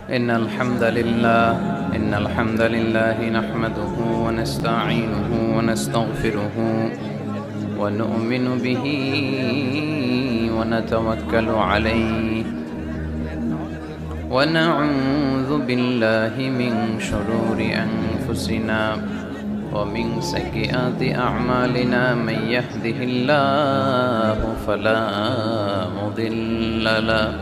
إن الحمد لله نحمده ونستعينه ونستغفره ونؤمن به ونتوكل عليه ونعوذ بالله من شرور أنفسنا ومن سيئات أعمالنا من يهده الله فلا مضل له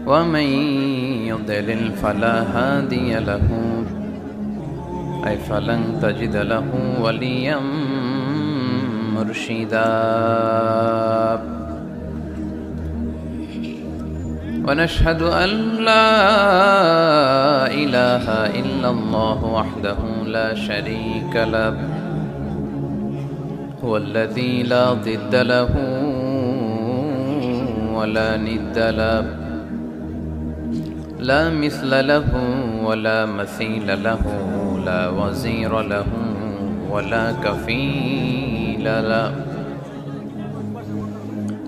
ومن يضلل فلا هادي له أي فلن تجد له وليا مرشدا ونشهد أن لا إله إلا الله وحده لا شريك له هو الذي لا ضد له ولا ند له لا مثل له ولا مثيل له لا وزير له ولا كفيل له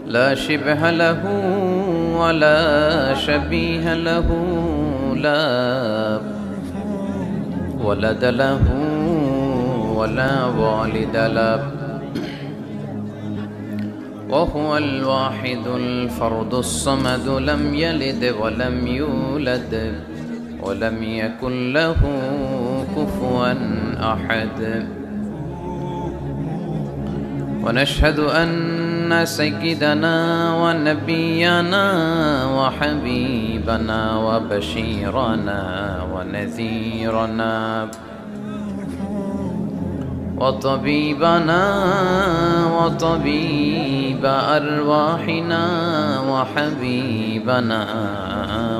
لا شبه له ولا شبيه له لا ولد له ولا والد له وهو الواحد الفرد الصمد لم يلد ولم يولد ولم يكن له كفوا أحد ونشهد أن سيدنا ونبينا وحبيبنا وبشيرنا ونذيرنا وطبيبنا وطبيب أرواحنا وحبيبنا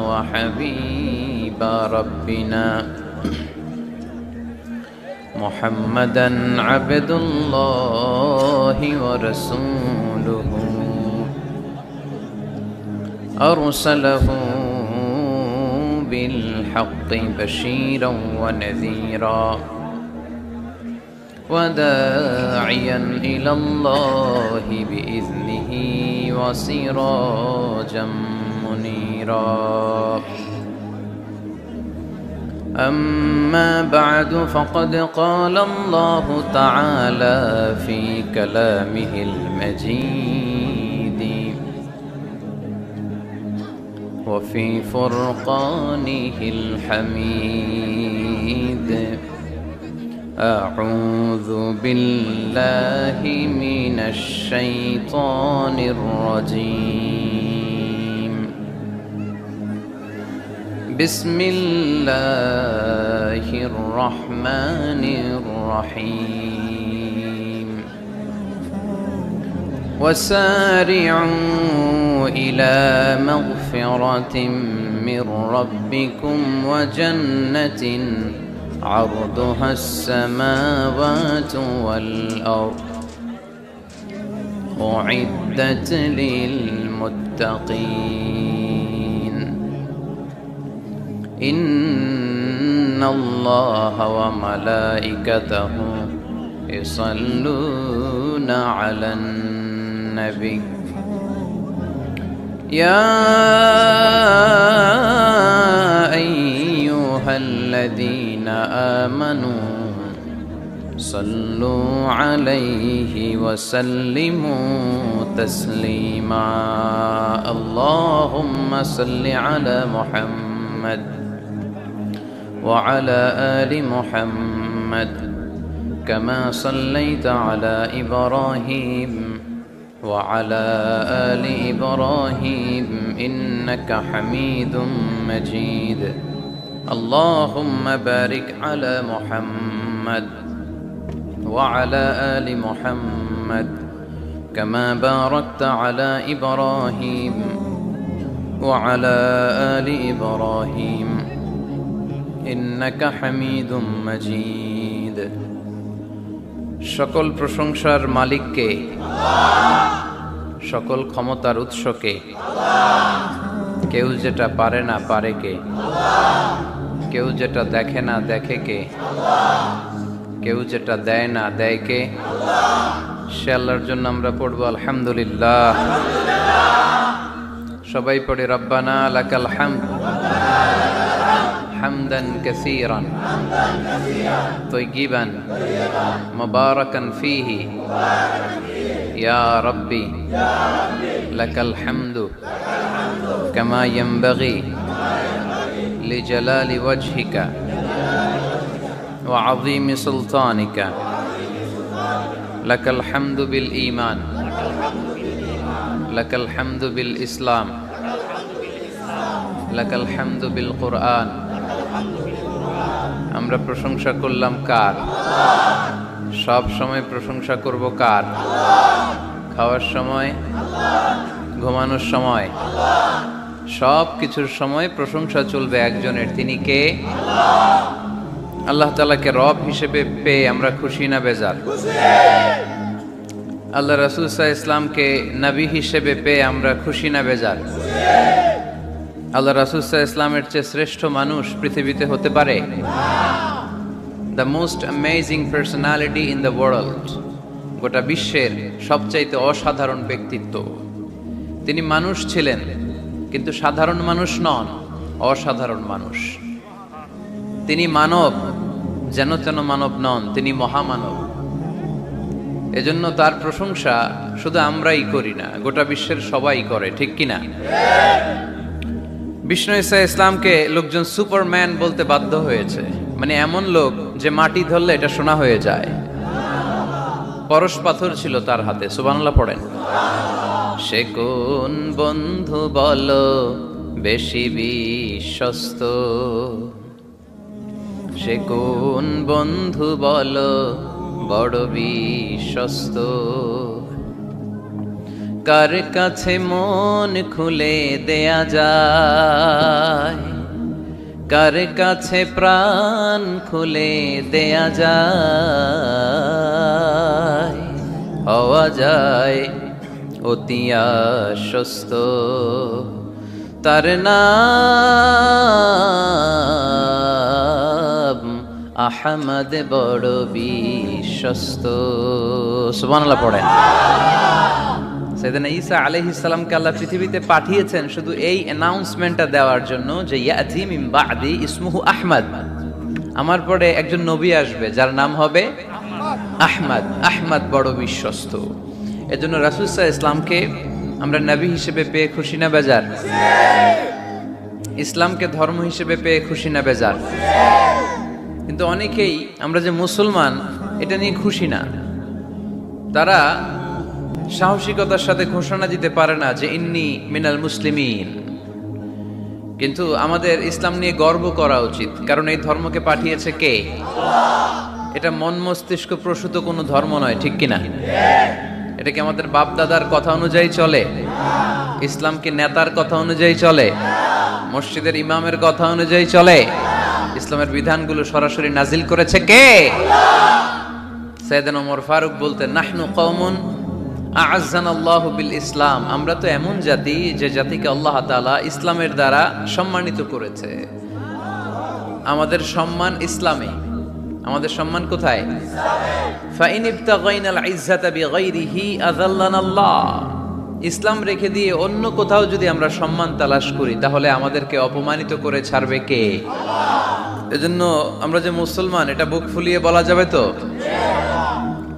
وحبيب ربنا محمدا عبد الله ورسوله أرسله بالحق بشيرا ونذيرا وداعيا إلى الله بإذنه وسراجا منيرا أما بعد فقد قال الله تعالى في كلامه المجيد وفي فرقانه الحميد أعوذ بالله من الشيطان الرجيم بسم الله الرحمن الرحيم وسارعوا إلى مغفرة من ربكم وجنة عرضها السماوات والأرض أعدت للمتقين إن الله وملائكته يصلون على النبي يا أيها الذين آمنوا صلوا عليه وسلموا تسليما اللهم صل على محمد وعلى آل محمد كما صليت على إبراهيم وعلى آل إبراهيم إنك حميد مجيد اللهم بارك على محمد وعلى آل محمد كما باركت على إبراهيم وعلى آل إبراهيم إنك حميد مجيد সকল প্রশংসার মালিককে সকল ক্ষমতার উৎসকে কেউ যেটা পারে না পারে কে কেউ যেটা দেখে না দেখে কে কেউ যেটা দেয় না দেয় কে সে আল্লাহর জন্য আমরা পড়ব আলহামদুলিল্লাহ। সবাই পড়ে রব্বানা লাকাল হামদ হামদান কাসীরান তাইয়িবান মুবারাকান ফীহি ইয়া রাব্বি লাকাল হামদু কামা ইয়ানবাগি লিজালালি ওয়াজহিকা ওয়া আযীমি সুলতানিকা লাকাল হামদু বিল ঈমান লাকাল হামদু বিল ইসলাম লাকাল হামদু বিল কুরআন। আমরা প্রশংসা করলাম কার? সব সময় প্রশংসা করব কার? খাওয়ার সময়, ঘুমানোর সময়, সব কিছুর সময় প্রশংসা চলবে একজনের। তিনি কে? আল্লাহ তাআলাকে রব হিসেবে পেয়ে আমরা খুশি না বেজার? আল্লাহ রাসূল সাল্লাল্লাহু আলাইহি ওয়াসাল্লামকে নবী হিসেবে পেয়ে আমরা খুশি না বেজার? আল্লাহ রাসূল সাল্লাল্লাহু আলাইহি ওয়াসাল্লামের চেয়ে শ্রেষ্ঠ মানুষ পৃথিবীতে হতে পারে? The most amazing personality in the world, গোটা বিশ্বের সবচাইতে অসাধারণ ব্যক্তিত্ব। তিনি মানুষ ছিলেন, কিন্তু সাধারণ মানুষ নন, অসাধারণ মানুষ। তিনি মানব, যেন তেন মানব নন, তিনি মহামানব। এজন্য তার প্রশংসা শুধু আমরাই করি না, গোটা বিশ্বের সবাই করে, ঠিক কিনা? বিষ্ণু ঈসা ইসলামকে লোকজন সুপারম্যান বলতে বাধ্য হয়েছে, মানে এমন লোক যে মাটি ধরলে এটা সোনা হয়ে যায়। পরশ পাথর ছিল তার হাতে। সুবহানাল্লাহ পড়েন। সে কোন বন্ধু বলো বেশি বিশ্বস্ত, সে কোন বন্ধু বলো বড় বিশ্বস্ত, কার কাছে মন খুলে দেয়া যায়, কার কাছে প্রাণ খুলে দেয়া যায়, হওয়া যায় অতি আশ্বস্ত, তার নাম আহমদ বড় বিশ্বস্ত। সুবহানাল্লাহ পড়েন। সাইয়েদনা ঈসা আলাইহিস সালামকে আল্লাহ পৃথিবীতে পাঠিয়েছেন শুধু এই অ্যানাউন্সমেন্টটা দেওয়ার জন্য যে ইয়াতি মিন বাদি ইসমুহু আহমদ, আমার পরে একজন নবী আসবে যার নাম হবে আহমদ। আহমদ বড় বিশ্বস্ত। এজন্য রাসূল সাল্লাল্লাহু আলাইহি ইসলামকে আমরা নবী হিসেবে পেয়ে খুশি না বেজার? ইসলামকে ধর্ম হিসেবে পেয়ে খুশি না বেজার? কিন্তু অনেকেই আমরা যে মুসলমান এটা নিয়ে খুশি না। তারা সাহসিকতার সাথে ঘোষণা দিতে পারে না যে ইন্নী মিনাল মুসলিমিন। কিন্তু আমাদের ইসলাম নিয়ে গর্ব করা উচিত, কারণ এই ধর্মকে পাঠিয়েছে কে? এটা মন মস্তিষ্ক প্রসূত কোনো ধর্ম নয়, ঠিক কিনা? এটা কি আমাদের বাপ দাদার কথা অনুযায়ী চলে? ইসলাম কি নেতার কথা অনুযায়ী চলে? মসজিদের ইমামের কথা অনুযায়ী চলে? ইসলামের বিধানগুলো সরাসরি নাজিল করেছে কে? সাইয়েদনা ওমর ফারুক বলতেন, নাহনু কওমুন আ'আজ্জানাল্লাহু বিল ইসলাম, আমরা তো এমন জাতি যে জাতিকে আল্লাহ তাআলা ইসলামের দ্বারা সম্মানিত করেছে। আমাদের সম্মান ইসলামে। আমাদের সম্মান কোথায়? ফাইন ইবতাগাইনাল ইজ্জাতা বিগাইরিহি আযাল্লানাল্লাহ। ইসলাম রেখে দিয়ে অন্য কোথাও যদি আমরা সম্মান তালাশ করি তাহলে আমাদেরকে অপমানিত করে ছাড়বে কে? এজন্য আমরা যে মুসলমান এটা বুক ফুলিয়ে বলা যাবে তো?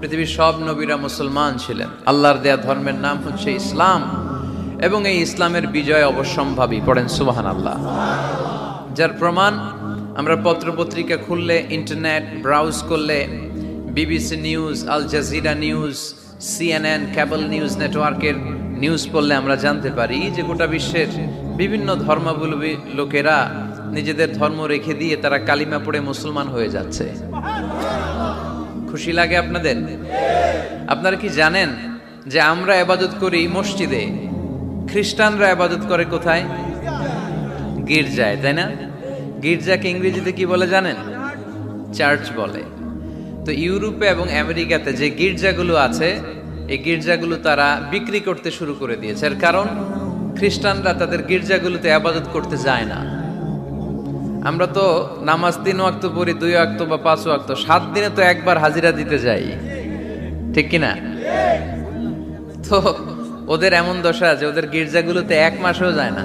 পৃথিবীর সব নবীরা মুসলমান ছিলেন। আল্লাহর দেয়া ধর্মের নাম হচ্ছে ইসলাম, এবং এই ইসলামের বিজয় অবশ্যম্ভাবী। পড়েন সুবহানাল্লাহ। যার প্রমাণ আমরা পত্রপত্রিকা খুললে, ইন্টারনেট ব্রাউজ করলে, BBC news, Al Jazeera news, CNN cable news নেটওয়ার্কের নিউজ পড়লে আমরা জানতে পারি যে গোটা বিশ্বের বিভিন্ন ধর্মাবলম্বী লোকেরা নিজেদের ধর্ম রেখে দিয়ে তারা কালিমা পড়ে মুসলমান হয়ে যাচ্ছে। খুশি লাগে আপনাদের? আপনারা কি জানেন যে আমরা ইবাদত করি মসজিদে, খ্রিস্টানরা ইবাদত করে কোথায়? গির্জায়, তাই না? গির্জাকে ইংরেজিতে কি বলে জানেন? চার্চ বলে। তো ইউরোপে এবং আমেরিকাতে যে গির্জাগুলো আছে, এই গির্জাগুলো তারা বিক্রি করতে শুরু করে দিয়েছে। এর কারণ খ্রিস্টানরা তাদের গির্জাগুলোতে ইবাদত করতে যায় না। আমরা তো নামাজ 3 ওয়াক্ত পড়ি, 2 ওয়াক্ত বা 5 ওয়াক্ত, 7 দিনে তো একবার হাজিরা দিতে যাই, ঠিক কিনা? তো ওদের এমন দশা আছে, ওদের গির্জাগুলোতে 1 মাসও যায় না,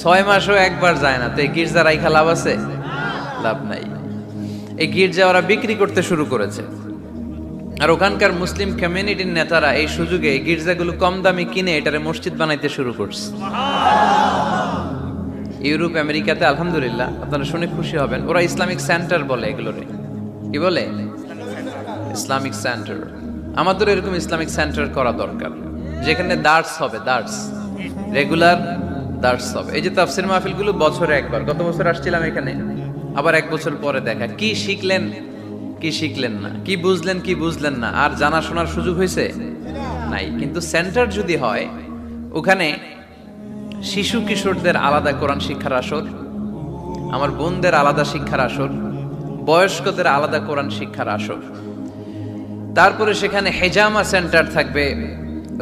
6 মাসও একবার যায় না। তো এই গির্জা রাইখা লাভ আছে? লাভ নাই। এই গির্জা ওরা বিক্রি করতে শুরু করেছে, আর ওখানকার মুসলিম কমিউনিটির নেতারা এই সুযোগে এই গির্জাগুলো কম দামে কিনে এটারে মসজিদ বানাইতে শুরু করছে। ইউরোপ আমেরিকাতে আলহামদুলিল্লাহ, আপনারা শুনে খুশি হবেন, ওরা ইসলামিক সেন্টার বলে এগুলোরে। কি বলে? Islamic centre. আমাদের এরকম ইসলামিক সেন্টার করা দরকার, যেখানে দার্স হবে, দার্স, রেগুলার দার্স হবে। এই যে তাফসির মাহফিলগুলো বছরে একবার, গত বছর আসছিলাম এখানে, আবার 1 বছর পরে দেখা, কি শিখলেন কি শিখলেন না, কি বুঝলেন না, আর জানা শোনার সুযোগ হয়েছে নাই। কিন্তু সেন্টার যদি হয়, ওখানে শিশু কিশোরদের আলাদা কোরআন শিক্ষার আসর, আমার বোনদের আলাদা শিক্ষার আসর, বয়স্কদের আলাদা কোরআন শিক্ষার আসর, তারপরে সেখানে হেজামা সেন্টার থাকবে,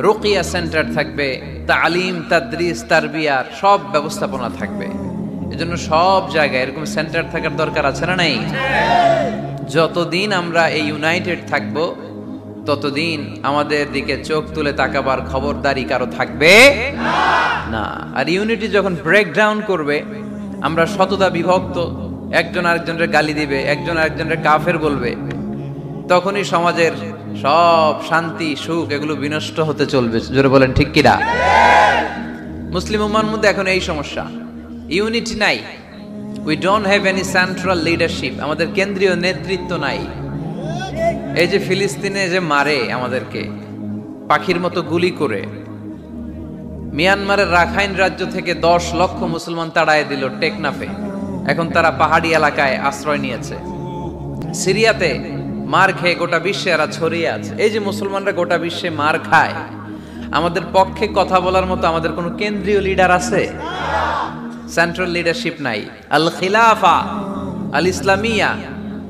রুকিয়া সেন্টার থাকবে, তালিম, তাদরিস, তারবিয়ার সব ব্যবস্থাপনা থাকবে। এজন্য সব জায়গায় এরকম সেন্টার থাকার দরকার আছে না নাই? যতদিন আমরা এই ইউনাইটেড থাকবো, ততদিন আমাদের দিকে চোখ তুলে তাকাবার খবরদারি কারো থাকবে না। আর ইউনিটি যখন ব্রেকডাউন করবে, আমরা শততা বিভক্ত, একজন আরেকজনের গালি দিবে, একজন আরেকজনের কাফের বলবে, তখনই সমাজের সব শান্তি সুখ এগুলো বিনষ্ট হতে চলবে। জোরে বলেন ঠিক কিনা? মুসলিম উম্মার মধ্যে এখন এই সমস্যা, ইউনিটি নাই। We don't have any central leadership, আমাদের কেন্দ্রীয় নেতৃত্ব নাই। এই যে ফিলিস্তিনে যে মারে আমাদেরকে পাখির মতো গুলি করে, মিয়ানমারের রাখাইন রাজ্য থেকে 10 লক্ষ মুসলমান তাড়ায় দিল টেকনাফে, এখন তারা পাহাড়ি এলাকায় আশ্রয় নিয়েছে। সিরিয়াতে মার খেয়ে গোটা বিশ্বে এরা ছড়িয়ে আছে। এই যে মুসলমানরা গোটা বিশ্বে মার খায়, আমাদের পক্ষে কথা বলার মতো আমাদের কোনো কেন্দ্রীয় লিডার আছে? সেন্ট্রাল লিডারশিপ নাই। আল খিলাফা আল ইসলামিয়া,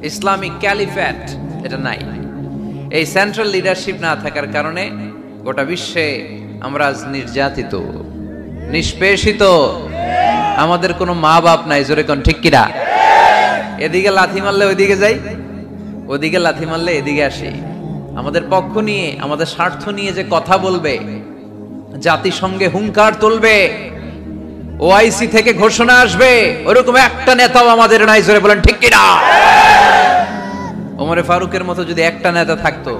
ইসলামিক ক্যালিফেট, এটা নাই। এই সেন্ট্রাল লিডারশিপ না থাকার কারণে গোটা বিশ্বে আমরা নির্যাতিত, নিষ্পেষিত, আমাদের কোনো মা বাপ নাই। জোরে কোন ঠিক কিনা? এদিকে লাথি মারলে ওইদিকে যাই, ওদিকে লাথি মারলে এদিকে আসি। আমাদের পক্ষ নিয়ে, আমাদের স্বার্থ নিয়ে যে কথা বলবে, জাতিসংঘে হুঙ্কার তুলবে, ওআইসি থেকে ঘোষণা আসবে, ওরকম একটা নেতাও আমাদের নাই। জোরে বলেন ঠিক কিনা? ওমরে ফারুকের মতো যদি একটা নেতা থাকতো,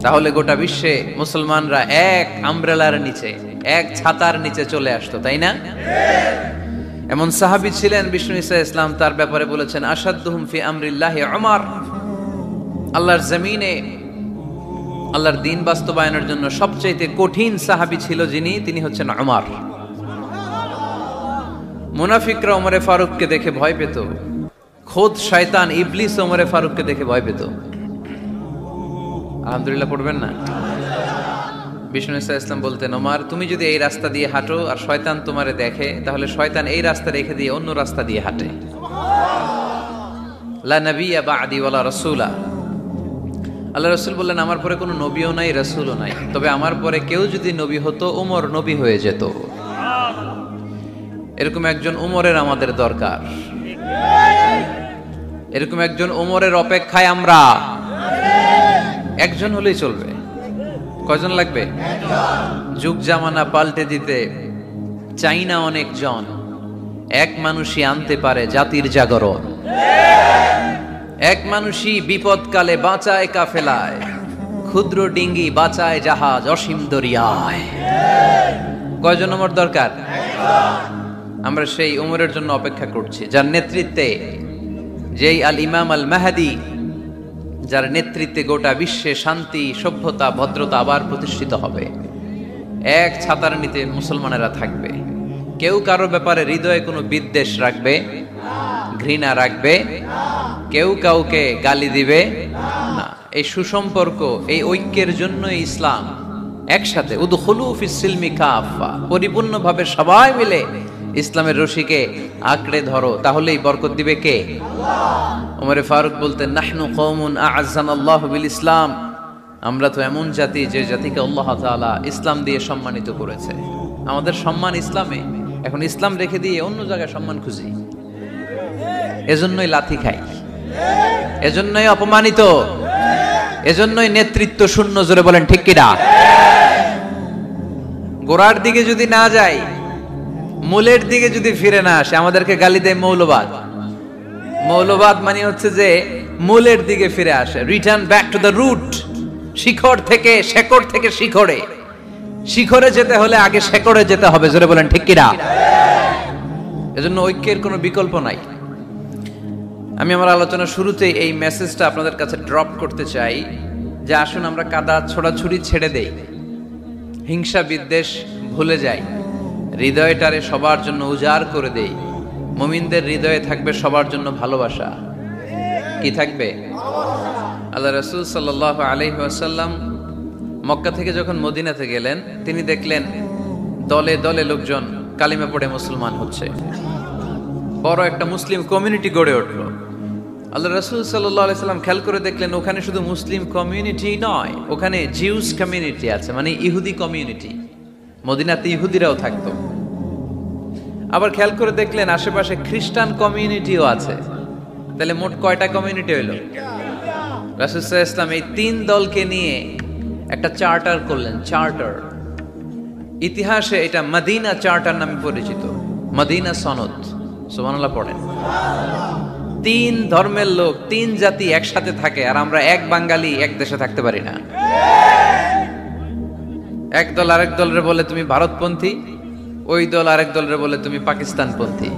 তাহলে গোটা বিশ্বে মুসলমানরা এক আমব্রেলার নিচে, এক ছাতার নিচে চলে আসতো, তাই না? এমন সাহাবী ছিলেন বিষ্ণু ঈসা ইসলাম তার ব্যাপারে বলেছেন, আসাদুহুম ফি আমরিল্লাহি উমর, আল্লাহর জমিনে আল্লাহর দ্বীন বাস্তবায়নের জন্য সবচেয়ে কঠিন সাহাবী ছিল যিনি, তিনি হচ্ছেন উমর। মুনাফিকরা ওমরে ফারুককে দেখে ভয় পেত, খোদ শয়তান ইবলিস ওমরে ফারুককে দেখে ভয় পেত। আলহামদুলিল্লাহ পড়বেন না? বিষ্ণু ঈসা ইসলাম বলতেন, ওমর তুমি যদি এই রাস্তা দিয়ে হাঁটো আর শয়তান তোমারে দেখে, তাহলে শয়তান এই রাস্তা রেখে দিয়ে অন্য রাস্তা দিয়ে হাঁটে। লা নবিয়্যা বা'দি ওয়ালা রাসূলা, আল্লাহ রাসূল বললেন আমার পরে কোনো নবীও নাই, রাসূলও নাই, তবে আমার পরে কেউ যদি নবী হতো, ওমর নবী হয়ে যেত। এরকম একজন ওমরের আমাদের দরকার, এরকম একজন ওমরের অপেক্ষায় আমরা। একজন হলেই চলবে, কয়জন লাগবে? যুগ জামানা পাল্টে দিতে চাই না অনেক জন, এক মানুষই আনতে পারে জাতির জাগরণ। এক মানুষই বিপদকালে বাঁচায় কাফেলায়, ক্ষুদ্র ডিঙ্গি বাঁচায় জাহাজ অসীম দরিয়ায়। কয়জন ওমর দরকার? আমরা সেই ওমরের জন্য অপেক্ষা করছি, যার নেতৃত্বে, যেই আল ইমাম আল মাহদি, যার নেতৃত্বে গোটা বিশ্বে শান্তি, সভ্যতা, ভদ্রতা আবার প্রতিষ্ঠিত হবে। এক ছাতার নিচে মুসলমানেরা থাকবে, কেউ কারো ব্যাপারে হৃদয়ে কোনো বিদ্বেষ রাখবে, ঘৃণা রাখবে, কেউ কাউকে গালি দিবে না। এই সুসম্পর্ক, এই ঐক্যের জন্যই ইসলাম একসাথে উদখুলু ফিস সিলমি কাফা, পরিপূর্ণভাবে সবাই মিলে ইসলামের রশিকে আঁকড়ে ধরো, তাহলেই বরকত দিবে কে? ওমরে ফারুক বলতেন, নাহনু কওমুন আ'আজ্জানাল্লাহু বিল ইসলাম, আমরা তো এমন জাতি যে জাতিকে আল্লাহ তাআলা ইসলাম দিয়ে সম্মানিত করেছে। আমাদের সম্মান ইসলামে, এখন ইসলাম রেখে দিয়ে অন্য জায়গায় সম্মান খুঁজি, এজন্যই লাথি খাই, এজন্যই অপমানিত, এজন্যই নেতৃত্ব শূন্য। জোরে বলেন ঠিক কিনা? গোড়ার দিকে যদি না যাই, মূলের দিকে যদি ফিরে না আসে, আমাদেরকে গালি দেয় মৌলবাদ। মৌলবাদ মানে হচ্ছে যে মূলের দিকে ফিরে আসে, return back to the root. শিখর থেকে, শেকড় থেকে শিখরে। শিখরে যেতে হলে আগে শেকড়ে যেতে হবে। জোরে বলেন ঠিক কিনা? এজন্য ঐক্যের কোনো বিকল্প নাই। আমি আমার আলোচনার শুরুতে এই মেসেজটা আপনাদের কাছে ড্রপ করতে চাই যে আসুন আমরা কাদা ছোড়াছুড়ি ছেড়ে দেই, হিংসা বিদ্বেষ ভুলে যাই, হৃদয়টারে সবার জন্য উজাড় করে দেই। মুমিনদের হৃদয়ে থাকবে সবার জন্য ভালোবাসা। কি থাকবে? আল্লাহ রাসূল সাল্লাল্লাহু আলাইহি ওয়াসাল্লাম মক্কা থেকে যখন মদিনাতে গেলেন, তিনি দেখলেন দলে দলে লোকজন কালিমা পড়ে মুসলমান হচ্ছে। বড় একটা মুসলিম কমিউনিটি গড়ে উঠল। আল্লাহ রাসূল সাল্লাল্লাহু আলাইহি সাল্লাম খেয়াল করে দেখলেন ওখানে শুধু মুসলিম কমিউনিটি নয়, ওখানে জিউস কমিউনিটি আছে, মানে ইহুদি কমিউনিটি। মদিনাতে ইহুদিরাও থাকতো। আবার খেয়াল করে দেখলেন আশেপাশে খ্রিস্টান কমিউনিটিও আছে। তাহলে মোট কয়টা কমিউনিটি হইল? রাসূল সাল্লাল্লাহু আলাইহি ওয়াসাল্লাম এই তিন দলকে নিয়ে একটা চার্টার করলেন। চার্টার ইতিহাসে এটা মদিনা চার্টার নামে পরিচিত, মদিনা সনদ। সুবহানাল্লাহ পড়েন। তিন ধর্মের লোক, তিন জাতি একসাথে থাকে, আর আমরা এক বাঙালি এক দেশে থাকতে পারি না। এক দল আরেক দলরে বলে তুমি ভারতপন্থী, ওই দল আরেক দলরে বলে তুমি পাকিস্তানপন্থী।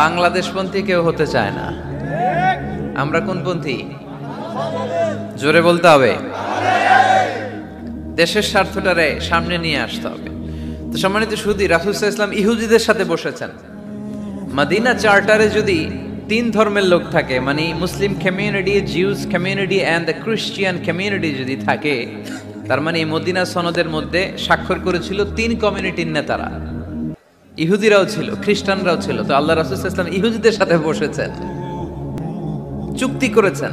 বাংলাদেশপন্থী কেউ হতে চায় না। আমরা কোন পন্থী? জোরে বলতে হবে। দেশের স্বার্থটারে সামনে নিয়ে আসতে হবে। তো সম্মানিত সুধী, রাসূল সাল্লাল্লাহু আলাইহি ওয়াসাল্লাম ইহুদিদের সাথে বসেছেন। মদিনা চার্টারে যদি তিন ধর্মের লোক থাকে, মানে Muslim community, Jews community and the Christian community যদি থাকে, তার মানে এই মদিনা সনদের মধ্যে স্বাক্ষর করেছিল তিন কমিউনিটির নেতারা। ইহুদিরাও ছিল, খ্রিস্টানরাও ছিল। তো আল্লাহ রাসূল সাল্লাল্লাহু আলাইহি ওয়াসাল্লাম ইহুদিদের সাথে বসেছেন, চুক্তি করেছেন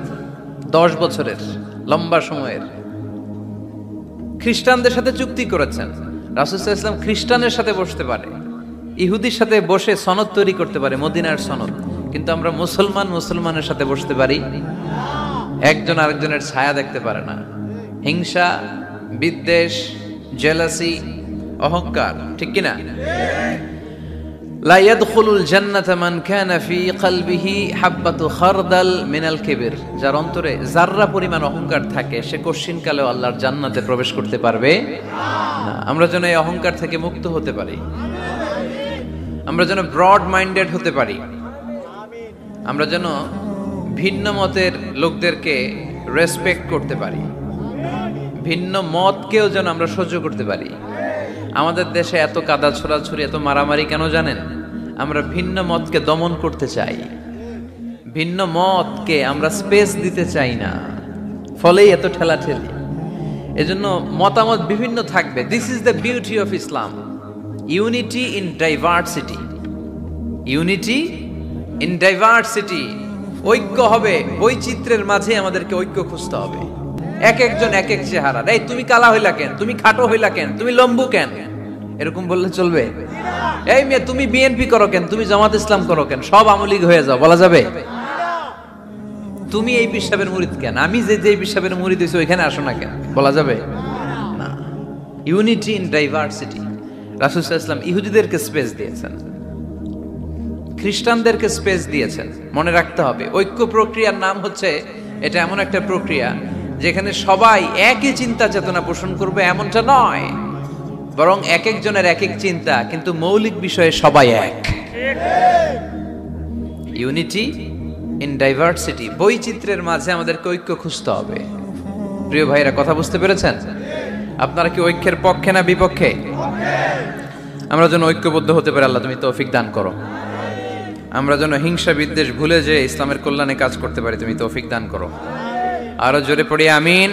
10 বছরের লম্বা সময়ের। খ্রিস্টানদের সাথে চুক্তি করেছেন। রাসূল সাল্লাল্লাহু আলাইহি ওয়াসাল্লাম খ্রিস্টানের সাথে বসতে পারে, ইহুদির সাথে বসে সনদ তৈরি করতে পারে, মদিনার সনদ। কিন্তু আমরা মুসলমানের সাথে বসতে পারি? একজন আরেকজনের ছায়া দেখতে পারে না। হিংসা, বিদ্বেষ, জেলাসি, অহংকার, ঠিক কিনা? লা ইয়াদখুলুল জান্নাতা মান কানা ফি কলবিহি হাববাতু খারদাল মিনাল কিবর। যার অন্তরে যাররা পরিমাণ অহংকার থাকে, সে কোশ্চিনকালেও আল্লাহর জান্নাতে প্রবেশ করতে পারবে না। আমরা যেন এই অহংকার থেকে মুক্ত হতে পারি। আমরা যেন ব্রড মাইন্ডেড হতে পারি। আমরা যেন ভিন্ন মতের লোকদেরকে রেসপেক্ট করতে পারি। ভিন্ন মতকেও যেন আমরা সহ্য করতে পারি। আমাদের দেশে এত কাদা ছোড়াছুড়ি, এত মারামারি কেন জানেন? আমরা ভিন্ন মতকে দমন করতে চাই, ভিন্ন মতকে আমরা স্পেস দিতে চাই না, ফলেই এত ঠেলাঠেলি। এজন্য মতামত বিভিন্ন থাকবে। This is the beauty of Islam, unity in diversity. Unity in diversity, ঐক্য হবে বৈচিত্র্যের মাঝে। আমাদেরকে ঐক্য খুঁজতে হবে। এক একজন এক এক চেহারা। এই তুমি কালা হইলা কেন, তুমি খাটো হইলা কেন, তুমি লম্বু কেন, এরকম বললে চলবে? এই মেয়ে তুমি বিএনপি করো কেন, তুমি জামাত ইসলাম করো কেন, সব আওয়ামী লীগ হয়ে যাও, বলা যাবে? তুমি এই পিসাবের মুরিদ কেন, আমি যে পিসাবের মুরিদ হইছি ওইখানে আসো না কেন, বলা যাবে না। Unity in diversity. রাসূল সাল্লাল্লাহু আলাইহি ওয়াসাল্লাম ইহুদিদেরকে স্পেস দিয়েছেন, খ্রিস্টানদেরকে স্পেস দিয়েছেন। মনে রাখতে হবে, ঐক্য প্রক্রিয়ার নাম হচ্ছে, এটা এমন একটা প্রক্রিয়া যেখানে সবাই একই চিন্তা চেতনা পোষণ করবে এমনটা নয়, বরং এক একজনের এক এক চিন্তা, কিন্তু মৌলিক বিষয়ে সবাই এক। ইউনিটি ইন ডাইভার্সিটি, বৈচিত্র্যের মাঝে আমাদেরকে ঐক্য খুঁজতে হবে। প্রিয় ভাইরা, কথা বুঝতে পেরেছেন? আপনারা কি ঐক্যের পক্ষে না বিপক্ষে? আমরা যেন ঐক্যবদ্ধ হতে পারি, আল্লাহ তুমি তৌফিক দান করো। আমরা যেন হিংসা বিদ্বেষ ভুলে যে ইসলামের কল্যাণে কাজ করতে পারি, তুমি তৌফিক দান করো। আরো জোরে পড়ি আমিন।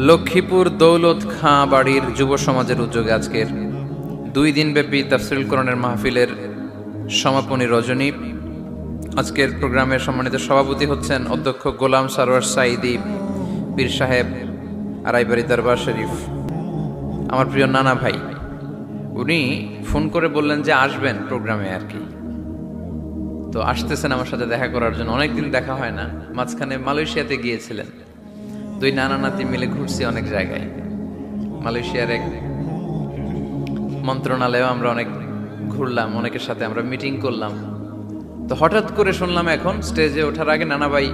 লক্ষ্মীপুর দৌলত খাঁ বাড়ির যুব সমাজের উদ্যোগে আজকের 2 দিন ব্যাপী তাফসীরুল কোরআনের মাহফিলের সমাপনী রজনী। আজকের প্রোগ্রামের সম্মানিত সভাপতি হচ্ছেন অধ্যক্ষ গোলাম সারোয়ার সাইদি পীর সাহেব, আড়াইবাড়ি দরবার শরীফ, আমার প্রিয় নানা ভাই। উনি ফোন করে বললেন যে আসবেন প্রোগ্রামে আর কি। তো আসতেছেন আমার সাথে দেখা করার জন্য। অনেকদিন দেখা হয় না। মাঝখানে মালয়েশিয়াতে গিয়েছিলেন। 2 নানা নাতি মিলে ঘুরছি অনেক জায়গায়। মালয়েশিয়ার এক মন্ত্রণালয়েও আমরা অনেক ঘুরলাম, অনেকের সাথে আমরা মিটিং করলাম। তো হঠাৎ করে শুনলাম এখন স্টেজে ওঠার আগে নানা ভাই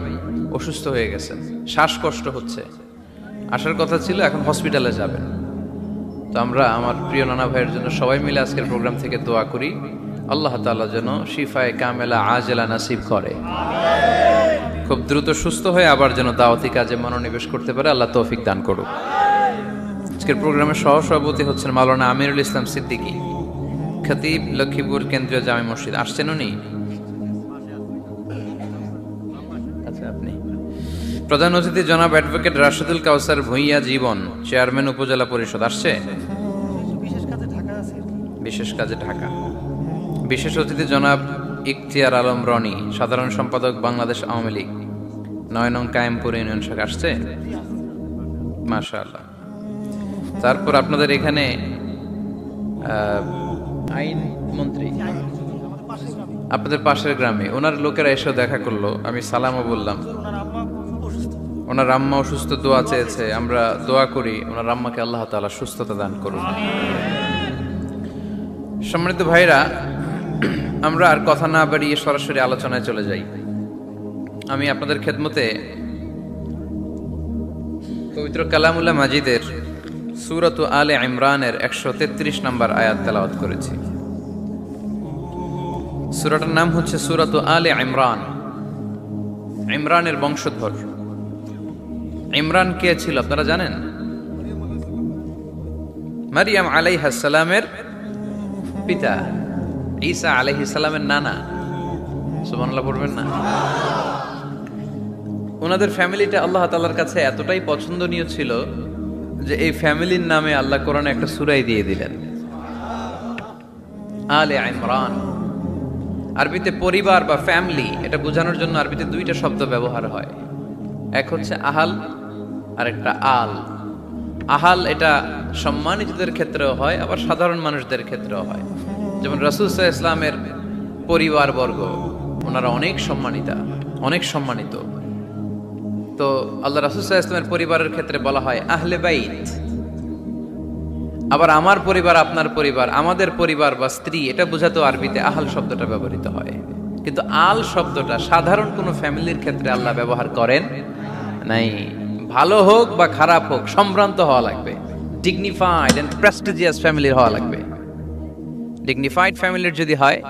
অসুস্থ হয়ে গেছে, শ্বাসকষ্ট হচ্ছে, আসার কথা ছিল, এখন হসপিটালে যাবেন। তো আমরা আমার প্রিয় নানা ভাইয়ের জন্য সবাই মিলে আজকের প্রোগ্রাম থেকে দোয়া করি, আল্লাহ তাআলা যেন শিফায়ে কামেলা আজেলা নাসিব করে, খুব দ্রুত সুস্থ হয়ে আবার যেন দাওয়াতি কাজে মনোনিবেশ করতে পারে, আল্লাহ তৌফিক দান করুক। আজকের প্রোগ্রামের সহসভাপতি হচ্ছেন মাওলানা আমিরুল ইসলাম সিদ্দিকী, খতিব, লক্ষ্মীপুর কেন্দ্রীয় জামে মসজিদ। আসছেন উনি? আচ্ছা, আপনি। প্রধান অতিথি জনাব অ্যাডভোকেট রাশেদুল কাউসার ভূঁইয়া জীবন, চেয়ারম্যান উপজেলা পরিষদ। আসছে? বিশেষ কাজে ঢাকা। বিশেষ অতিথি জনাব ইখতিয়ার আলম রনি, সাধারণ সম্পাদক বাংলাদেশ আওয়ামী লীগ, ৯ নং কায়েমপুর ইউনিয়ন শাখা। আসছে? মাশাআল্লাহ। তারপর আপনাদের এখানে আইন মন্ত্রী আপনাদের পাশের গ্রামে, ওনার লোকেরা এসে দেখা করলো, আমি সালামও বললাম। ওনার আম্মা অসুস্থ, দোয়া চেয়েছে, আমরা দোয়া করি ওনার আম্মাকে আল্লাহ তাআলা সুস্থতা দান করুন। সম্মানিত ভাইরা, আমরা আর কথা না বাড়িয়ে সরাসরি আলোচনায় চলে যাই। আমি আপনাদের খেদমতে পবিত্র কালামুল্লাহ মাজিদের সূরাত আলে ইমরানের 133 নম্বর আয়াত তেলাওয়াত করেছি। সূরাটার নাম হচ্ছে সূরাত আলে ইমরান, ইমরানের বংশধর। ইমরান কে ছিল আপনারা জানেন? মারিয়াম আলাইহিস সালামের পিতা, ঈসা আলাইহিস সালামের নানা। সুবহানাল্লাহ পড়বেন না? ওনাদের ফ্যামিলিটা আল্লাহ তাআলার কাছে এতটাই পছন্দনীয় ছিল যে এই ফ্যামিলির নামে আল্লাহ কোরআনে একটা সূরাই দিয়ে দিলেন, আলে ইমরান। আরবিতে পরিবার বা ফ্যামিলি, এটা বোঝানোর জন্য আরবিতে দুইটা শব্দ ব্যবহার হয়, এক হচ্ছে আহাল আর একটা আল। আহাল এটা সম্মানিতদের ক্ষেত্রেও হয়, আবার সাধারণ মানুষদের ক্ষেত্রেও হয়। যেমন রাসূল সাল্লাল্লাহু আলাইহি ওয়াসাল্লামের পরিবারবর্গ, ওনারা অনেক সম্মানিতা, অনেক সম্মানিত। তো আল্লাহ রাসূল সাল্লাল্লাহু আলাইহি ওয়াসাল্লামের পরিবারের ক্ষেত্রে বলা হয় আহলে বাইত। আবার আমার পরিবার, আপনার পরিবার, আমাদের পরিবার বা স্ত্রী, এটা বোঝাতেও আরবিতে আহাল শব্দটা ব্যবহৃত হয়। কিন্তু আল শব্দটা সাধারণ কোনো ফ্যামিলির ক্ষেত্রে আল্লাহ ব্যবহার করেন নাই। ভালো হোক বা খারাপ হোক, সম্ভ্রান্ত হওয়া লাগবে, ডিগনিফাইড এন্ড প্রেস্টিজিয়াস ফ্যামিলির হওয়া লাগবে। ডিগনিফাইড ফ্যামিলির যদি হয়,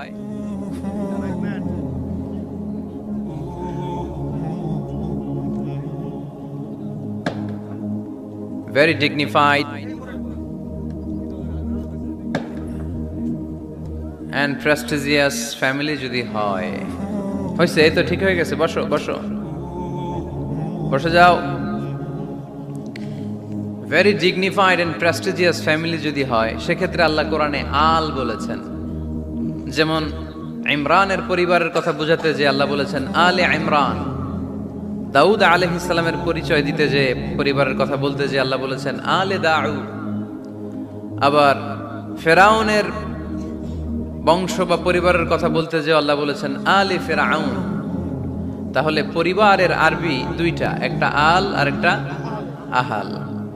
very dignified and prestigious family যদি হয়, হয়েছে এই তো ঠিক হয়ে গেছে, বসো বসো বসে যাও। very dignified and prestigious family যদি হয়, সেক্ষেত্রে আল্লাহ কোরআনে আল বলেছেন। যেমন ইমরানের পরিবারের কথা বোঝাতে যে আল্লাহ বলেছেন আলে ইমরান। দাউদ আলাইহিস সালামের পরিচয় দিতে যে পরিবারের কথা বলতে যে আল্লাহ বলেছেন আলে দাউদ। আবার ফেরাউনের বংশ বা পরিবারের কথা বলতে যে আল্লাহ বলেছেন আলে ফেরাউন। তাহলে পরিবারের আরবি দুইটা, একটা আল আর একটা আহাল।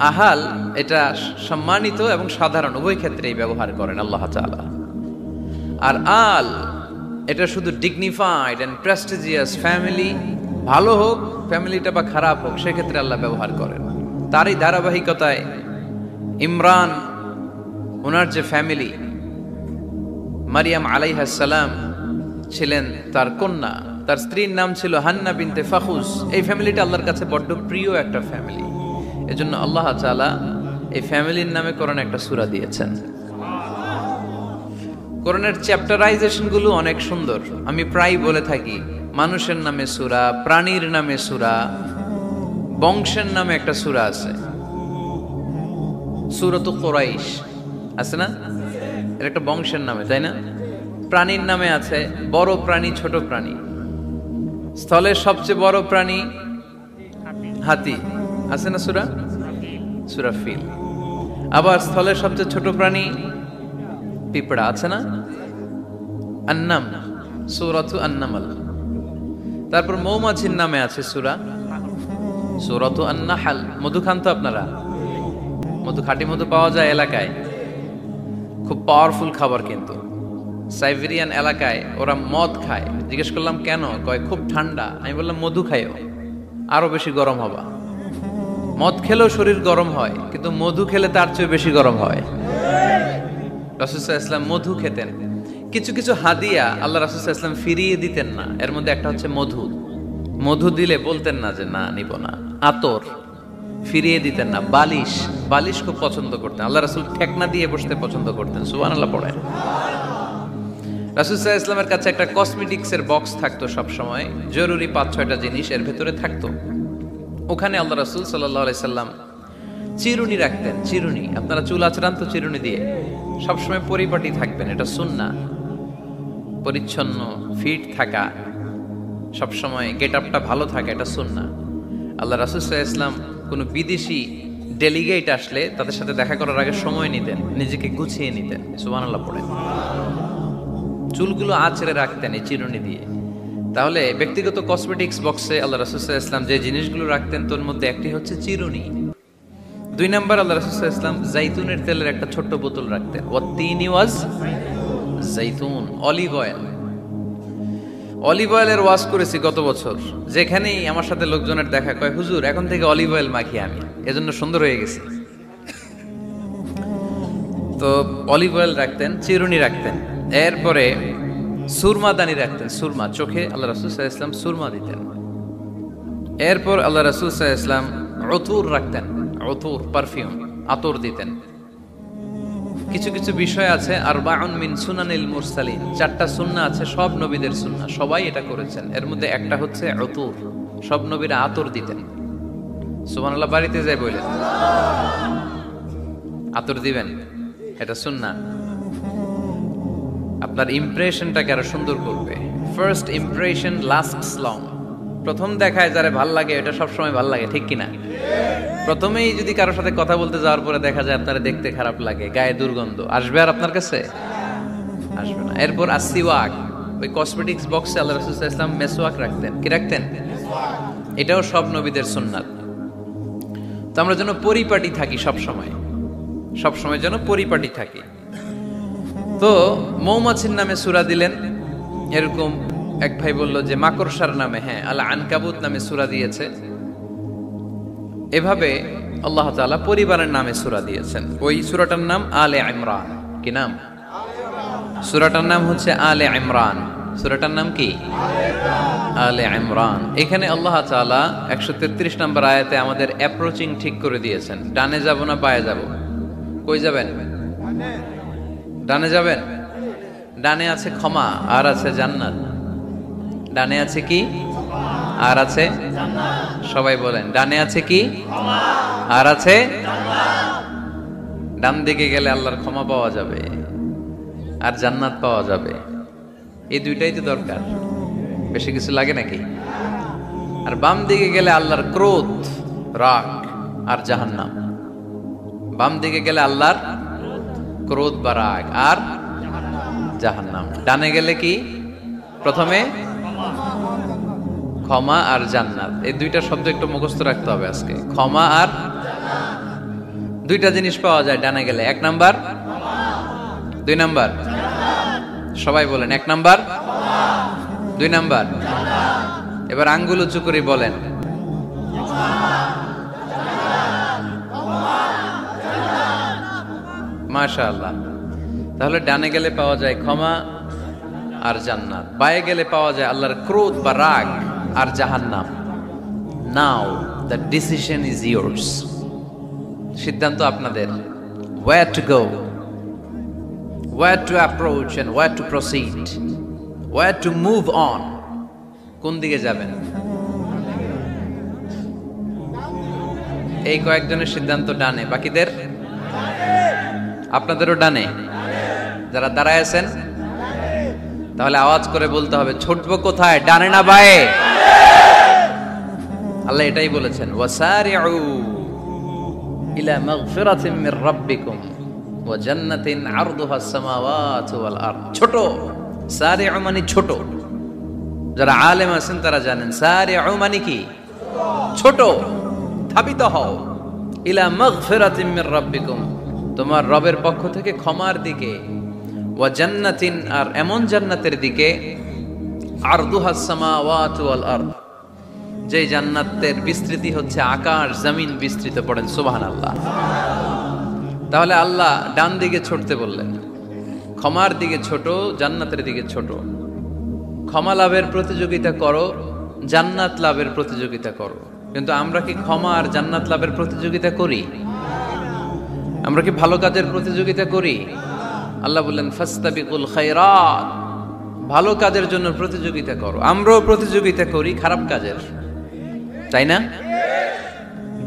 আহাল এটা সম্মানিত এবং সাধারণ উভয় ক্ষেত্রেই ব্যবহার করেন আল্লাহ তাআলা। আর আল এটা শুধু ডিগনিফাইড এন্ড প্রেস্টিজিয়াস ফ্যামিলি, ভালো হোক ফ্যামিলিটা বা খারাপ হোক, সেক্ষেত্রে আল্লাহ ব্যবহার করেন। তারই ধারাবাহিকতায় ইমরান, ওনার যে ফ্যামিলি, মারিয়াম আলাইহিস সালাম ছিলেন তার কন্যা, তার স্ত্রীর নাম ছিল হান্না বিনতে ফাখুস। এই ফ্যামিলিটা আল্লাহর কাছে বড্ড প্রিয় একটা ফ্যামিলি। এজন্য আল্লাহ তাআলা এই ফ্যামিলির নামে কোরআনে একটা সূরা দিয়েছেন। কোরআনের চ্যাপ্টারাইজেশন গুলো অনেক সুন্দর। আমি প্রায় বলে থাকি, মানুষের নামে সূরা, প্রাণীর নামে সূরা, বংশের নামে একটা সূরা আছে, সূরাতু কুরাইশ আছে না? এটা একটা বংশের নামে, তাই না? প্রাণীর নামে আছে বড় প্রাণী, ছোট প্রাণী। স্থলের সবচেয়ে বড় প্রাণী হাতি, আছে না সূরা? সূরা ফিল। আবার স্থলের সবচেয়ে ছোট প্রাণী পিঁপড়া, আছে না? আন্নাম, সূরাতু আন-নামল। তারপর মৌমাছির নামে আছে সূরা, সূরাতু আন-নাহল। মধু খান তো আপনারা? মধু, খাঁটি মধু পাওয়া যায় এলাকায়। খুব পাওয়ারফুল খাবার। কিন্তু সাইবেরিয়ান এলাকায় ওরা মদ খায়। জিজ্ঞেস করলাম কেন? কয় খুব ঠান্ডা। আমি বললাম মধু খাইও, আরো বেশি গরম হবা। মদ খেলেও শরীর গরম হয়, কিন্তু মধু খেলে তার চেয়ে বেশি গরম হয়। রাসূল সাল্লাল্লাহু আলাইহি ওয়াসাল্লাম মধু খেতেন। কিছু কিছু হাদিয়া আল্লাহ রাসূল সাল্লাল্লাহু আলাইহি ওয়াসাল্লাম ফিরিয়ে দিতেন না। এর মধ্যে একটা হচ্ছে মধু। মধু দিলে বলতেন না যে না নিব না। আতর ফিরিয়ে দিতেন না। বালিশ, বালিশ খুব পছন্দ করতেন। আল্লাহ রাসূল ঠেকনা দিয়ে বসতে পছন্দ করতেন। সুবহানাল্লাহ পড়েন। রাসূল সাল্লাল্লাহু আলাইহি ওয়াসাল্লামের কাছে একটা কসমেটিক্সের বক্স থাকতো সব সময়, জরুরি 5-6টা জিনিস এর ভেতরে থাকতো। ওখানে আল্লাহ রাসূল সাল্লাল্লাহু আলাইহি সাল্লাম চিরুনি রাখতেন। চিরুনি, আপনারা চুল আঁচড়ান তো চিরুনি দিয়ে, সবসময় পরিপাটি থাকবেন, এটা সুন্নাহ। পরিচ্ছন্ন ফিট থাকা, সবসময় গেট আপটা ভালো থাকা, এটা সুন্নাহ। আল্লাহ রাসূল সাল্লাল্লাহু আলাইহি সাল্লাম কোনো বিদেশি ডেলিগেট আসলে তাদের সাথে দেখা করার আগে সময় নিতেন, নিজেকে গুছিয়ে নিতেন। সুবহানাল্লাহ পড়েন। চুলগুলো আঁচড়ে রাখতেন এই চিরুনি দিয়ে। তাহলে ব্যক্তিগত কসমেটিক্স বক্সে আল্লাহ রাসূল সাল্লাল্লাহু আলাইহি সাল্লাম যে জিনিসগুলো রাখতেন তার মধ্যে একটি হচ্ছে চিরুনি। 2 নাম্বার, আল্লাহ রাসূল সাল্লাল্লাহু আলাইহি সাল্লাম জাইতুনের তেলের একটা ছোট্ট বোতল রাখতেন। ওয়াত্তিনি ওয়াজ জাইতুন, অলিভ অয়েল। অলিভ অয়েলের ওয়াজ করেছি গত বছর। যেখানেই আমার সাথে লোকজনের দেখা, কয় হুজুর এখন থেকে অলিভ অয়েল মাখি আমি, এজন্য সুন্দর হয়ে গেছি। তো অলিভ অয়েল রাখতেন, চিরুনি রাখতেন। এরপরে সুরমা দানি রাখতেন। সুরমা, চোখে আল্লাহ রাসূল সাল্লাল্লাহু আলাইহি ওয়াসাল্লাম সুরমা দিতেন। এরপর আল্লাহ রাসূল সাল্লাল্লাহু আলাইহি ওয়াসাল্লাম উতুর রাখতেন। উতুর, পারফিউম, আতর দিতেন। কিছু কিছু বিষয় আছে, আরবাউন মিন সুনানিল মুরসালিন, 4টা সুন্নাহ আছে, সব নবীদের সুন্নাহ, সবাই এটা করেছেন। এর মধ্যে একটা হচ্ছে উতুর, সব নবীরা আতর দিতেন। সুবহানাল্লাহ, বাড়িতে যাই বলেন আতর দিবেন, এটা সুন্নাহ। আপনার ইমপ্রেশনটাকে আরো সুন্দর করবে। First impression lasts long. প্রথম দেখায় যারে ভাল লাগে এটা সবসময় ভাল লাগে, ঠিক কিনা? প্রথমেই যদি কারোর সাথে কথা বলতে যাওয়ার পরে দেখা যায় আপনারা দেখতে খারাপ লাগে, গায়ে দুর্গন্ধ, আসবে আর আপনার কাছে? আসবে না। এরপর আসিওয়াক, ওই কসমেটিক্স বক্সে আল্লাহ রাসূল সাল্লাল্লাহু আলাইহি ওয়াসাল্লাম মেসওয়াক রাখতেন। কি রাখতেন? এটাও সব নবীদের সুন্নাত। তো আমরা যেন পরিপাটি থাকি সব সময়, সব সময় যেন পরিপাটি থাকি। তো মৌমাছির নামে সূরা দিলেন। এরকম এক ভাই বলল যে মাকড়সার নামে, হ্যাঁ, আল আনকাবুত নামে সূরা দিয়েছে। এভাবে আল্লাহ তাআলা পরিবারের নামে সূরা দিয়েছেন। ওই সূরাটার নাম আলে ইমরান। কি নাম? সূরাটার নাম হচ্ছে আলে ইমরান। সূরাটার নাম কি? আলে ইমরান। এখানে আল্লাহ তাআলা 133 নম্বর আয়াতে আমাদের অ্যাপ্রোচিং ঠিক করে দিয়েছেন। ডানে যাব না বায়ে যাব? কই যাবেন? ডানে যাবেন। ডানে আছে ক্ষমা আর আছে জান্নাত। ডানে আছে কি? আর আছে জান্নাত। সবাই বলেন, ডানে আছে কি? ক্ষমা আর আছে জান্নাত। ডান দিকে গেলে আল্লাহর ক্ষমা পাওয়া যাবে আর জান্নাত পাওয়া যাবে। এই দুইটাই তো দরকার, বেশি কিছু লাগে নাকি? আর বাম দিকে গেলে আল্লাহর ক্রোধ, রাগ আর জাহান্নাম। বাম দিকে গেলে আল্লাহর ক্রোধ বা রাগ আর জাহান্নাম। ডানে গেলে কি? প্রথমে ক্ষমা আর জান্নাত। এই দুইটা শব্দ একটু মুখস্থ রাখতে হবে আজকে। ক্ষমা আর দুইটা জিনিস পাওয়া যায় ডানে গেলে। 1 নাম্বার, 2 নাম্বার। সবাই বলেন 1 নাম্বার, 2 নাম্বার। এবার আঙ্গুল উঁচু করে বলেন মাশাআল্লাহ। তাহলে ডানে গেলে পাওয়া যায় ক্ষমা আর জান্নাত, বায়ে গেলে পাওয়া যায় আল্লাহর ক্রোধ বা রাগ আর জাহান্নাম। নাও দ্য ডিসিশন ইজ ইয়োর্স। সিদ্ধান্ত আপনাদের। where to go, where to approach and where to proceed, where to move on। কোন দিকে যাবেন? এই কয়েকজনের সিদ্ধান্ত ডানে, বাকিদের? আপনাদেরও ডানে। যারা দাঁড়ায় আছেন তাহলে আওয়াজ করে বলতে হবে, ছুটবো কোথায়, ডানে না বায়ে? আল্লাহ এটাই বলেছেন, ওয়াসারিউ ইলা মাগফিরাতিন মির রাব্বিকুম ওয়া জান্নাতিন আরদুহা আস-সামাওয়াতু ওয়াল আরদ। ছোট, সারিউ মানে ছোট। যারা আলেম আছেন তারা জানেন সারিউ মানে কি? ছোট। ধাবিত হও ইলা মাগফিরাতিন মির রাব্বিকুম, তোমার রবের পক্ষ থেকে ক্ষমার দিকে, ওয়া জান্নাতিন, আর এমন জান্নাতের দিকে, আরদুহাস সামাওয়াতু ওয়াল আরদ, যে জান্নাতের বিস্তৃতি হচ্ছে আকাশ জমিন বিস্তৃত। পড়েন সুবহানাল্লাহ। তাহলে আল্লাহ ডান দিকে ছুটতে বললেন, ক্ষমার দিকে ছোট, জান্নাতের দিকে ছোট। ক্ষমা লাভের প্রতিযোগিতা করো, জান্নাত লাভের প্রতিযোগিতা করো। কিন্তু আমরা কি ক্ষমা আর জান্নাত লাভের প্রতিযোগিতা করি? আমরা কি ভালো কাজের প্রতিযোগিতা করি? আল্লাহ বললেন ফাস্তাবিকুল খায়রাত, ভালো কাজের জন্য প্রতিযোগিতা করো। আমরাও প্রতিযোগিতা করি খারাপ কাজের, তাই না?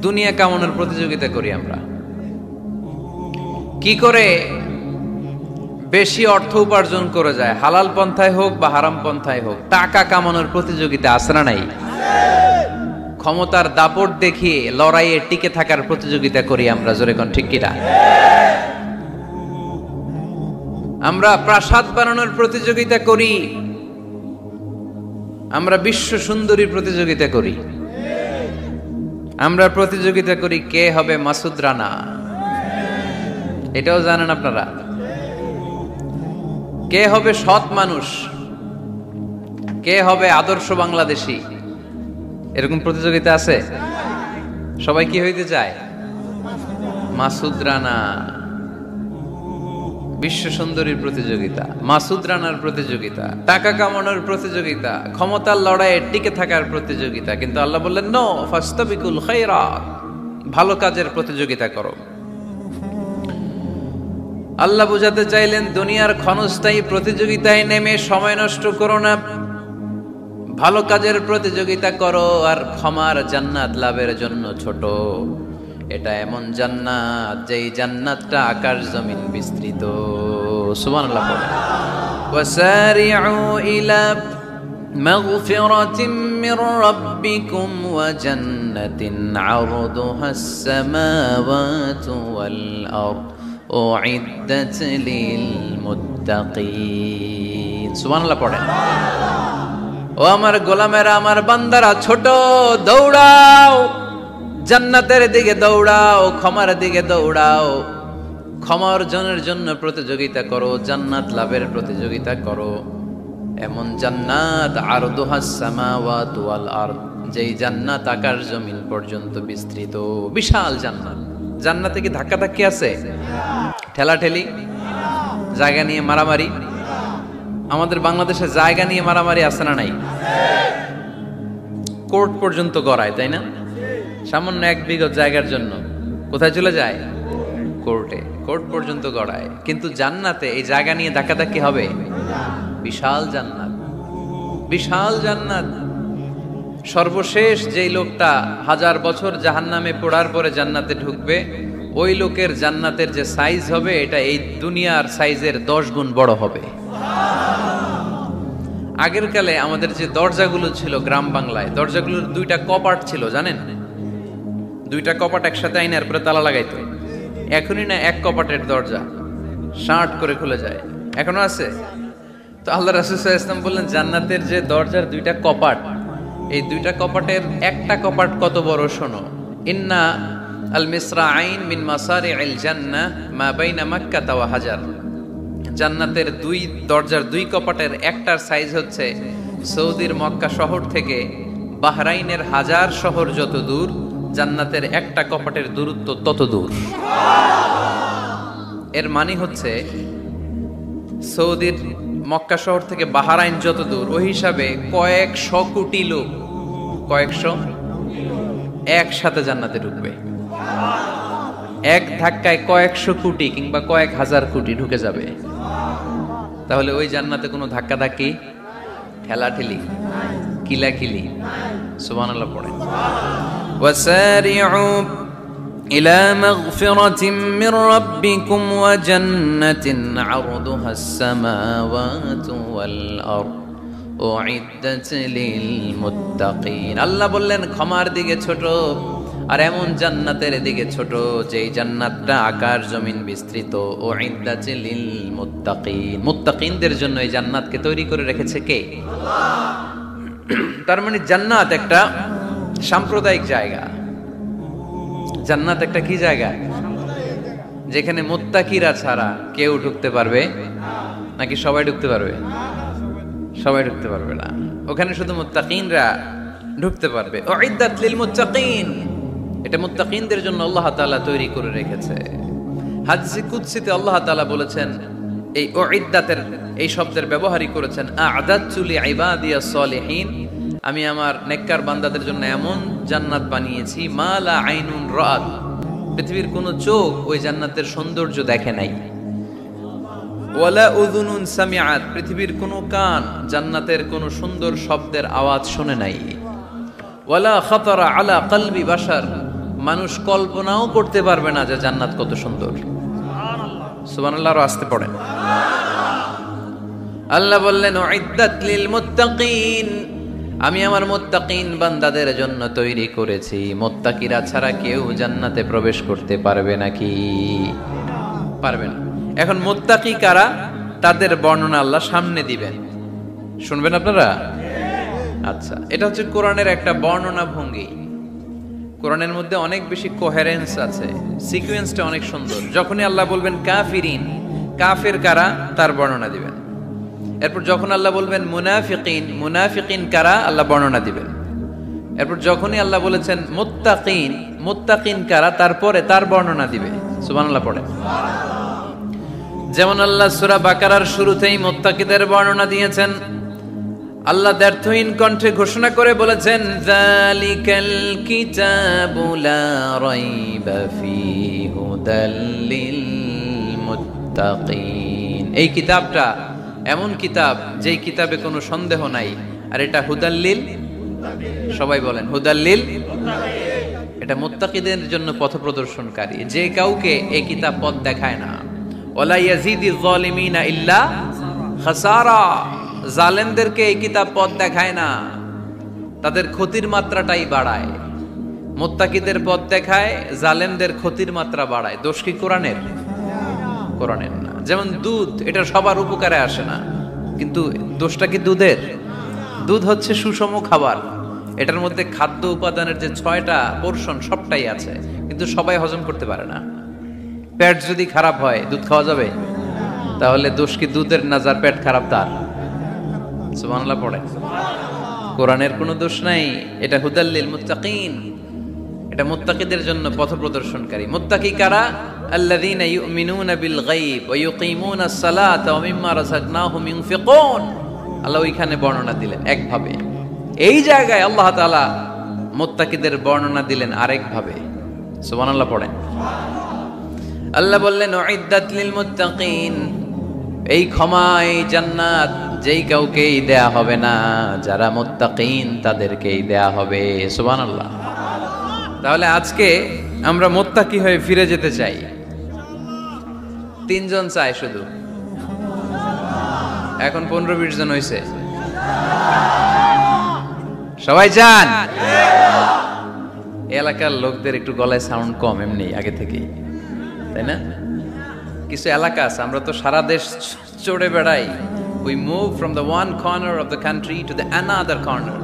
দুনিয়া কামানোর প্রতিযোগিতা করি আমরা। কি করে বেশি অর্থ উপার্জন করে যায়, হালাল পন্থায় হোক বা হারাম পন্থায় হোক, টাকা কামানোর প্রতিযোগিতা আছে না নাই? ক্ষমতার দাপট দেখিয়ে লড়াইয়ে টিকে থাকার প্রতিযোগিতা করি আমরা, জোরে কোন ঠিক কিনা? আমরা প্রাসাদ বানানোর প্রতিযোগিতা করি, আমরা বিশ্ব সুন্দরীর প্রতিযোগিতা করি, আমরা প্রতিযোগিতা করি কে হবে মাসুদ রানা। এটাও জানেন আপনারা? কে হবে সৎ মানুষ, কে হবে আদর্শ বাংলাদেশী, এরকম প্রতিযোগিতা আছে। সবাই কি হইতে চায়? মাসুদ রানা। বিশ্ব সুন্দরীর প্রতিযোগিতা, মাসুদ রানার প্রতিযোগিতা, টাকা কামানোর প্রতিযোগিতা, ক্ষমতার লড়াইয়ে টিকে থাকার প্রতিযোগিতা। কিন্তু আল্লাহ বললেন নো, ফাস্তাবিকুল খায়রাত, ভালো কাজের প্রতিযোগিতা করো। আল্লাহ বুঝাতে চাইলেন দুনিয়ার ক্ষণস্থায়ী প্রতিযোগিতায় নেমে সময় নষ্ট করো না, ভালো কাজের প্রতিযোগিতা করো। আর ক্ষমার জান্নাত লাভের জন্য ছোট। এটা এমন জান্নাত যেই জান্নাতটা আকাশ জমিন বিস্তৃত। সুবহানাল্লাহ পড়েন। ওয়াসারিউ ইলা মাগফিরাতিম মির রাব্বিকুম ওয়া জান্নাতিন আরদুহাস সামাওয়াতু ওয়াল আরদ উইদ্দাত লিল মুত্তাকিন। সুবহানাল্লাহ পড়েন। ও আমার গোলামেরা, আমার বান্দারা, ছোট দৌড়াও, জান্নাতের দিকে দৌড়াও, ক্ষমার দিকে দৌড়াও। ক্ষমা অর্জনের জন্য প্রতিযোগিতা করো, জান্নাত লাভের প্রতিযোগিতা করো। এমন জান্নাত আরদুহাস সামাওয়াতু ওয়াল আরদ, যেই জান্নাত আকাশ জমিন পর্যন্ত বিস্তৃত, বিশাল জান্নাত। জান্নাতে কি ধাক্কাধাক্কি আছে? ঠেলাঠেলি, জায়গা নিয়ে মারামারি? আমাদের বাংলাদেশে জায়গা নিয়ে মারামারি আছে না নাই? কোর্ট পর্যন্ত গড়ায়, তাই না? সামান্য 1 বিঘা জায়গার জন্য কোথায় চলে যায়? কোর্টে। কোর্ট পর্যন্ত গড়ায়। কিন্তু জান্নাতে এই জায়গা নিয়ে ধাক্কাধাক্কি হবে? বিশাল জান্নাত, বিশাল জান্নাত। সর্বশেষ যেই লোকটা 1000 বছর জাহান্নামে পড়ার পরে জান্নাতে ঢুকবে, ওই লোকের জান্নাতের যে সাইজ হবে, এটা এই দুনিয়ার সাইজের 10 গুণ বড় হবে। আগের কালে আমাদের যে দরজাগুলো ছিল গ্রাম বাংলায়, দরজাগুলোর 2টা কপাট ছিল, জানেন? 2টা কপাট একসাথে আইনার পরে তালা লাগাইতো। এখনই না 1 কপাটের দরজা শার্ট করে খুলে যায়, এখনো আছে। তো আল্লাহ রাসূল সাল্লাল্লাহু আলাইহি ওয়াসাল্লাম বললেন জান্নাতের যে দরজার 2টা কপাট, এই 2টা কপাটের একটা কপাট কত বড় শোনো। ইন্না আল মিসরাআইন মিন মাসারি'আল জান্নাহ মা বাইনা মাক্কাহ ওয়া হাজার। জান্নাতের 2 দরজার 2 কপাটের একটার সাইজ হচ্ছে সৌদির মক্কা শহর থেকে বাহরাইনের হাজার শহর যত দূর, জান্নাতের একটা কপাটের দূরত্ব তত দূর। এর মানে হচ্ছে সৌদির মক্কা শহর থেকে বাহরাইন যত দূর, ওই হিসাবে কয়েকশো কোটি লোক, কয়েকশো একসাথে জান্নাতে ঢুকবে। এক ধাক্কায় কয়েকশো কোটি কিংবা কয়েক হাজার কোটি ঢুকে যাবে। তাহলে ওই জান্নাতে কোনো ধাক্কা ধাক্কি, ঠেলাঠেলি, কিলাকিলি? সুবহানাল্লাহ পড়েন। ওয়াসারিউ ইলা মাগফিরাতিম মির রাব্বিকুম ওয়া জান্নাতিন আরদুহাস সামাওয়াতু ওয়াল আরদ উইদ্দাত লিল মুত্তাকিন। আল্লাহ বললেন ক্ষমার দিকে ছোট, আর এমন জান্নাতের দিকে ছোট যেই জান্নাতটা আকাশ জমিন বিস্তৃত। উইদ্দাত লিল মুত্তাকিন, মুত্তাকিনদের জন্য এই জান্নাতকে তৈরি করে রেখেছে কে? আল্লাহ। তার মানে জান্নাত একটা সাম্প্রদায়িক জায়গা। জান্নাত একটা কি জায়গা? যেখানে মুত্তাকিরা ছাড়া কেউ ঢুকতে পারবে নাকি সবাই ঢুকতে পারবে? সবাই ঢুকতে পারবে না, ওখানে শুধু মুত্তাকিনরা ঢুকতে পারবে। উইদ্দাত লিল মুত্তাকিন, এটা মুত্তাকিনদের জন্য আল্লাহ তাআলা তৈরি করে রেখেছে। হাদিসে কুদসিতে আল্লাহ তাআলা বলেছেন, এই উইদ্দাতের এই শব্দের ব্যবহারই করেছেন, আ'দাতু লিইবাদিয়াস সালিহিন, আমি আমার নেককার বান্দাদের জন্য এমন জান্নাত বানিয়েছি, মা লা আইনুন রাআত, পৃথিবীর কোন চোখ ওই জান্নাতের সৌন্দর্য দেখে নাই, ওয়ালা উযুনুন সামিআত, পৃথিবীর কোন কান জান্নাতের কোন সুন্দর শব্দের আওয়াজ শুনে নাই, ওয়ালা খাতারা আলা কলবি বাশার, মানুষ কল্পনাও করতে পারবে না যে জান্নাত কত সুন্দর। সুবহানাল্লাহ, আরো আসতে পড়েন। আল্লাহ বললেন উইদ্দাত লিল মুত্তাকিন, আমি আমার মুত্তাকিন বান্দাদের জন্য তৈরি করেছি। মুত্তাকিরা ছাড়া কেউ জান্নাতে প্রবেশ করতে পারবে নাকি? পারবে না। এখন মুত্তাকি কারা, তাদের বর্ণনা আল্লাহ সামনে দিবেন, শুনবেন আপনারা? আচ্ছা, এটা হচ্ছে কোরআনের একটা বর্ণনা ভঙ্গি। কোরআনের মধ্যে অনেক বেশি কোহেরেন্স আছে, সিকোয়েন্সটা অনেক সুন্দর। যখনই আল্লাহ বলবেন কাফিরিন, কাফের কারা, তার বর্ণনা দিবেন। এরপর যখন আল্লাহ বলবেন মুনাফিকিন, মুনাফিকিন কারা, আল্লাহ বর্ণনা দিবেন। এরপর যখনই আল্লাহ বলেছেন মুত্তাকিন, মুত্তাকিন কারা, তারপরে তার বর্ণনা দিবে। সুবহানাল্লাহ পড়েন। যেমন আল্লাহ সূরা বাকারার শুরুতেই মুত্তাকিদের বর্ণনা দিয়েছেন। আল্লাহ দ্ব্যর্থহীন কণ্ঠে ঘোষণা করে বলেছেন, যালিকাল কিতাবু লা রাইবা ফীহি হুদাল লিল মুত্তাকিন, এই কিতাবটা এমন কিতাব যেই কিতাবে কোনো সন্দেহ নাই, আর এটা হুদাল্লিল, সবাই বলেন হুদাল্লিল, এটা মুত্তাকিদের জন্য পথ প্রদর্শনকারী। যে কাউকে এই কিতাব পথ দেখায় না। ওয়ালা ইয়াজিদিজ যালিমিনা ইল্লা খাসারা, জালেমদেরকে এই কিতাব পথ দেখায় না, তাদের ক্ষতির মাত্রাটাই বাড়ায়। মুত্তাকিদের পথ দেখায়, জালেমদের ক্ষতির মাত্রা বাড়ায়। দোষ কি কোরআনের? কোরআনের না। যেমন দুধ, এটা সবার উপকারে আসে না, কিন্তু দোষটা কি দুধের? দুধ হচ্ছে সুষম খাবার, এটার মধ্যে খাদ্য উপাদানের যে 6টা পোরশন সবটাই আছে, কিন্তু সবাই হজম করতে পারে না। পেট যদি খারাপ হয় দুধ খাওয়া যাবে? তাহলে দোষ কি দুধের না যার পেট খারাপ তার? সুবহানাল্লাহ পড়ে। কোরআনের কোনো দোষ নাই, এটা হুদাল্লিল মুত্তাকিন, এটা মুত্তাকিদের জন্য পথ প্রদর্শনকারী। মুত্তাকি কারা? আল্লাযীনা ইউমিনুনা বিল গায়ব ওয়া ইউকিমুনাস সালাতা ওয়া মিম্মা রাযাকনাহুম ইউনফিকুন। আল্লাহ ওইখানে বর্ণনা দিলেন একভাবে, এই জায়গায় আল্লাহ তাআলা মুত্তাকিদের বর্ণনা দিলেন আরেকভাবে। সুবহানাল্লাহ পড়েন। আল্লাহ বললেন উইদ্দাত লিল মুত্তাকিন, এই ক্ষমা, এই জান্নাত যেই কাউকেই দেয়া হবে না, যারা মুত্তাকিন তাদেরকেই দেয়া হবে। সুবহানাল্লাহ। তাহলে আজকে আমরা মুত্তাকি হয়ে ফিরে যেতে চাই। 3 জন চাই শুধু, এখন 15-20 জন হয়েছে। সবাই চান? এলাকার লোকদের একটু গলায় সাউন্ড কম এমনি আগে থেকেই, তাই না? কিছু এলাকা আছে, আমরা তো সারা দেশ চড়ে বেড়াই। We move from the one corner of the country to the another corner.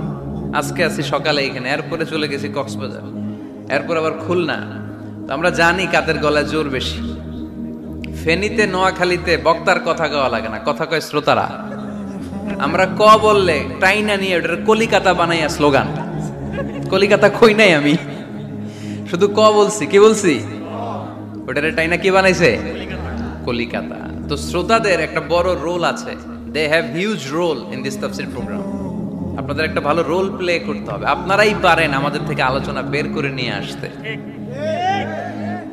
আজকে আছি সকালে এখানে, এরপরে চলে গেছি কক্সবাজার, এরপর আবার খুলনা। তো আমরা জানি কাদের গলায় জোর বেশি। ফেনীতে, নোয়াখালীতে বক্তার কথা গাওয়া লাগে না, কথা কয় শ্রোতারা। আমরা ক বললে টাইনা নিয়ে ওটার কলিকাতা বানাইয়া স্লোগান। কলিকাতা কই নাই আমি, শুধু ক বলছি। কি বলছি? ওটারে টাইনা কি বানাইছে? কলিকাতা। তো শ্রোতাদের একটা বড় রোল আছে, they have huge role in this তাফসীর প্রোগ্রাম। আপনাদের একটা ভালো রোল প্লে করতে হবে। আপনারাই পারেন আমাদের থেকে আলোচনা বের করে নিয়ে আসতে।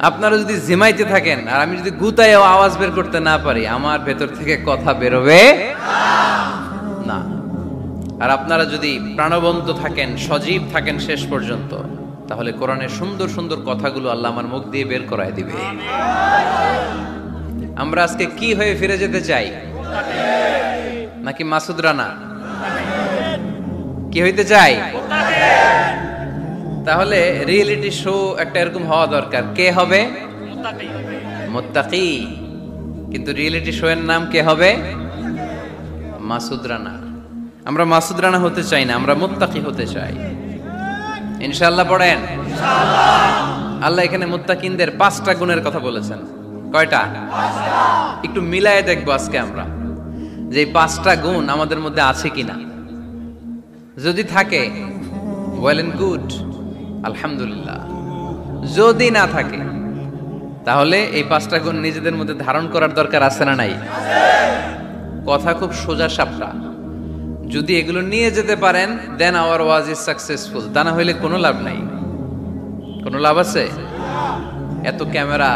আপনারা যদি জিমাইতে থাকেন আর আমি যদি গুতায় আওয়াজ বের করতে না পারি, আমার ভেতর থেকে কথা বেরোবে না। আর আপনারা যদি প্রাণবন্ত থাকেন, সজীব থাকেন শেষ পর্যন্ত, তাহলে কোরআনের সুন্দর সুন্দর কথাগুলো আল্লাহ আমার মুখ দিয়ে বের করায় দিবে। আমরা আজকে কি হয়ে ফিরে যেতে চাই? নাকি মাসুদ রানা? কি হইতে চাই? তাহলে রিয়েলিটি শো একটা এরকম হওয়া দরকার। কে হবে? মুত্তাকি। কিন্তু রিয়েলিটি শো এর নাম কে হবে? মাসুদ রানা। আমরা মাসুদ রানা হতে চাই না, আমরা মুত্তাকি হতে চাই। ইনশাআল্লাহ পড়েন। ইনশাআল্লাহ। আল্লাহ এখানে মুত্তাকিনদের 5টা গুণের কথা বলেছেন। কয়টা? একটু মিলায়ে দেখবো আজকে আমরা যে এই 5টা গুণ আমাদের মধ্যে আছে কিনা। যদি থাকে ওয়েল এন্ড গুড, আলহামদুলিল্লাহ। যদি না থাকে তাহলে এই 5টা গুণ নিজেদের মধ্যে ধারণ করার দরকার আছে না নাই? কথা খুব সোজা সাপটা। যদি এগুলো নিয়ে যেতে পারেন দেন আওয়ার ওয়াজ ইজ সাকসেসফুল। তা না হইলে কোনো লাভ নাই। কোনো লাভ আছে? এত ক্যামেরা,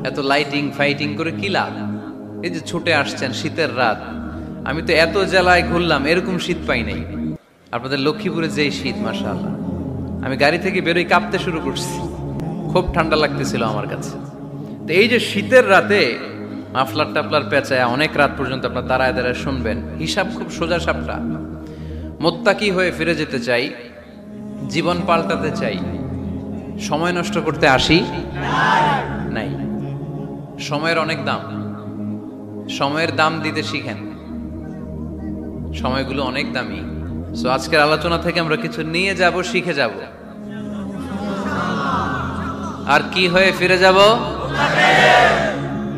এত লাইটিং ফাইটিং করে কি লাভ? এই যে ছুটে আসছেন শীতের রাত, আমি তো এত জেলায় ঘুরলাম, এরকম শীত পাই নাই। আপনাদের লক্ষ্মীপুরে যেই শীত, মাশাআল্লাহ, আমি গাড়ি থেকে বেরোই কাঁপতে শুরু করছি, খুব ঠান্ডা লাগতেছিল আমার কাছে। তো এই যে শীতের রাতে মাফলার টাফলার পেঁচায় অনেক রাত পর্যন্ত আপনার দাঁড়ায় দাঁড়ায় শুনবেন, হিসাব খুব সোজা সাপটা। মুত্তাকি হয়ে ফিরে যেতে চাই, জীবন পাল্টাতে চাই, সময় নষ্ট করতে আসি নাই। সময়ের অনেক দাম, সময়ের দাম দিতে শিখেন। সময়গুলো অনেক দামি। সো আজকের আলোচনা থেকে আমরা কিছু নিয়ে যাব, শিখে যাব, আর কি হয়ে ফিরে যাব?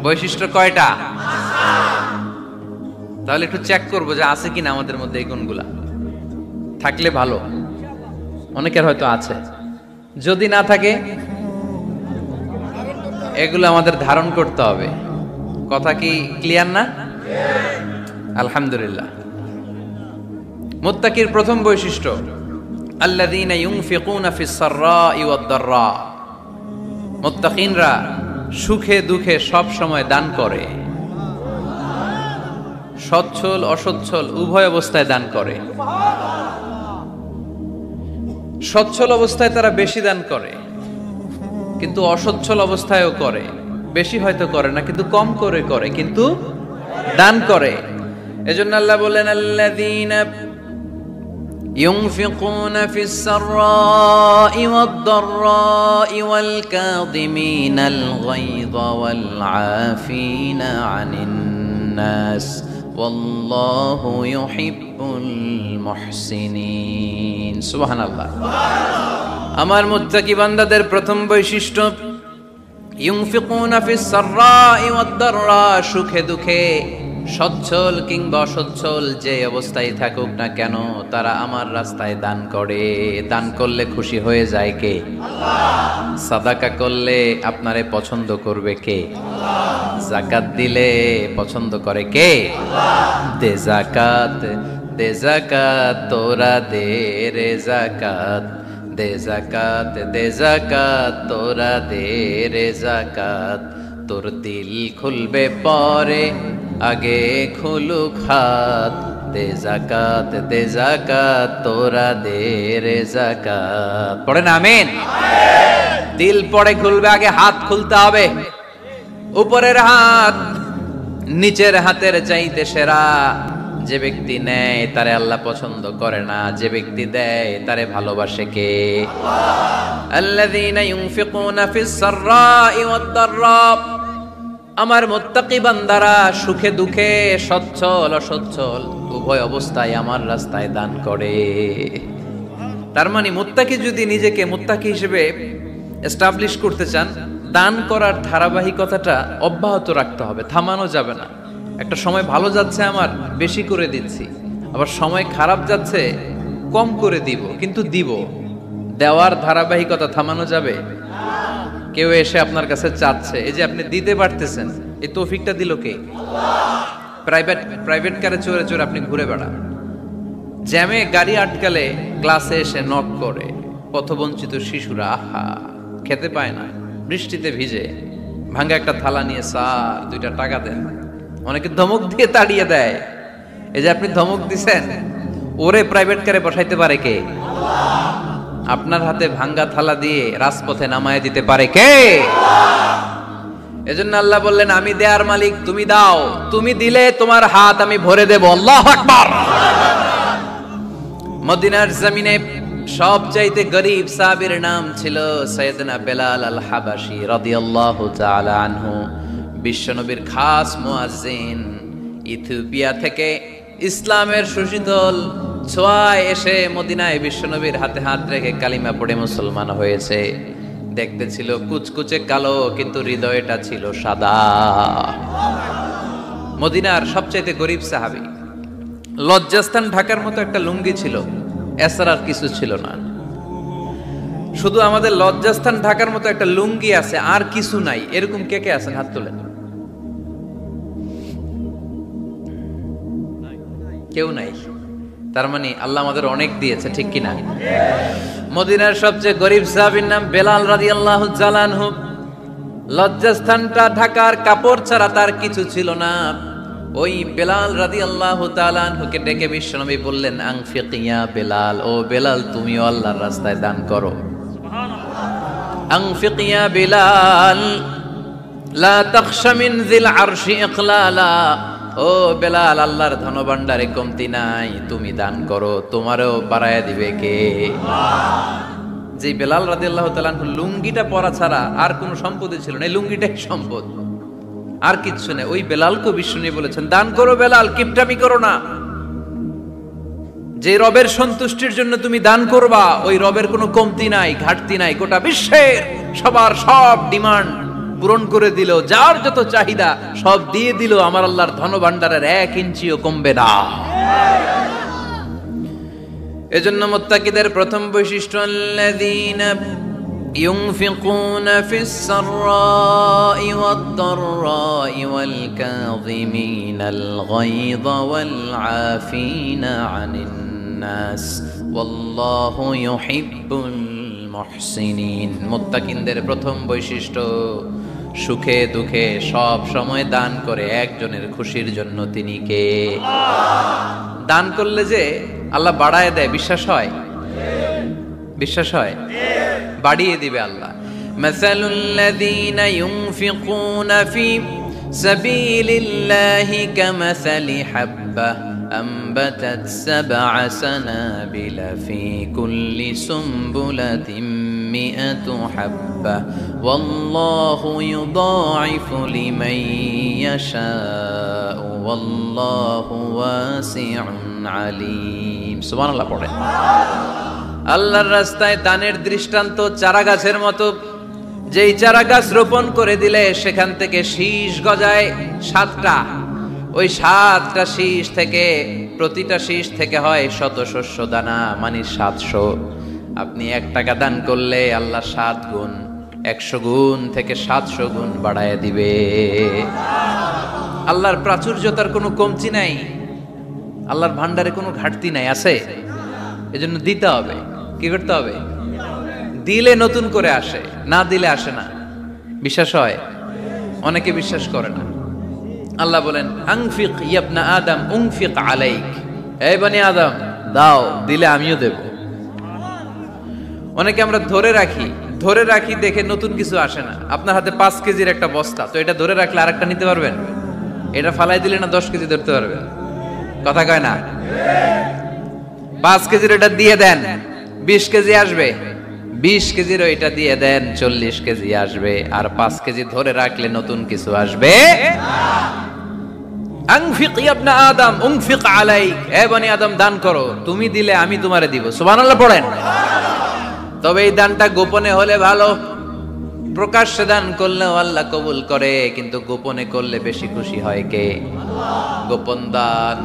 বৈশিষ্ট্য কয়টা? তাহলে একটু চেক করবো যে আছে কিনা আমাদের মধ্যে এই গুণগুলা। থাকলে ভালো, অনেকের হয়তো আছে। যদি না থাকে এগুলো আমাদের ধারণ করতে হবে। কথা কি ক্লিয়ার না? আলহামদুলিল্লাহ। মুত্তাকির প্রথম বৈশিষ্ট্য, আল্লাযীনা ইউনফিকুনা ফিস সাররাই ওয়াদ দাররা। মুত্তাকিনরা সুখে দুঃখে সব সময় দান করে, সচ্ছল অসচ্ছল উভয় অবস্থায় দান করে। সচ্ছল অবস্থায় তারা বেশি দান করে, কিন্তু অসচ্ছল অবস্থায়ও করে। বেশি হয়তো করে না, কিন্তু কম করে করে, কিন্তু দান করে। এজন্য আল্লাহ বলেন, আল্লাযীনা ينفقون في السراء والضراء والكاظمين الغيظ والعافين عن الناس والله يحب المحسنين। সুবহান আল্লাহ। আমার মুত্তাকি বান্দাদের প্রথম বৈশিষ্ট্য, ইউনফিকুনা ফিস সাররাই ওয়াদ দাররা, সুখে দুঃখে সচ্ছল কিংবা অসচ্ছল যে অবস্থায় থাকুক না কেন তারা আমার রাস্তায় দান করে। দান করলে খুশি হয়ে যায় কে? আল্লাহ। সাদাকা করলে আপনারে পছন্দ করবে কে? আল্লাহ। যাকাত দিলে পছন্দ করে কে? আল্লাহ। দে যাকাত, দে যাকাত তোরা দে রে যাকাত, দে যাকাত, দে যাকাত তোরা দে রে যাকাত। তোর দিল খুলবে পরে, আগে খুলুক হাত। দে যাকাত, দে যাকাত তোরা দে রে যাকাত। পড়েন আমিন। দিল পরে খুলবে, আগে হাত খুলতে হবে। উপরের হাত নিচের হাতের চাইতে সেরা। যে ব্যক্তি নেয় তারে আল্লাহ পছন্দ করে না, যে ব্যক্তি দেয় তারে ভালোবাসে কে? আল্লাহ। আল্লাযীনা ইউনফিকুনা ফিস সাররাই ওয়াদ দাররা, আমার মুত্তাকি বান্দারা সুখে দুঃখে সচ্ছল অসচ্ছল উভয় অবস্থায় আমার রাস্তায় দান করে। তার মানে মুত্তাকি যদি নিজেকে মুত্তাকি হিসেবে এস্টাবলিশ করতে চান, দান করার ধারাবাহিকতাটা অব্যাহত রাখতে হবে, থামানো যাবে না। একটা সময় ভালো যাচ্ছে আমার, বেশি করে দিচ্ছি, আবার সময় খারাপ যাচ্ছে, কম করে দিব, কিন্তু দিব। দেওয়ার ধারাবাহিকতা থামানো যাবে? কেউ এসে আপনার কাছে চাচ্ছে, এই যে আপনি দিতে পারতেছেন, এই তৌফিকটা দিল কে? আল্লাহ। প্রাইভেট কারে চড়ে চড়ে আপনি ঘুরে বেড়ান, জ্যামে গাড়ি আটকালে ক্লাসে এসে নক করে, পথবঞ্চিত শিশুরা আহা খেতে পায় না, বৃষ্টিতে ভিজে, ভাঙ্গা একটা থালা নিয়ে স্যার 2টা টাকা দেন। অনেকে ধমক দিয়ে তাড়িয়ে দেয়। এই যে আপনি ধমক দিছেন, ওরে প্রাইভেট কারে বসাইতে পারে কে? আল্লাহ। আপনার হাতে ভাঙ্গা থালা দিয়ে রাজপথে নামায় দিতে পারে কে? আল্লাহ। এজন্য আল্লাহ বললেন, আমি দেয়ার মালিক, তুমি দাও, তুমি দিলে তোমার হাত আমি ভরে দেব। আল্লাহু আকবার। মদিনার জমিনে সবচাইতে গরীব সাহাবীর নাম ছিল সাইয়েদনা বেলাল আল হাবাশী রাদিয়াল্লাহু তাআলা আনহু। বিশ্বনবীর খাস মুয়াজ্জিন, ইথিওপিয়া থেকে ইসলামের সুশীতল ছোঁয়ায় এসে মদিনায় বিশ্বনবীর হাতে হাত রেখে কালিমা পড়ে মুসলমান হয়েছে। দেখতে ছিল কুচকুচে কালো, কিন্তু হৃদয়টা ছিল সাদা। মদিনার সবচাইতে গরিব সাহাবী, লজ্জাস্থান ঢাকার মতো একটা লুঙ্গি ছিল, এছাড়া আর কিছু ছিল না। শুধু আমাদের লজ্জাস্থান ঢাকার মতো একটা লুঙ্গি আছে, আর কিছু নাই। এরকম কে কে আছেন? হাত তোলেন। কেউ নাই। তার মানে আল্লাহ আমাদের অনেক দিয়েছে, ঠিক কিনা? মদিনার সবচেয়ে গরিব সাহাবীর নাম বেলাল রাদিয়াল্লাহু তাআলা আনহু। লজ্জাস্থানটা ঢাকার কাপড় ছাড়া তার কিছু ছিল না। ওই বেলাল রাদিয়াল্লাহু তাআলা আনহুকে ডেকে বিশ্বনবী বললেন, আনফিক ইয়া বেলাল, ও বেলাল তুমিও আল্লাহর রাস্তায় দান করো। আনফিক ইয়া বেলাল লা তাখশা মিন যিল আরশি ইকলালা, ও বেলাল আল্লাহর ধনভাণ্ডারে কমতি নাই, তুমি দান করো, তোমারও বাড়ায়া দিবে কে? যে বেলাল রাদিয়াল্লাহু তাআলা আনহু লুঙ্গিটা পরা ছাড়া আর কোনো সম্পদই ছিল না, এই লুঙ্গিটাই সম্পদ, আর কিচ্ছু নেই। ওই বেলালকে বিষ্ণু বলেছেন, দান করো বেলাল, কিপটামি করো না। যে রবের সন্তুষ্টির জন্য তুমি দান করবা, ওই রবের কোনো কমতি নাই, ঘাটতি নাই। গোটা বিশ্বের সবার সব ডিমান্ড পূরণ করে দিল, যার যত চাহিদা সব দিয়ে দিল, আমার আল্লাহর ধনভাণ্ডারের 1 ইঞ্চিও কমবে না। এজন্য মুত্তাকিদের প্রথম বৈশিষ্ট্য, আল্লাযীনা ইউনফিকুনা ফিস সাররাই ওয়াদ দাররাই ওয়াল কাযিমিনাল গায়যা ওয়াল আফিনা আনিন নাস ওয়াল্লাহু ইউহিব্বুল মুহসিনিন। মুত্তাকিনদের প্রথম বৈশিষ্ট্য, সুখে দুঃখে সব সময় দান করে একজনের খুশির জন্য। তিনি কে? দান করলে যে আল্লাহ বাড়ায় দেয়, বিশ্বাস হয়? বিশ্বাস হয়? বাড়িয়ে দিবে আল্লাহ। মাসালুল্লাযীনা ইউনফিকুনা ফি সাবিলিল্লাহি কামাসালি হাব্বা أنبتت 7 سنابل في كل سنبلة 100 حبة والله يضاعف لمن يشاء والله واسع عليم। সুবহানাল্লাহ পড়ে। আল্লাহর রাস্তায় দানের দৃষ্টান্ত চারা গাছের মতো। যেই চারা গাছ রোপণ করে দিলে সেখান থেকে শীষ গজায় 7টা। ওই 7টা শীষ থেকে, প্রতিটা শীষ থেকে হয় শত শস্য দানা, মানে 700। আপনি 1 টাকা দান করলে আল্লাহ 7 গুণ, 100 গুণ থেকে 700 গুণ বাড়ায় দিবে। আল্লাহর প্রাচুর্যতার কোনো কমতি নাই, আল্লাহর ভান্ডারে কোনো ঘাটতি নাই, আছে? এজন্য দিতে হবে। কি করতে হবে? দিলে নতুন করে আসে, না দিলে আসে না। বিশ্বাস হয়? অনেকে বিশ্বাস করে না। আল্লাহ বলেন, আনফিক ইয়া আদম উনফিক আলাইক, এই বনি আদম দাও, দিলে আমিও দেব। অনেকে আমরা ধরে রাখি দেখে নতুন কিছু আসে না। আপনার হাতে 5 কেজির একটা বস্তা, তো এটা ধরে রাখলে আরেকটা নিতে পারবেন? এটা ফালাই দিলে না 10 কেজি ধরতে পারবেন? কথা কয় না? 5 কেজির এটা দিয়ে দেন, 20 কেজি আসবে। 20 কেজির ওইটা দিয়ে দেন, 40 কেজি আসবে। আর 5 কেজি ধরে রাখলে নতুন কিছু আসবে। আনফিক ইয়া ইবনা আদম উনফিক আলাইক, হে বনি আদম দান করো, তুমি দিলে আমি তোমারে দিব। সুবহানাল্লাহ পড়েন। তবে এই দানটা গোপনে হলে ভালো। প্রকাশ্যে দান করলেও আল্লাহ কবুল করে, কিন্তু গোপনে করলে বেশি খুশি হয় কে? গোপন দান,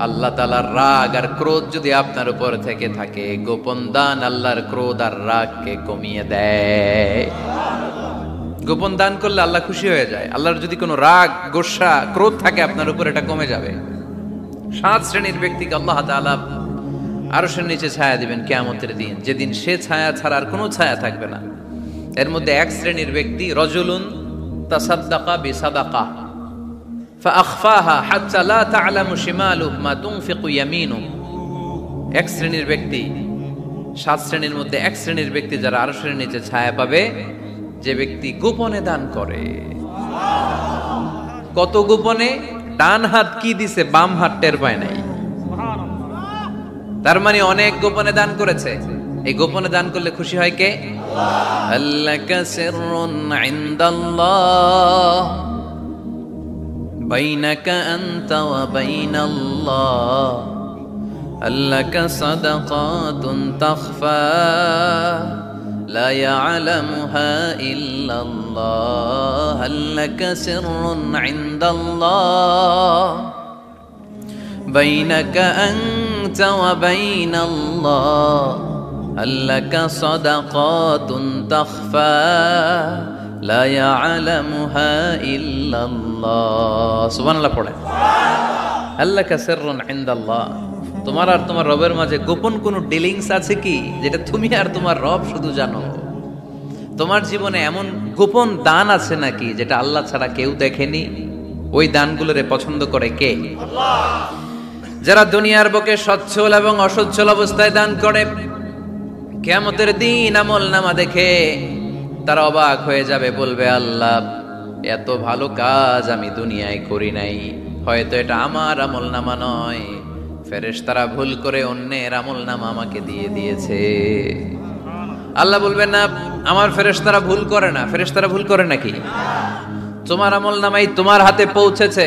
আল্লাহ তাআলার রাগ আর ক্রোধ যদি আপনার উপর থেকে থাকে, গোপন দান আল্লাহর ক্রোধ আর রাগকে কমিয়ে দেয়। গোপন দান করলে আল্লাহ খুশি হয়ে যায়। আল্লাহর যদি কোনো রাগ, গোসা, ক্রোধ থাকে আপনার উপর, এটা কমে যাবে। 7 শ্রেণীর ব্যক্তিকে আল্লাহ তাআলা আরশের নিচে ছায়া দিবেন কিয়ামতের দিন, যেদিন সে ছায়া ছাড়া আর কোনো ছায়া থাকবে না। এর মধ্যে 1 শ্রেণীর ব্যক্তি, রজুলুন তাসাদ্দাকা বিসাদাকা ফাআখফাহা হাত্তা লা তা'লামু শিমালুহু মা তুনফিকু ইয়ামিনুহু। 1 শ্রেণীর ব্যক্তি, 7 শ্রেণীর মধ্যে 1 শ্রেণীর ব্যক্তি যারা আরশের নিচে ছায়া পাবে, যে ব্যক্তি গোপনে দান করে। কত গোপনে? ডান হাত কি দিছে, বাম হাত টের পায় নাই। তার মানে অনেক গোপনে দান করেছে। এই গোপনে দান করলে খুশি হয় কে? আল্লাকা সিররুন ইনদাল্লাহ বাইনাকা আনতা ওয়া বাইনাল্লাহ, আল্লাকা সাদাকাতুন তাখফা লা ইয়ালামুহা ইল্লাল্লাহ হাল লাকা সিররুন ইনদাল্লাহ বাইনাকা আনতা ওয়া বাইনাল্লাহ হাল লাকা সাদাকাতুন তাখফা লা ইয়ালামুহা ইল্লাল্লাহ। সুবহানাল্লাহ পড়ে। হাল লাকা সিররুন ইনদাল্লাহ, তোমার আর তোমার রবের মাঝে গোপন কোনো ডিলিংস আছে কি যেটা তুমি আর তোমার রব শুধু জানো? তোমার জীবনে এমন গোপন দান আছে নাকি যেটা আল্লাহ ছাড়া কেউ দেখেনি? ওই দানগুলোরে পছন্দ করে কে? আল্লাহ। যারা দুনিয়ার বুকে সচ্ছল এবং অসচ্ছল অবস্থায় দান করে, কিয়ামতের দিন আমলনামা দেখে তারা অবাক হয়ে যাবে, বলবে আল্লাহ এত ভালো কাজ আমি দুনিয়ায় করি নাই, হয়তো এটা আমার আমলনামা নয়, ফেরেশতারা ভুল করে অন্যের আমলনামা আমাকে দিয়ে দিয়েছে। আল্লাহ বলবেন না আমার ফেরেশতারা ভুল করে না। ফেরেশতারা ভুল করে নাকি? তোমার আমলনামাই তোমার হাতে পৌঁছেছে।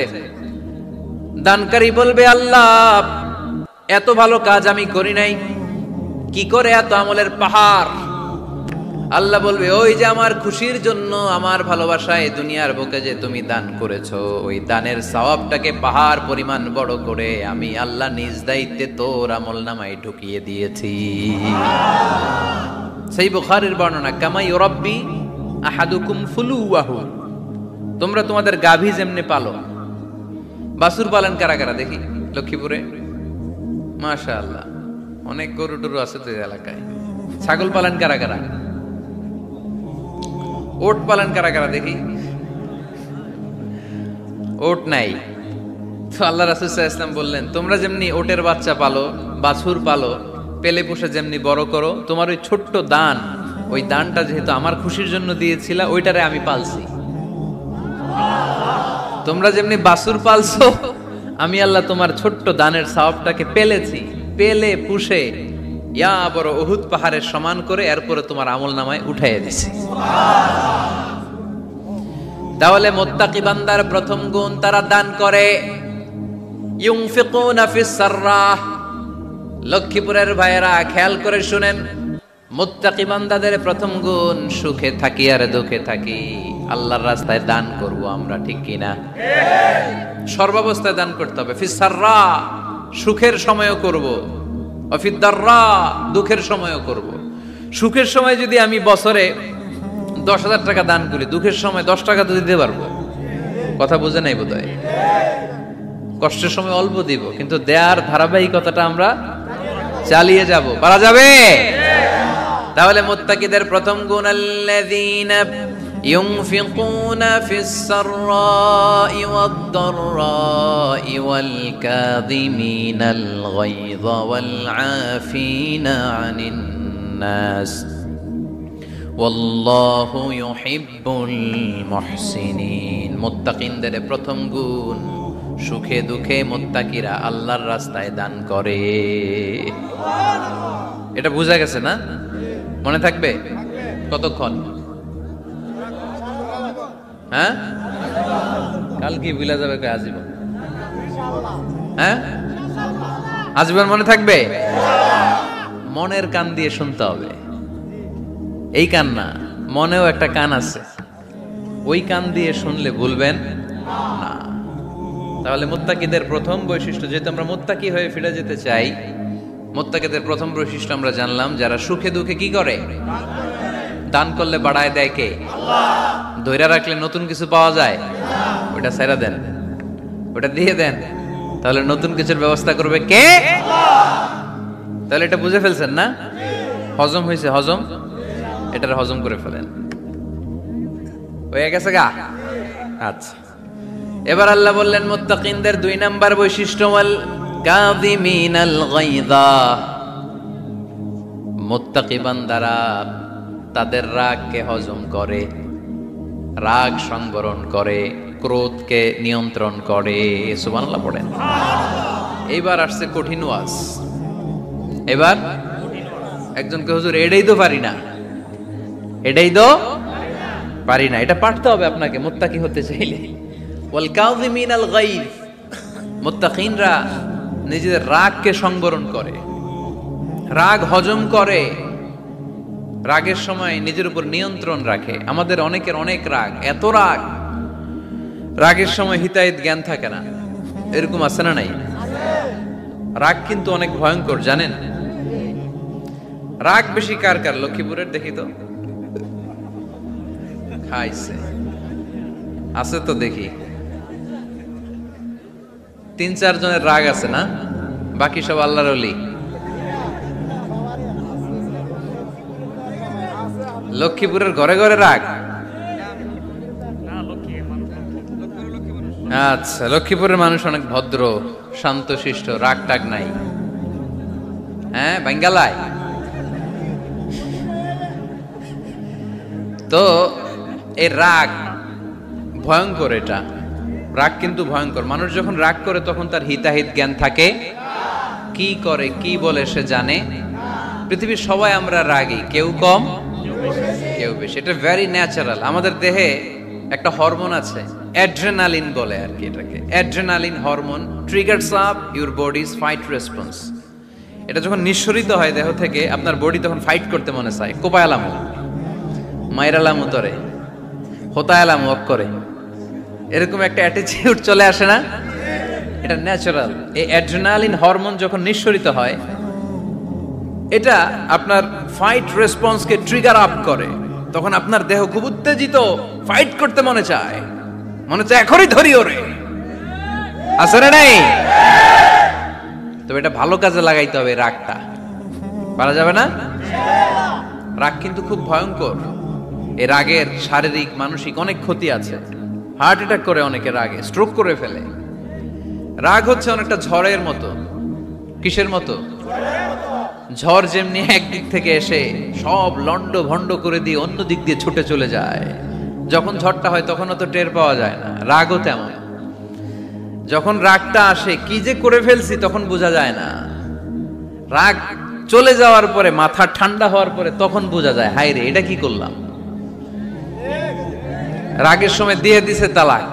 দানকারী বলবে আল্লাহ এত ভালো কাজ আমি করি নাই, কি করে এত আমলের পাহাড়? আল্লাহ বলবে ওই যে আমার খুশির জন্য, আমার ভালোবাসায় দুনিয়ার বুকে যে তুমি দান করেছো, ওই দানের সওয়াবটাকে পাহাড় পরিমাণ বড় করে আমি আল্লাহ নিজ দায়িত্বে তোর আমলনামায় ঢুকিয়ে দিয়েছি। সেই বুখারীর বর্ণনা, কামা ইউরাব্বি আহাদুকুম ফুলুয়াহু, তোমরা তোমাদের গাভী যেমনে পালো। বাছুর পালন কারা কারা দেখি লক্ষ্মীপুরে? মাশাআল্লাহ, অনেক গরু টরু আছে তো এলাকায়। ছাগল পালন কারা কারা? ওট পালন কারা কারা দেখি? ওট নাই তো আল্লাহ রাসূল সাল্লাল্লাহু আলাইহি ওয়াসাল্লাম বললেন তোমরা যেমনি ওটের বাচ্চা পালো, বাছুর পালো, পেলে পুষে যেমনি বড় করো, তোমার ওই ছোট্ট দান, ওই দানটা যেহেতু আমার খুশির জন্য দিয়েছিলা, ওইটারে আমি পালছি। তোমরা যেমনি বাছুর পালছো, আমি আল্লাহ তোমার ছোট্ট দানের সওয়াবটাকে পেলেছি, পেলে পুষে ইয়া বড় উহুদ পাহাড়ের সমান করে এরপরে তোমার আমলনামায় উঠাইয়া দিছি। তাহলে মুত্তাকি বান্দার প্রথম গুণ, তারা দান করে। ইউনফিকুনা ফিস সাররাহ। লক্ষ্মীপুরের ভাইয়েরা খেয়াল করে শুনেন, মুত্তাকি বান্দাদের প্রথম গুণ, সুখে থাকি আর দুঃখে থাকি আল্লাহর রাস্তায় দান করব আমরা, ঠিক কি না? সর্বাবস্থায় দান করতে হবে। ফিস সাররা, সুখের সময়ও করব, অফিদ দাররা, দুঃখের সময়ও করব। সুখের সময় যদি আমি বছরে 10,000 টাকা দান করি, দুঃখের সময় 10 টাকা তো দিতে পারবো। কথা বুঝে নাই বোধহয়? কষ্টের সময় অল্প দিব, কিন্তু দেয়ার ধারাবাহিকতাটা আমরা চালিয়ে যাব। পারা যাবে? তাহলে মুত্তাকিদের প্রথম গুণ, আল্লাযীনা ইউনফিকুনা ফিস সাররাই ওয়াদ দাররাই ওয়াল কাযিমিনাল গায়যা ওয়াল আফিনা আনিন নাস ওয়াল্লাহু ইউহিব্বুল মুহসিনিন। মুত্তাকিনদের প্রথম গুণ, সুখে দুঃখে মুত্তাকিরা আল্লাহর রাস্তায় দান করে। এটা বোঝা গেছে না? মনে থাকবে কতক্ষণ? হ্যাঁ, কাল কি ভুলা যাবে? আজীবন? হ্যাঁ, আজীবন মনে থাকবে? মনের কান দিয়ে শুনতে হবে। এই কান না, মনেও একটা কান আছে, ওই কান দিয়ে শুনলে ভুলবেন না। তাহলে মুত্তাকিদের প্রথম বৈশিষ্ট্য, যেহেতু আমরা মুত্তাকি হয়ে ফিরে যেতে চাই, মুত্তাকিদের প্রথম বৈশিষ্ট্য আমরা জানলাম, যারা সুখে দুঃখে কি করে? দান করলে বাড়ায় দেয় কে? আল্লাহ। ধৈর্য রাখলে নতুন কিছু পাওয়া যায়? ওটা ছেড়ে দেন, ওটা দিয়ে দেন, তাহলে নতুন কিছুর ব্যবস্থা করবে কে? আল্লাহ। তাহলে এটা বুঝে ফেলছেন না? হজম হয়েছে? হজম, এটার হজম করে ফেলেন। হয়ে গেছে গা? আচ্ছা, এবার আল্লাহ বললেন মুত্তাকিনদের 2 নাম্বার বৈশিষ্ট্য, ওয়াল কাযিমিনাল গায়যা। মুত্তাকি বান্দারা তাদের রাগকে হজম করে, রাগ সংবরণ করে, ক্রোধকে নিয়ন্ত্রণ করে। সুবহানাল্লাহ পড়েন। এইবার আসছে কঠিন ওয়াজ। এবার একজনকে হুজুর এটাই তো পারি না, এটাই তো পারি না, এটা পারতে হবে আপনাকে মুত্তাকি হতে চাইলে। ওয়াল কাযিমিনাল গায়য, মুত্তাকিনরা নিজেদের রাগকে সংবরণ করে, রাগ হজম করে। রাগের সময় নিজের উপর নিয়ন্ত্রণ রাখে। আমাদের অনেকের অনেক রাগ, এত রাগ, রাগের সময় হিতাহিত জ্ঞান থাকে না। এরকম আছে না নাই? রাগ কিন্তু অনেক ভয়ঙ্কর, জানেন? রাগ বেশি কার কার? লক্ষ্মীপুরের দেখি তো, খাইছে আছে তো দেখি, 3-4 জনের রাগ আছে না? বাকি সব আল্লাহর ওলি। লক্ষ্মীপুরের ঘরে ঘরে রাগ। আচ্ছা, লক্ষ্মীপুরের মানুষ অনেক ভদ্র, শান্তশিষ্ট, রাগ টাগ নাই। হ্যাঁ, বাঙ্গালায় তো এই রাগ ভয়ঙ্কর। এটা রাগ কিন্তু ভয়ঙ্কর। মানুষ যখন রাগ করে তখন তার হিতাহিত জ্ঞান থাকে, কি করে কি বলে সে জানে। পৃথিবীর সবাই আমরা রাগী, কেউ কম কেউ বেশি। এটা ভেরি ন্যাচারাল। আমাদের দেহে একটা হরমোন আছে, অ্যাড্রেনালিন বলে আর কি এটাকে। Adrenaline hormone triggers up your bodies fight response. এটা যখন নিঃসরিত হয় দেহ থেকে, আপনার বডি তখন ফাইট করতে মনে চায়। কোপায়ালামো, মাইরালাম উতরে, হোতায়ালাম ওয়াক করে, এরকম একটা অ্যাটিটিউড চলে আসে না? এটা ন্যাচারাল। এই অ্যাড্রেনালিন হরমোন যখন নিঃসরিত হয়, এটা আপনার ফাইট রেসপন্সকে ট্রিগার আপ করে। তখন আপনার দেহ খুব উত্তেজিত, ফাইট করতে মনে চায়, মনে চায় এখনই ধরি ওরে। আসলে নাই? তবে এটা ভালো কাজে লাগাইতে হবে। রাগটা পারা যাবে না। রাগ কিন্তু খুব ভয়ঙ্কর। এই রাগের শারীরিক মানসিক অনেক ক্ষতি আছে। হার্ট অ্যাটাক করে অনেকে রাগে, স্ট্রোক করে ফেলে। রাগ হচ্ছে অনেকটা ঝড়ের মতো। কিসের মতো? ঝড় যেমনি একদিক থেকে এসে সব লন্ড ভন্ড করে দিয়ে অন্য দিক দিয়ে ছুটে চলে যায়, যখন ঝড়টা হয় তখন তো টের পাওয়া যায় না। রাগও তেমন। যখন রাগটা আসে, কি যে করে ফেলছি তখন বোঝা যায় না। রাগ চলে যাওয়ার পরে, মাথা ঠান্ডা হওয়ার পরে তখন বোঝা যায়, হায় রে এটা কি করলাম। রাগের সময় দিয়ে দিছে তালাক।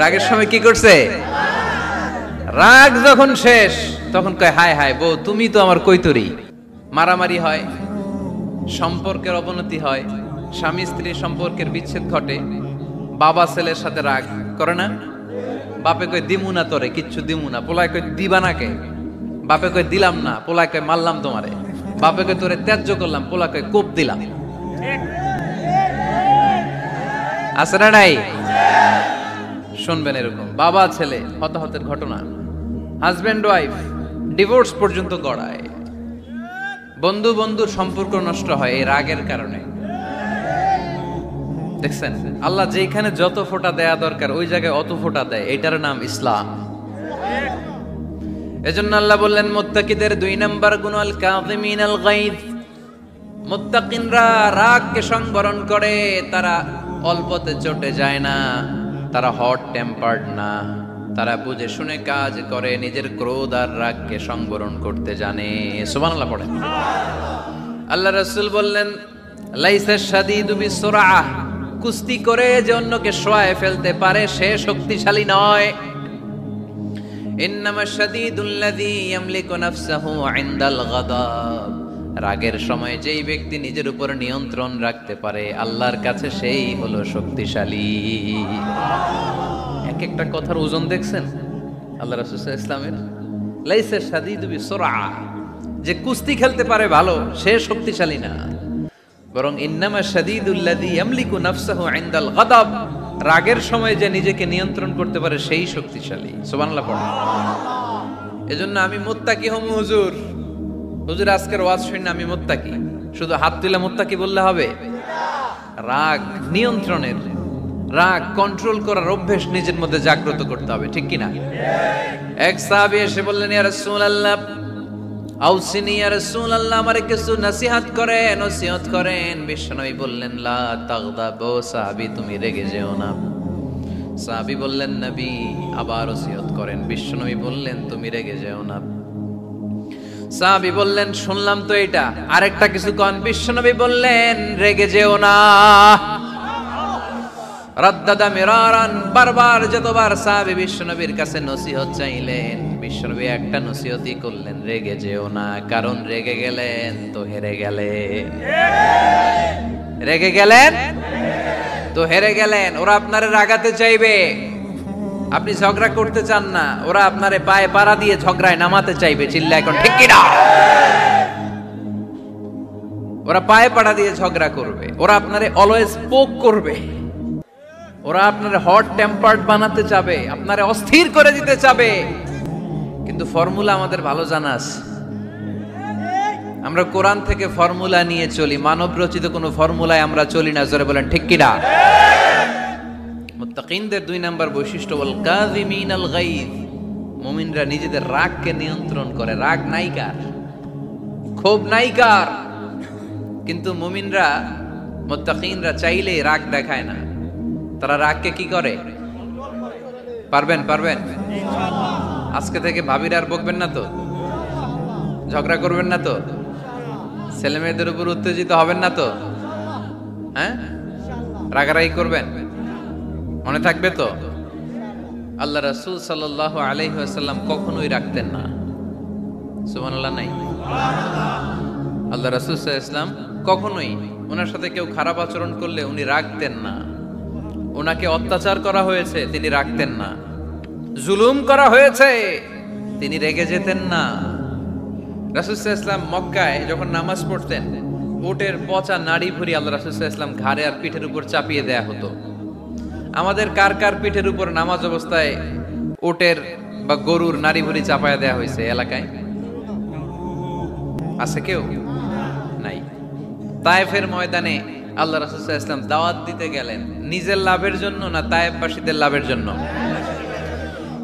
রাগের সময় কি করছে? রাগ যখন শেষ তখন কয়, হায় হায় বউ তুমি তো আমার কৈতরি। মারামারি হয়, সম্পর্কের অবনতি হয়, স্বামী স্ত্রীর সম্পর্কের বিচ্ছেদ ঘটে। বাবা ছেলের সাথে রাগ করে না? বাপে কয় দিমু না তোরে, কিচ্ছু দিমু না। পোলায় কয় দিবা না কে? বাপে কয় দিলাম না। পোলায় কয় মারলাম তোমারে। বাপে কয় তোরে ত্যায্য করলাম। পোলা কয় কোপ দিলাম। আছে না নাই? শুনবেন এরকম বাবা ছেলে হতাহতের ঘটনা। হাজবেন্ড ওয়াইফ ডিভোর্স পর্যন্ত গড়ায়। বন্ধু বন্ধুর সম্পর্ক নষ্ট হয় এই রাগের কারণে। দেখছেন, আল্লাহ যেখানে যত ফোঁটা দেয়া দরকার ওই জায়গায় অত ফোঁটা দেয়। এটার নাম ইসলাম। এজন্য আল্লাহ বললেন, মুত্তাকিদের 2 নাম্বার গুণ আল কাযিমিনাল গায়জ। মুত্তাকিনরা রাগকে সংবরণ করে, তারা অল্পতে চটে যায় না, তারা হট টেম্পার্ড না, তারা বুঝে শুনে কাজ করে, নিজের ক্রোধ আর রাগকে সংবরণ করতে জানে। সুবহানাল্লাহ পড়েন। আল্লাহ রাসূল বললেন, লাইসা শাদীদু বিসুরআহ, কুস্তি করে যে অন্যকে শোয়ায় ফেলতে পারে সে শক্তিশালী নয়। ইন্নামা শাদীদুল্লাযী ইয়ামলিকু নাফসাহু ইনদাল গাদাব, রাগের সময় যেই ব্যক্তি নিজের উপর নিয়ন্ত্রণ রাখতে পারে আল্লাহর কাছে সেই হলো শক্তিশালী। এক একটা কথার ওজন দেখছেন আল্লাহ রাসূল সাল্লাল্লাহু আলাইহি ওয়াসাল্লামের। লাইসা শাদীদু বিসুরআহ, যে কুস্তি খেলতে পারে ভালো সে শক্তিশালী না, বরং ইন্নামা শাদীদুল্লাযী ইয়ামলিকু নাফসাহু ইনদাল গাদাব, রাগের সময় যে নিজেকে নিয়ন্ত্রণ করতে পারে সেই শক্তিশালী। সুবহানাল্লাহ পড়ুন। এজন্য আমি মুত্তাকি হম হুজুর। হুজুর আজকের ওয়াজ শুনে আমি মুত্তাকি, শুধু হাত তুলে মুত্তাকি বললে হবে? রাগ নিয়ন্ত্রণের, রাগ কন্ট্রোল করার অভ্যেস নিজের মধ্যে জাগ্রত করতে হবে, ঠিক কিনা? এক সাহাবী এসে বললেন, ইয়া রাসূলুল্লাহ আউসিনি, ইয়া রাসূলুল্লাহ আমারে কিছু নসিহত করেন, নসিহত করেন। বিশ্বনবী বললেন, লা তাগদাব, সাহাবী তুমি রেগে যেও না। সাহাবী বললেন, নবী আবার নসিহত করেন। বিশ্বনবী বললেন, তুমি রেগে যেও না। সাহাবী বললেন, শুনলাম তো এটা, আরেকটা কিছু কোন। বিশ্বনবী বললেন, রেগে যেও না। রাদ্দাদা মিরারান, বারবার যতবার সাহাবী বিশ্বনবীর কাছে নসিহত চাইলেন, বিশ্বনবী একটা নসিহতই করলেন, রেগে যেও না, কারণ রেগে গেলেন তো হেরে গেলেন। রেগে গেলেন তো হেরে গেলেন। ওরা আপনারে রাগাতে চাইবে, আপনি ঝগড়া করতে চান না, ওরা আপনারে পায়ে পাড়া দিয়ে ঝগড়ায় নামাতে চাইবে। চিল্লা এখন ঠিক কি না? ওরা পায়ে পাড়া দিয়ে ঝগড়া করবে, ওরা আপনারে অলওয়েজ পোক করবে, ওরা আপনারে হট টেম্পার্ড বানাতে চাবে, আপনারে অস্থির করে দিতে চাবে। কিন্তু ফর্মুলা আমাদের ভালো জানা আছে। আমরা কোরআন থেকে ফর্মুলা নিয়ে চলি, মানব রচিত কোনো ফর্মুলায় আমরা চলি না। জোরে বলেন ঠিক কি না? মুত্তাকিনদের 2 নাম্বার বৈশিষ্ট্য, ওয়াল কাযিমিনাল গায়জ, মুমিনরা নিজেদের রাগকে নিয়ন্ত্রণ করে। রাগ নাইকার, ক্ষোভ নাইকার, কিন্তু মুমিনরা, মুত্তাকিনরা চাইলেই রাগ দেখায় না। তারা রাগকে কি করে? পারবেন পারবেন আজকে থেকে ভাবির আর বকবেন না তো, ঝগড়া করবেন না তো, ছেলে মেয়েদের উপর উত্তেজিত হবেন না তো, হ্যাঁ? রাগারাগি করবেন, মনে থাকবে তো? আল্লাহ রাসূল সাল্লাল্লাহু আলাইহি ওয়াসাল্লাম কখনোই রাখতেন না। সুবহানাল্লাহ নাই? আল্লাহ রাসূল সাল্লাল্লাহু আলাইহি ওয়াসাল্লাম কখনোই, ওনার সাথে কেউ খারাপ আচরণ করলে উনি রাখতেন না। ওনাকে অত্যাচার করা হয়েছে, তিনি রাখতেন না। জুলুম করা হয়েছে, তিনি রেগে যেতেন না। রাসূল সাল্লাল্লাহু আলাইহি ওয়াসাল্লাম মক্কায় যখন নামাজ পড়তেন, উটের পচা নাড়ি ভুঁড়ি আল্লাহ রাসূল সাল্লাল্লাহু আলাইহি ওয়াসাল্লাম ঘাড়ে আর পিঠের উপর চাপিয়ে দেয়া হতো। আমাদের কার কার পিঠের উপর নামাজ অবস্থায় উটের বা গরুর নাড়ি ভুঁড়ি চাপায়া দেয়া হয়েছে এলাকায়? আছে কেউ? নাই। তায়েফের ময়দানে আল্লাহ রাসূল সাল্লাল্লাহু আলাইহি ওয়াসাল্লাম দাওয়াত দিতে গেলেন, নিজের লাভের জন্য না তায়েফবাসীদের লাভের জন্য?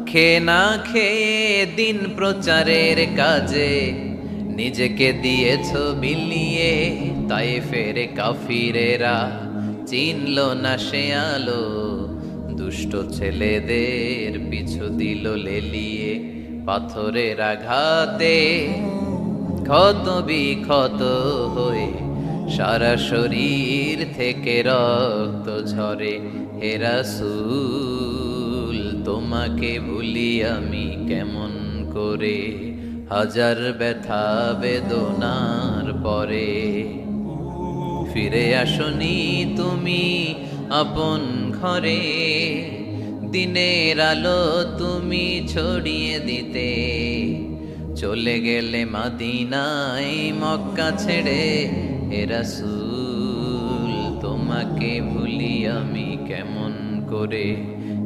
খেয়ে না খেয়ে দিন প্রচারের কাজে নিজেকে দিয়েছ বিলিয়ে, তায়েফের কাফিরেরা চিনল না সে আলো, দুষ্ট ছেলেদের পিছু দিল লেলিয়ে, পাথরের আঘাতে ক্ষত বিক্ষত হয়ে সারা শরীর থেকে রক্ত ঝরে। হে রাসূল তোমাকে ভুলি আমি কেমন করে, হাজার ব্যথা বেদনার পরে ফিরে আসনি তুমি আপন ঘরে, দিনের আলো তুমি ছড়িয়ে দিতে, চলে গেলে মদিনায় মক্কা ছেড়ে। হে রাসূল তোমাকে ভুলি আমি কেমন করে,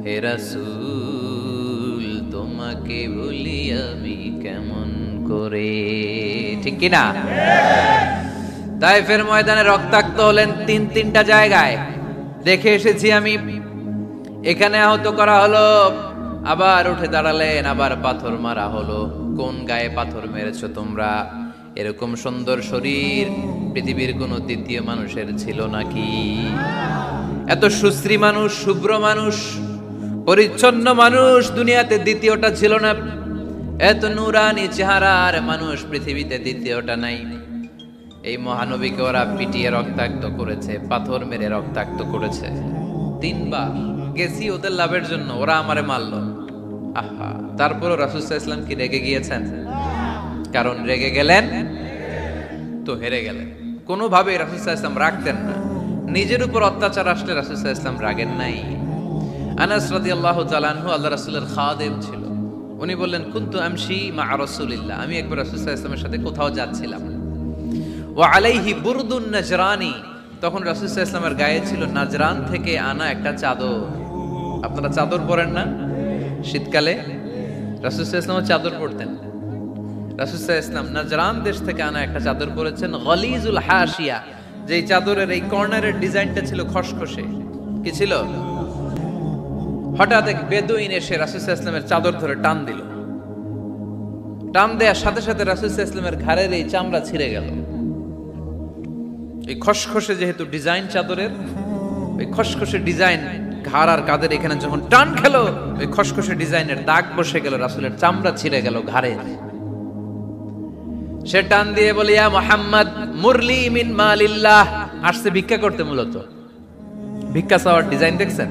হে রাসূল তোমাকে ভুলি আমি কেমন করে। ঠিক কি না? তায়েফের ময়দানে রক্তাক্ত হলেন 3টা জায়গায়, দেখে এসেছি আমি। এখানে আহত করা হলো, আবার উঠে দাঁড়ালেন, আবার পাথর মারা হলো। কোন গায়ে পাথর মেরেছো তোমরা? এরকম সুন্দর শরীর পৃথিবীর কোন দ্বিতীয় মানুষের ছিল নাকি? এত সুশ্রী মানুষ, শুভ্র মানুষ, পরিচ্ছন্ন মানুষ দুনিয়াতে দ্বিতীয়টা ছিল না। এত নুরানি চেহারার মানুষ পৃথিবীতে দ্বিতীয়টা নাই। এই মহানবীকে ওরা পিটিয়ে রক্তাক্ত করেছে, পাথর মেরে রক্তাক্ত করেছে। 3 বার গেছি ওদের লাভের জন্য, ওরা আমারে মারলো। আহা, তারপরও রাসূল সাল্লাল্লাহু আলাইহি ওয়াসাল্লাম কি রেগে গিয়েছেন? কারণ রেগে গেলেন তো হেরে গেলেন। কোনোভাবে রাসূল সাল্লাল্লাহু আলাইহি ওয়াসাল্লাম রাখতেন না। নিজের উপর অত্যাচার আসলে রাসূল সাল্লাল্লাহু আলাইহি ওয়াসাল্লাম রাগেন নাই। আনাস রাদিয়াল্লাহু তাআলা আনহু আল্লাহ রাসূলের খাদেম ছিল। উনি বললেন, কুনতু আমশি মা রাসূলিল্লাহ, আমি একবার রাসূল সাল্লাল্লাহু আলাইহি ওয়াসাল্লামের সাথে কোথাও যাচ্ছিলাম। ওয়া আলাইহি বুরদুন নাজরানি, তখন রাসূল সাল্লাল্লাহু আলাইহি ওয়াসাল্লামের গায়ে ছিল নাজরান থেকে আনা একটা চাদর। আপনারা চাদর পরেন না শীতকালে? রাসূল সাল্লাল্লাহু আলাইহি ওয়াসাল্লাম চাদর পরতেন। রাসূল সাল্লাল্লাহু আলাইহি ওয়াসাল্লাম নাজরান দেশ থেকে আনা একটা চাদর পরেছেন, গলিজুল হাশিয়া, যেই চাদরের এই কর্নারের ডিজাইনটা ছিল খসখসে। কি ছিল? হঠাৎ এক বেদুইন এসে রাসূল সাল্লাল্লাহু আলাইহি ওয়াসাল্লামের চাদর ধরে টান দিল। টান দেওয়ার সাথে সাথে রাসূল সাল্লাল্লাহু আলাইহি ওয়াসাল্লামের ঘাড়ের এই চামড়া ছিঁড়ে গেল। এই খসখসে যেহেতু ডিজাইন চাদরের, ওই খসখসে ডিজাইন ঘাড় আর কাঁধের এখানে যখন টান খেলো, ওই খসখসে ডিজাইনের দাগ বসে গেল, রাসূলের চামড়া ছিঁড়ে গেল ঘাড়ে। সে টান দিয়ে বলে, ইয়া মুহাম্মদ মুরলি মিন মালিল্লাহ, আসছে ভিক্ষা করতে। মূলত ভিক্ষা চাওয়ার ডিজাইন দেখছেন?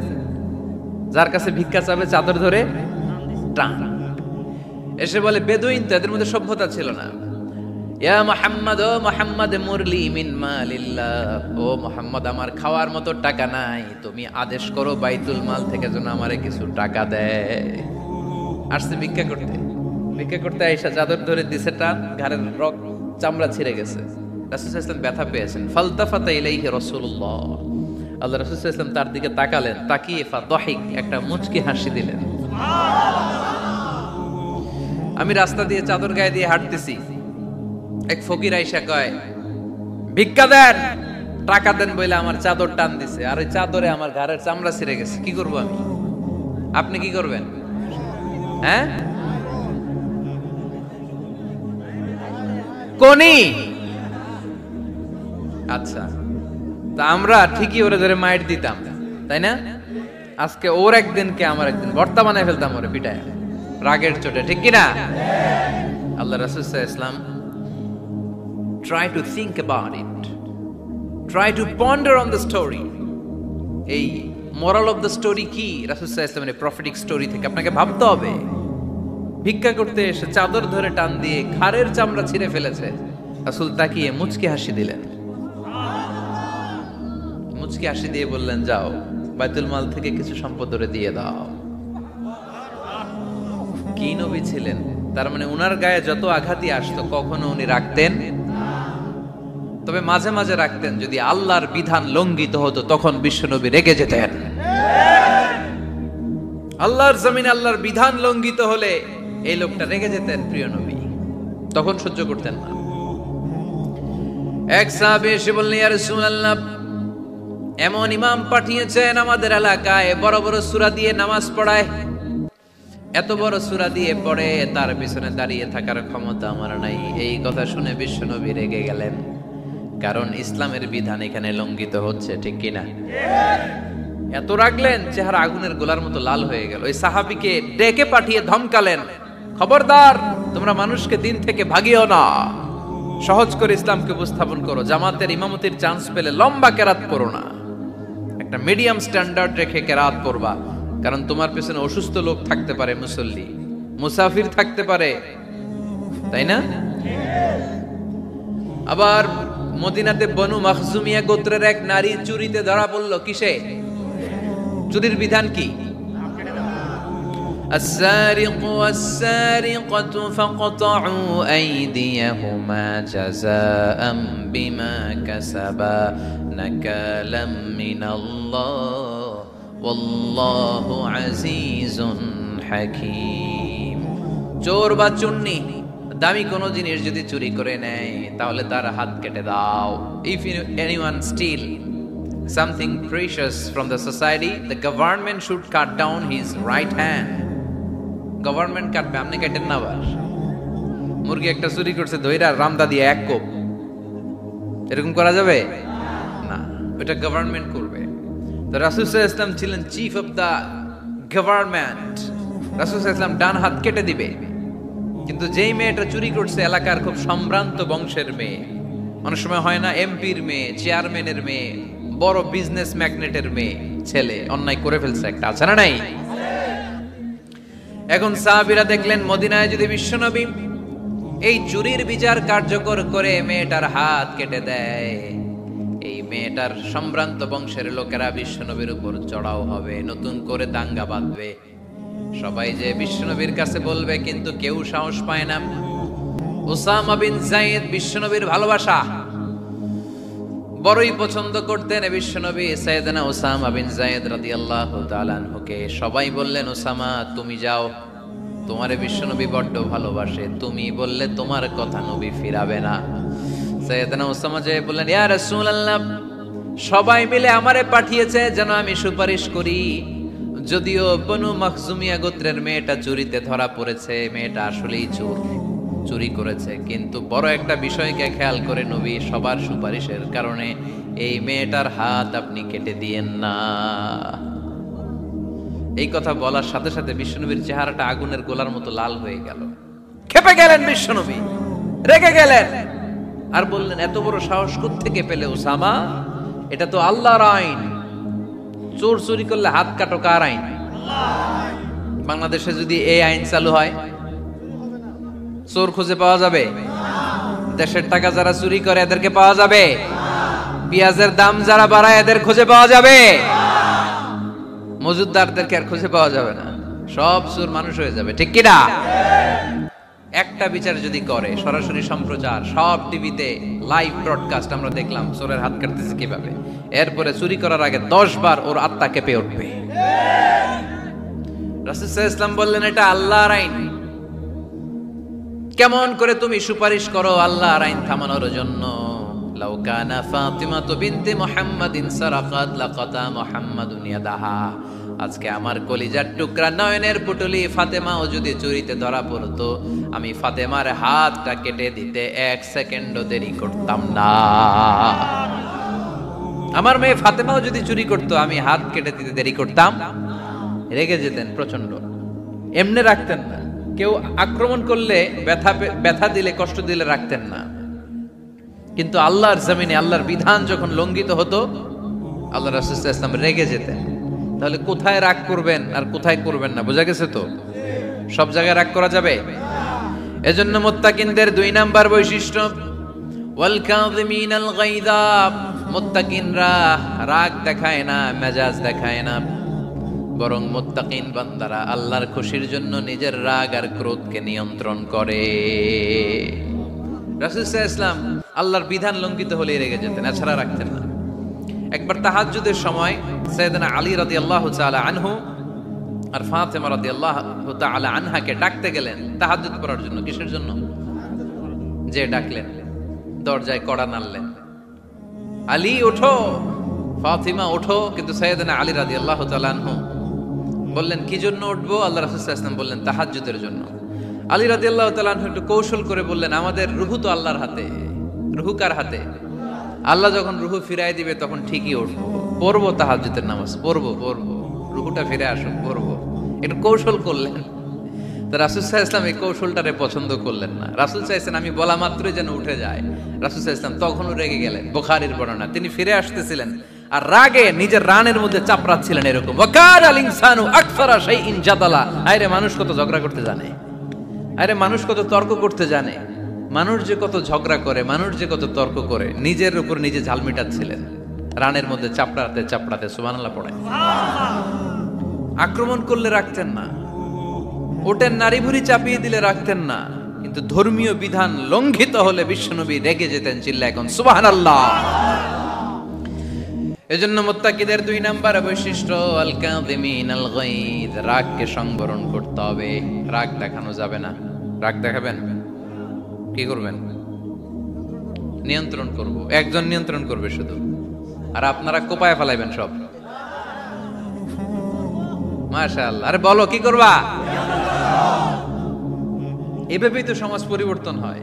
যার কাছে ভিক্ষা চাবে চাদর ধরে টান, এসে বলে বেদুইন তো, এদের মধ্যে সভ্যতা ছিল না। ইয়া মুহাম্মদ, ও মুহাম্মদ মুরলি মিন মালিল্লাহ, ও মুহাম্মদ আমার খাওয়ার মতো টাকা নাই, তুমি আদেশ করো বাইতুল মাল থেকে যেন আমারে কিছু টাকা দেয়। আসছে ভিক্ষা করতে, ভিক্ষা করতে আইসা চাদর ধরে দিছে টান, ঘাড়ের রক চামড়া ছিঁড়ে গেছে। রাসূল সাল্লাল্লাহু আলাইহি ওয়াসাল্লাম ব্যথা পেয়েছেন। ফালতাফাতা ইলাইহি রাসূলুল্লাহ, আল্লাহ রাসূল সাল্লাল্লাহু আলাইহি ওয়াসাল্লাম তার দিকে তাকালেন, তাকিয়ে ফাদাহিক একটা মুচকি হাসি দিলেন। আমি রাস্তা দিয়ে চাদর গায়ে দিয়ে হাঁটতেছি, এক ফকির আইসা কয় ভিক্ষা দেন, টাকা দেন বলে আমার চাদর টান দিছে, আর ওই চাদরে আমার ঘাড়ের চামড়া ছিঁড়ে গেছে, কি করব আমি? আপনি কি করবেন? হ্যাঁ, কোনি? আচ্ছা, তা আমরা ঠিকই ওরে ধরে মাইট দিতাম, তাই না? আজকে ওর একদিন কে আমার একদিন ভর্তা বানায় ফেলতাম ওরে পিটায়, রাগের চোটে, ঠিক কিনা? আল্লাহ রাসূল সাল্লাল্লাহু আলাইহি ওয়াসাল্লাম try to think about it, try to ponder on the story. এই moral of the story কি? রাসূল সাল্লাল্লাহু আলাইহি ওয়াসাল্লামের প্রফেটিক স্টোরি থেকে আপনাকে ভাবতে হবে। ভিক্ষা করতে এসে চাদর ধরে টান দিয়ে ঘাড়ের চামড়া ছিঁড়ে ফেলেছে, রাসূল তাকিয়ে মুচকি হাসি দিলেন। মুচকি হাসি দিয়ে বললেন, যাও বাইতুল মাল থেকে কিছু সম্পদ ধরে দিয়ে দাও। কি নবী ছিলেন! তার মানে উনার গায়ে যত আঘাতই আসতো কখনো উনি রাখতেন, তবে মাঝে মাঝে রাখতেন। যদি আল্লাহর বিধান লঙ্ঘিত হতো তখন বিশ্বনবী রেগে যেতেন। আল্লাহর জমিনে আল্লাহর বিধান লঙ্ঘিত হলে এই লোকটা রেগে যেতেন, প্রিয় নবী, তখন সহ্য করতেন না। এক সাহাবী এসে বললেন, ইয়া রাসূলুল্লাহ, এমন ইমাম পাঠিয়েছেন আমাদের এলাকায়, বড় বড় সূরা দিয়ে নামাজ পড়ায়, এত বড় সূরা দিয়ে পড়ে, তার পিছনে দাঁড়িয়ে থাকার ক্ষমতা আমার নাই। এই কথা শুনে বিশ্বনবী রেগে গেলেন, কারণ ইসলামের বিধান এখানে লঙ্ঘিত হচ্ছে, ঠিক কিনা? এত রাগলেন, চেহারা আগুনের গোলার মতো লাল হয়ে গেল। ওই সাহাবীকে ডেকে পাঠিয়ে ধমকালেন, খবরদার, তোমরা মানুষকে দিন থেকে ভাগিও না, সহজ করে ইসলামকে উপস্থাপন করো। জামাতের ইমামতির চান্স পেলে লম্বা কেরাত করো না, একটা মিডিয়াম স্ট্যান্ডার্ড রেখে কেরাত করবা, কারণ তোমার পেছনে অসুস্থ লোক থাকতে পারে, মুসল্লি, মুসাফির থাকতে পারে, তাই না? আবার মদিনাতে বনু মাখজুমিয়া গোত্রের এক নারী চুরিতে ধরা পড়ল। কিসে? চুরির বিধান কি? السارق والسارقة فاقطعوا أيديهما جزاء بما كسبا نكالا من الله والله عزيز حكيم। চোর বা চুন্নি দামি কোনো জিনিস যদি চুরি করে নেয় তাহলে তার হাত কেটে দাও। If anyone steal something precious from the society, the government should cut down his right hand. Government কাটবে, আপনি কাটেন না। আবার মুরগি একটা চুরি করছে, ধইরা রামদা দিয়ে এক কোপ, এরকম করা যাবে না, ওটা গভর্নমেন্ট করবে। তো রাসূল সাল্লাল্লাহু আলাইহি ওয়াসাল্লাম ছিলেন চিফ অফ দা গভর্নমেন্ট, রাসূল সাল্লাল্লাহু আলাইহি ওয়াসাল্লাম ডান হাত কেটে দিবে। কিন্তু যেই মেয়েটা চুরি করছে এলাকার খুব সম্ভ্রান্ত বংশের মেয়ে, অনেক সময় হয় না এমপির মেয়ে, চেয়ারম্যানের মেয়ে, বড় বিজনেস ম্যাগনেটের মেয়ে, ছেলে অন্যায় করে ফেলছে একটা, আছে না নাই? এখন সাহাবীরা দেখলেন মদিনায় যদি বিশ্বনবী এই চুরির বিচার কার্যকর করে মেয়েটার হাত কেটে দেয়, এই মেয়েটার সম্ভ্রান্ত বংশের লোকেরা বিশ্বনবীর উপর চড়াও হবে, নতুন করে দাঙ্গা বাঁধবে, সবাই যে বিশ্বনবীর কাছে বলবে, কিন্তু কেউ সাহস পায় না। উসামা বিন যায়েদ বিশ্বনবীর ভালোবাসা বড়ই পছন্দ করতেন বিশ্বনবী। সাইয়েদনা উসামা বিন যায়েদ রাদিয়াল্লাহু তাআলা আনহুকে সবাই বললেন, উসামা তুমি যাও, তোমারে বিশ্বনবী বড্ড ভালোবাসে, তুমি বললে তোমার কথা নবী ফিরাবে না। সাইয়েদনা উসামা যে বললেন, ইয়া রাসূলুল্লাহ, সবাই মিলে আমারে পাঠিয়েছে যেন আমি সুপারিশ করি। যদিও বনু মাখজুমিয়া গোত্রের মেয়েটা চুরিতে ধরা পড়েছে, মেয়েটা আসলেই চোর, চুরি করেছে, কিন্তু বড় একটা বিষয়কে খেয়াল করে নবী সবার সুপারিশের কারণে এই মেয়েটার হাত আপনি কেটে দিয়েন না। এই কথা বলার সাথে সাথে বিশ্বনবীর চেহারাটা আগুনের গোলার মতো লাল হয়ে গেল, ক্ষেপে গেলেন বিশ্বনবী, রেগে গেলেন, আর বললেন, এত বড় সাহস কোত্থেকে পেলে উসামা? এটা তো আল্লাহর আইন, চোর চুরি করলে হাত কাটো কার আইন? বাংলাদেশে যদি এই আইন চালু হয়, চোর খুঁজে পাওয়া যাবে? দেশের টাকা যারা চুরি করে এদেরকে পাওয়া যাবে? পেঁয়াজের দাম যারা বাড়ায় এদের খুঁজে পাওয়া যাবে? মজুদদারদেরকে আর খুঁজে পাওয়া যাবে না, সব চোর মানুষ হয়ে যাবে, ঠিক কিনা? একটা বিচার যদি করে, সরাসরি সম্প্রচার, সব টিভিতে লাইভ ব্রডকাস্ট, আমরা দেখলাম চোরের হাত কাটতেছে কিভাবে, এরপরে চুরি করার আগে 10 বার ওর আত্মা কেঁপে উঠবে। রাসূল সাল্লাল্লাহু আলাইহি ওয়াসাল্লাম বললেন, এটা আল্লাহর আইন। কেমন করে তুমি সুপারিশ করো আল্লাহর আইন থামানোর জন্য? লাউ কানা ফাতিমা বিনতে মুহাম্মাদিন সারাকাত লাকাতা মুহাম্মাদুন ইয়াদাহা। আজকে আমার কলিজার টুকরা নয়নের পুটলি ফাতেমাও যদি চুরিতে ধরা পড়তো, আমি ফাতেমার হাতটা কেটে দিতে 1 সেকেন্ডও দেরি করতাম না। আমার মেয়ে ফাতেমাও যদি চুরি করতো, আমি হাত কেটে দিতে দেরি করতাম? রেগে যেতেন প্রচন্ড, এমনি রাখতেন না। কেউ আক্রমণ করলে ব্যথা দিলে, কষ্ট দিলে রাখতেন না। কিন্তু আল্লাহর জমিনে আল্লাহর বিধান যখন লঙ্ঘিত হতো, আল্লাহ রাসূল সাল্লাল্লাহু আলাইহি ওয়াসাল্লাম রেগে যেতেন। তাহলে কোথায় রাগ করবেন আর কোথায় করবেন না বোঝা গেছে তো? সব জায়গায় রাগ করা যাবে? এজন্য মুত্তাকিনদের 2 নাম্বার বৈশিষ্ট্য, ওয়াল কাযিমিনাল গায়যা। মুত্তাকিনরা রাগ দেখায় না, মেজাজ দেখায় না, বরং মুত্তাকিন বান্দারা আল্লাহর খুশির জন্য নিজের রাগ আর ক্রোধকে নিয়ন্ত্রণ করে। রাসূল সাল্লাল্লাহু আলাইহি ওয়াসাল্লাম আল্লাহর বিধান লঙ্ঘিত হলে রেগে যেতেন, এছাড়া রাখতেন না। একবার তাহাজ্জুদের সময় সাইয়েদনা আলী রাদিয়াল্লাহু তাআলা আনহু আর ফাতেমা রাদিয়াল্লাহু তাআলা আনহাকে ডাকতে গেলেন তাহাজ্জুদ পড়ার জন্য। কিসের জন্য? যে ডাকলেন, দরজায় কড়া নাড়লেন, আলী ওঠো, ফাতিমা ওঠো। কিন্তু সাইয়েদনা আলী রাদিয়াল্লাহু তাআলা আনহু বললেন, কি জন্য উঠবো? আল্লাহ রাসূল সাল্লাল্লাহু আলাইহি ওয়াসাল্লাম বললেন, তাহাজ্জুদের জন্য। আলী রাদিয়াল্লাহু তাআলা আনহু একটু কৌশল করে বললেন, আমাদের রুহু তো আল্লাহর হাতে। রুহু কার হাতে? আল্লাহ যখন রুহু ফিরাই দিবে তখন ঠিকই উঠবো, পড়বো তাহাজ্জুদের নামাজ, পড়বো, রুহুটা ফিরে আসুক, পড়বো। একটু কৌশল করলেন। তো রাসূল সাল্লাল্লাহু আলাইহি ওয়াসাল্লাম এই কৌশলটারে পছন্দ করলেন না। রাসূল চাইছেন আমি বলা মাত্রই যেন উঠে যায়। রাসূল সাল্লাল্লাহু আলাইহি ওয়াসাল্লাম তখনও রেগে গেলেন। বুখারীর বর্ণনা, তিনি ফিরে আসতেছিলেন আর রাগে নিজের রানের মধ্যে চাপড়াচ্ছিলেন এরকম, ওয়াকারাল ইনসানু আকসারা শাইইন জাদালা। আরে মানুষ কত ঝগড়া করতে জানে, আরে মানুষ কত তর্ক করতে জানে, মানুষ যে কত ঝগড়া করে, মানুষ যে কত তর্ক করে, নিজের উপর নিজে ঝাল মিটাচ্ছিলেন রানের মধ্যে চাপড়াতে চাপড়াতে। সুবহানাল্লাহ পড়ে। আক্রমণ করলে রাখতেন না, ওটের নারী ভুঁড়ি চাপিয়ে দিলে রাখতেন না, কিন্তু ধর্মীয় বিধান লঙ্ঘিত হলে বিশ্বনবী রেগে যেতেন, চিল্লায় এখন সুবহানাল্লাহ। এজন্য মুত্তাকিদের 2 নাম্বার বৈশিষ্ট্য, আল কাযিমিনাল গায়দ। রাগকে সংবরণ করতে হবে, রাগ দেখানো যাবে না। রাগ দেখাবেন, কি করবেন? নিয়ন্ত্রণ করব। একজন নিয়ন্ত্রণ করবে শুধু, আর আপনারা কোপায় ফেলাইবেন সব। মাশাআল্লাহ। আরে বলো, কি করবা? এভাবেই তো সমাজ পরিবর্তন হয়।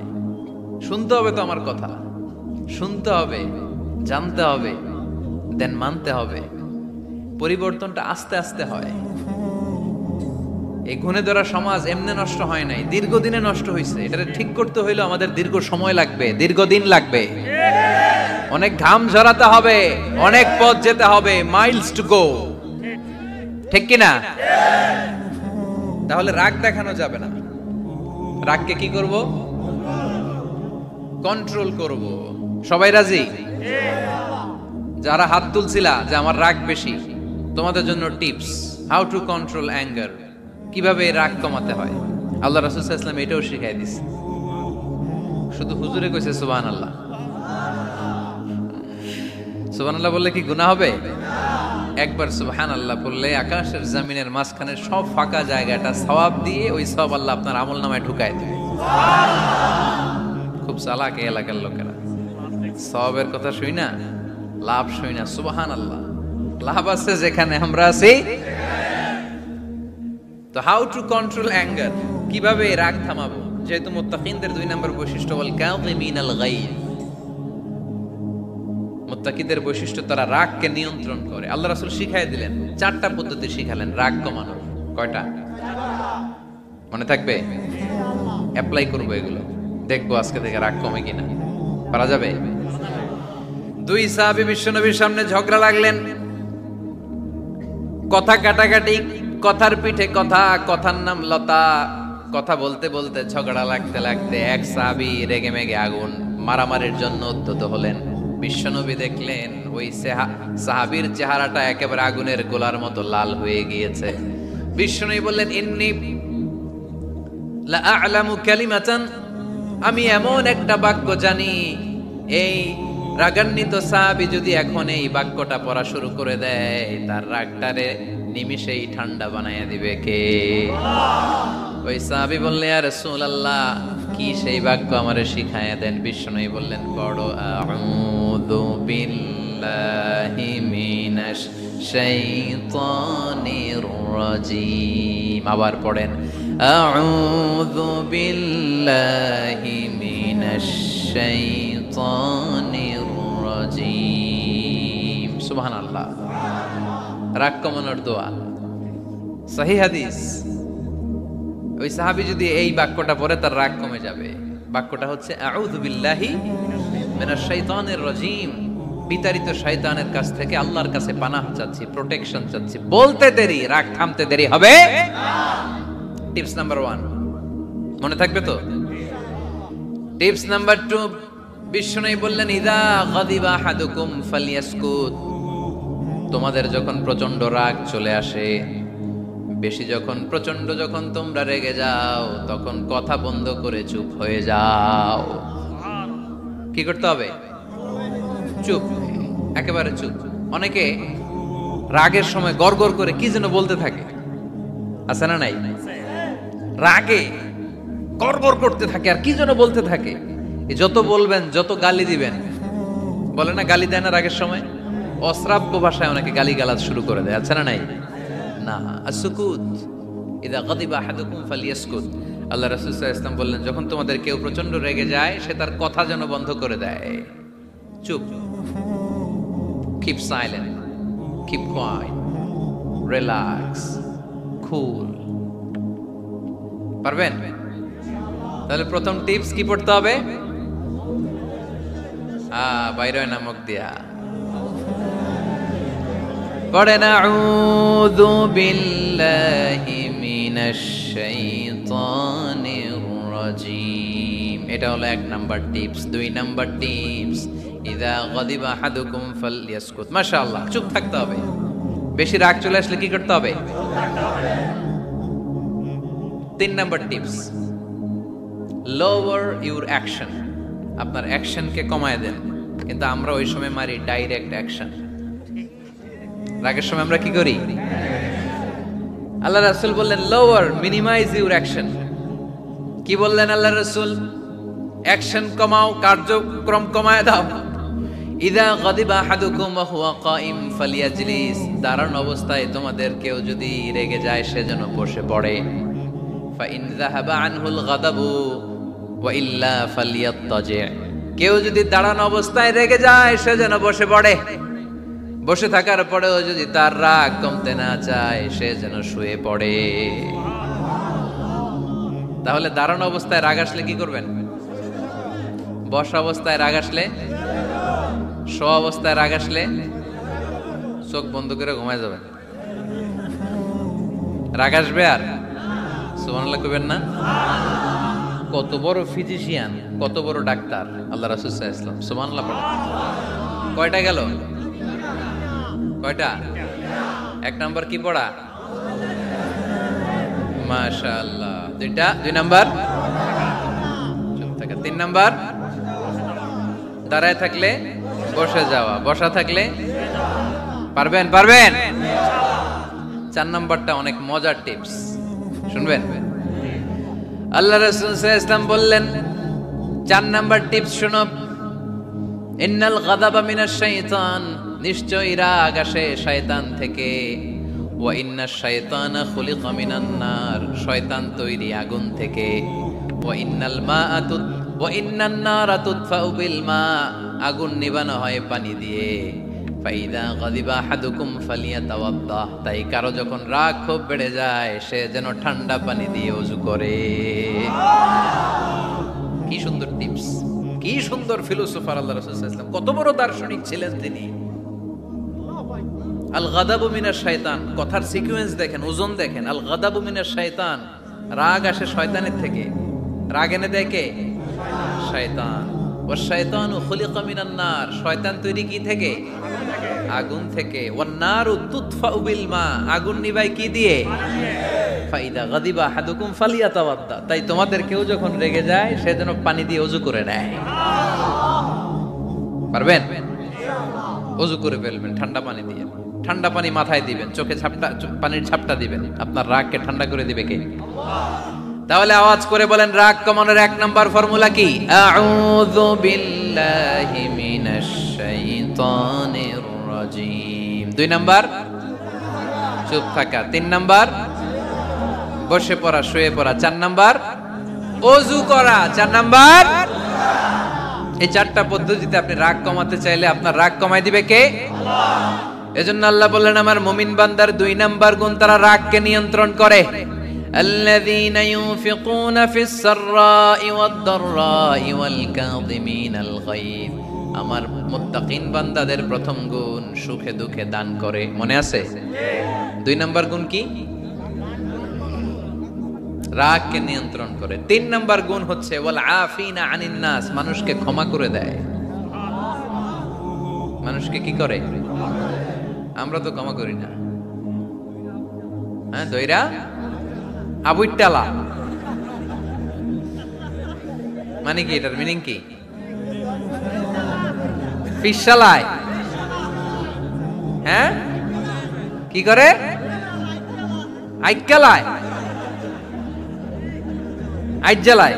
শুনতে হবে তো আমার কথা, শুনতে হবে, জানতে হবে, দেন মানতে হবে। পরিবর্তনটা আস্তে আস্তে হয়। এই গুণে ধরা সমাজ এমনি নষ্ট হয় নাই, দীর্ঘদিনে নষ্ট হয়েছে। এটা ঠিক করতে হইলে আমাদের দীর্ঘ সময় লাগবে, দীর্ঘদিন লাগবে, অনেক ঘাম ঝরাতে হবে, অনেক পথ যেতে হবে, মাইলস টু গো, ঠিক কিনা? তাহলে রাগ দেখানো যাবে না। রাগকে কি করব? কন্ট্রোল করব। সবাই রাজি? যারা হাত তুলছিলা যে আমার রাগ বেশি, তোমাদের জন্য tips, how to control anger, কিভাবে রাগ কমাতে হয়। আল্লাহ রাসূল সাল্লাল্লাহু আলাইহি ওয়াসাল্লাম এটাও শিখাই দিয়েছে। শুধু হুজুরে কইছে সুবহানাল্লাহ। সুবহানাল্লাহ বললে কি গুনাহ হবে? একবার সুবহানাল্লাহ বললে আকাশের জমিনের মাঝখানে সব ফাঁকা জায়গাটা সওয়াব দিয়ে ওই সওয়াব আল্লাহ আপনার আমলনামায় ঢুকায় দিবে। খুব চালাক এই এলাকার লোকেরা, সওয়াবের কথা শুই না, লাভ শুই না। সুবহানাল্লাহ, লাভ আছে যেখানে আমরা আছি। তো হাউ টু কন্ট্রোল অ্যাঙ্গার, কিভাবে রাগ থামাবো? যেহেতু মুত্তাকিনদের 2 নম্বর বৈশিষ্ট্য ওয়াল কাযিমিনাল গায়য, মুত্তাকিদের বৈশিষ্ট্য তারা রাগকে নিয়ন্ত্রণ করে। আল্লাহ রাসূল শিখাই দিলেন, 4টা পদ্ধতি শিখালেন রাগ কমানোর। কয়টা মনে থাকবে? অ্যাপ্লাই করবো এগুলো, দেখবো আজকে থেকে রাগ কমে কিনা। পারা যাবে? 2 সাহাবী বিশ্বনবীর সামনে ঝগড়া লাগলেন। কথা কাটাকাটি, কথার পিঠে কথা, কথার নাম লতা। কথা বলতে বলতে ঝগড়া লাগতে লাগতে এক সাহাবী রেগে মেগে আগুন, মারামারির জন্য উদ্যত হলেন। বিশ্বনবী দেখলেন ওই সাহাবীর চেহারাটা একেবারে আগুনের গোলার মতো লাল হয়ে গিয়েছে। বিশ্বনবী বললেন, ইন্নী লা আ'লামু কালিমাতান, আমি এমন একটা বাক্য জানি, এই রাগান্বিত সাহাবী যদি এখন এই বাক্যটা পড়া শুরু করে দেয়, তার রাগটারে নিমিষেই ঠান্ডা বানাইয়া দিবে কে? ওই সাহাবী বললেন, ইয়া রাসূলুল্লাহ, কি সেই বাক্য আমারে শিখায়া দেন। বিশ্বনবী বললেন, পড়ো আউযু বিল্লাহি মিনাশ শাইতানির রাজীম। আবার পড়েন, আউযু বিল্লাহি মিনাশ শাইতানির রাজীম। সুবহানাল্লাহ। রাগ কমানোর দোয়া, সহিহ হাদিস। ওই সাহাবী যদি এই বাক্যটা পড়ে তার রাগ কমে যাবে। বাক্যটা হচ্ছে আউযু বিল্লাহি মিনাশ শাইতানির রাজীম। বিতাড়িত শয়তানের কাছ থেকে আল্লাহর কাছে পানাহ চাচ্ছি, প্রোটেকশন চাচ্ছি। বলতে দেরি, রাগ থামতে দেরি হবে না। টিপস নাম্বার 1 মনে থাকবে তো? টিপস নাম্বার 2, বিশ্বনবী বললেন, ইযা গাদিবা আহাদুকুম ফালইয়াসকুত। তোমাদের যখন প্রচন্ড রাগ চলে আসে, বেশি যখন প্রচন্ড যখন তোমরা রেগে যাও, তখন কথা বন্ধ করে চুপ হয়ে যাও। কি করতে হবে? চুপ, একেবারে চুপ। অনেকে রাগের সময় গড়গড় করে কি যেন বলতে থাকে, আছে না নাই? রাগে গড়গড় করতে থাকে আর কি যেন বলতে থাকে। যত বলবেন, যত গালি দিবেন, বলে না গালি দেয় না রাগের সময়, অশ্রাব্য ভাষায় অনেকে গালি গালাজ শুরু করে দেয়, আছে না নাই? না, আসুকুত, ইদা গাদিবা আহাদুকুম ফালিয়াসকুত। আল্লাহ রাসূল সাল্লাল্লাহু আলাইহি ওয়াসাল্লাম বললেন, যখন তোমাদের কেউ প্রচন্ড রেগে যায়, সে তার কথা যেন বন্ধ করে দেয়। চুপ, keep silent, keep quiet, relax, cool। পারবেন? তাহলে প্রথম টিপস কি পড়তে হবে? বাইরে নামক দিয়া পড়েন, আউযু বিল্লাহি মিনাশ শাইতানির রাজীম। এটা হলো 1 নাম্বার টিপস। 2 নাম্বার টিপস, ইযা গাদিবা আহাদুকুম ফালইয়াসকুত। মাশাআল্লাহ, চুপ থাকতে হবে। বেশি রাগ চলে আসলে কি করতে হবে? 3 number tips, lower your action. আপনার অ্যাকশনকে কমায় দেন। কিন্তু আমরা ওই সময় মারি ডাইরেক্ট অ্যাকশন। রাগের সময় আমরা কি করি? আল্লাহ রাসূল বললেন, লোয়ার, মিনিমাইজ ইউর অ্যাকশন। কি বললেন আল্লাহ রাসূল? অ্যাকশন কমাও, কার্যক্রম কমায় দাও। ইযা গাদিবা আহাদুকুম ওয়া হুয়া কাইম ফালিয়াজলিস। দাঁড়ানো অবস্থায় তোমাদের কেউ যদি রেগে যায়, সে যেন বসে পড়ে। ফাইন যাহাবা আনহুল গাদাবু ওয়া ইল্লা ফালিয়াত্তাজি। কেউ যদি দাঁড়ানো অবস্থায় রেগে যায়, সে যেন বসে পড়ে। বসে থাকার পরেও যদি তার রাগ কমতে না চায়, সে যেন শুয়ে পড়ে। তাহলে দাঁড়ানো অবস্থায় রাগ আসলে কি করবেন? বসা অবস্থায় রাগ আসলে, শোয়া অবস্থায় রাগ আসলে চোখ বন্ধ করে ঘুমায় যাবেন। রাগ আসবে আর সুবহানাল্লাহ কইবেন না? কত বড় ফিজিশিয়ান, কত বড় ডাক্তার আল্লাহ রাসূল সাল্লাল্লাহু আলাইহি ওয়াসাল্লাম। সুবহানাল্লাহ পড়েন। কয়টা গেল? কয়টা? 1 নাম্বার কি পড়া? মাশাআল্লাহ। 2 নাম্বার চুপ থাকা। 3 নাম্বার দাঁড়ায় থাকলে বসে যাওয়া, বসা থাকলে পারবেন? 4 নাম্বারটা অনেক মজার টিপস, শুনবেন? আল্লাহ রাসূল সাল্লাল্লাহু আলাইহি ওয়াসাল্লাম বললেন, 4 নাম্বার টিপস শুনো, ইন্নাল গাদাবা মিনাশ শাইতান। নিশ্চয়ই রাগ আসে শয়তান থেকে। ওয়া ইন্নাশ শাইতানা খুলিকা মিনান নার। শয়তান তৈরি আগুন থেকে। ওয়া ইন্নান নারা তুতফাউ বিল মা। আগুন নিবানো হয় পানি দিয়ে। ফাইদা গাদিবা আহাদুকুম ফালিয়াতাওয়াদ্দাহ। তাই কারো যখন রাগ খুব বেড়ে যায়, সে যেন ঠান্ডা পানি দিয়ে ওযু করে। কি সুন্দর টিপস, কি সুন্দর ফিলোসোফার আল্লাহ রাসূল সাল্লাল্লাহু আলাইহি ওয়াসাল্লাম। কত বড় দার্শনিক ছিলেন তিনি। আল গাদাবু মিনাশ শাইতান, কথার সিকোয়েন্স দেখেন, ওজন দেখেন। আল গাদাবু মিনাশ শাইতান, রাগ আসে শয়তানের থেকে। রাগ এনে দেয় কে? শয়তান। ওয়াশ শাইতানু খুলিকা মিনান নার, শয়তান তৈরি কি থেকে? আগুন থেকে। ওয়ান নারু তুতফাউ বিল মা, আগুন নিভাই কি দিয়ে? ফাইদা গাদিবা আহাদুকুম ফালিয়াতাওয়াদ্দা, তাই তোমাদের কেউ যখন রেগে যায় সে যেন পানি দিয়ে ওযু করে নেয়। পারবেন? ওযু করে ফেলবেন ঠান্ডা পানি দিয়ে। ঠান্ডা পানি মাথায় দিবেন, চোখে ঝাপটা, পানির ঝাপটা দিবেন। আপনার রাগকে ঠান্ডা করে দিবে কে? তাহলে আওয়াজ করে বলেন, রাগ কমানোর 1 নাম্বার ফর্মুলা কি? আউযু বিল্লাহি মিনাশ শাইতানির রাজিম। 2 নাম্বার চুপ থাকা। 3 নাম্বার বসে পড়া, শুয়ে পড়া। 4 নাম্বার ওযু করা। 4 নাম্বার। এই 4টা পদ্ধতিতে আপনি রাগ কমাতে চাইলে আপনার রাগ কমাই দিবে কে? আল্লাহ। এজন্য আল্লাহ বললেন, আমার মুমিন বান্দার 2 নাম্বার গুণ, তারা রাগকে নিয়ন্ত্রণ করে। আল্লাযীনা ইউনফিকুনা ফিস সাররাই ওয়াদ দাররাই ওয়াল কাযিমিনাল গায়য। আমার মুত্তাকিন বান্দাদের প্রথম গুণ সুখে দুঃখে দান করে। মনে আছে? 2 নাম্বার গুণ কি? রাগকে নিয়ন্ত্রণ করে। 3 নাম্বার গুণ হচ্ছে ওয়াল আফিনা আনিন নাস, মানুষকে ক্ষমা করে দেয়। মানুষকে কি করে? আমরা তো ক্ষমা করি না। হ্যাঁ, দইরা আবুইটালা মানে কি? এটার মিনিং কি? ফিশালায়। হ্যাঁ, কি করে? আইকালায়, আইজালায়,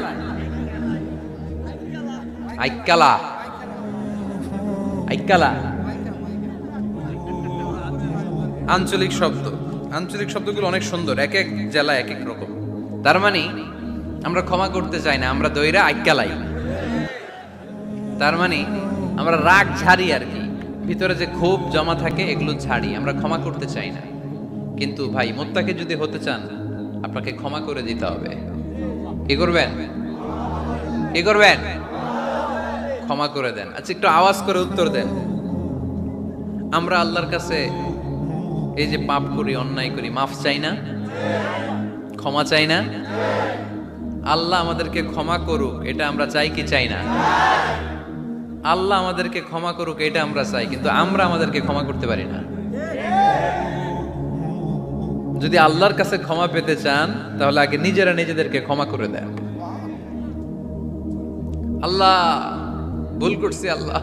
আইকালা, আইকালা আঞ্চলিক শব্দ। আঞ্চলিক শব্দগুলো অনেক সুন্দর, এক এক জেলায় এক এক রকম। তার মানে আমরা ক্ষমা করতে চাই না, আমরা দইরা আইকালাই। তার মানে আমরা রাগ ঝাড়ি আর কি, ভিতরে যে ক্ষোভ জমা থাকে এগুলো ঝাড়ি, আমরা ক্ষমা করতে চাই না। কিন্তু ভাই, মুত্তাকি যদি হতে চান আপনাকে ক্ষমা করে দিতে হবে। কি করবেন? কি করবেন? ক্ষমা করে দেন। আচ্ছা, একটু আওয়াজ করে উত্তর দেন। আমরা আল্লাহর কাছে এই যে পাপ করি, অন্যায় করি, মাফ চাই না? ক্ষমা চাই না? আল্লাহ আমাদেরকে ক্ষমা করুক, এটা আমরা চাই কি চাই না? আল্লাহ আমাদেরকে ক্ষমা করুক এটা আমরা চাই, কিন্তু আমরা আমাদেরকে ক্ষমা করতে পারি না। যদি আল্লাহর কাছে ক্ষমা পেতে চান তাহলে আগে নিজেরা নিজেদেরকে ক্ষমা করে দেন। আল্লাহ, ভুল করছি, আল্লাহ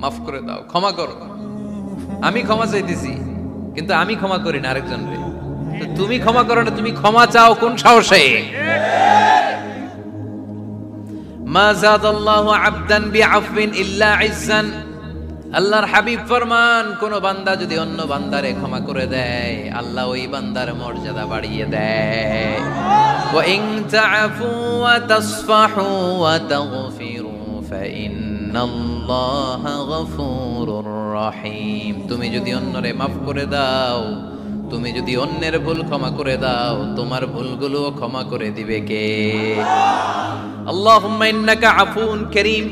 মাফ করে দাও, ক্ষমা করো। আমি ক্ষমা চাইতেছি, কিন্তু আমি ক্ষমা করি না আরেকজন রে। তুমি ক্ষমা করো না, তুমি ক্ষমা চাও কোন সাহসে? মা যাদাল্লাহু আবদান বিআফবিন ইল্লা ইজ্জান। আল্লাহর হাবিব ফরমান, কোন বান্দা যদি অন্য বান্দারে ক্ষমা করে দেয়, আল্লাহ ওই বান্দার মর্যাদা বাড়িয়ে দেয়। ওয়া ইন তা'ফু ওয়া তাসফাহু ওয়া তাগফিরু ফাইন্নাল্লাহা গফুরুর রহিম। তুমি যদি অন্যরে মাফ করে দাও, তুমি যদি অন্যের ভুল ক্ষমা করে দাও, তোমার ভুলগুলো ক্ষমা করে দিবে কে? আল্লাহুম্মা ইন্নাকা আফুন কারীম।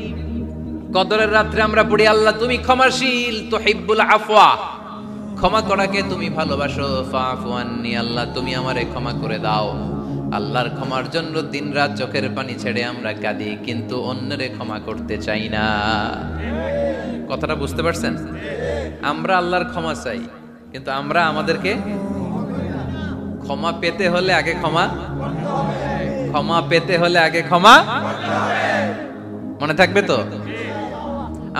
কদরের রাত্রে আমরা পড়ি, আল্লাহ তুমি ক্ষমাশীল, তুহিব্বুল আফওয়া, ক্ষমা করাকে তুমি ভালোবাসো। ফাআফু আন্নি, আল্লাহ তুমি আমারে ক্ষমা করে দাও। আল্লাহর ক্ষমার জন্য দিনরাত চোখের পানি ছেড়ে আমরা কাঁদি, কিন্তু অন্যরে ক্ষমা করতে চাই না। কথাটা বুঝতে পারছেন? আমরা আল্লাহর ক্ষমা চাই, কিন্তু আমরা আমাদেরকে ক্ষমা পেতে হলে আগে ক্ষমা পেতে হলে আগে ক্ষমা। মনে থাকবে তো?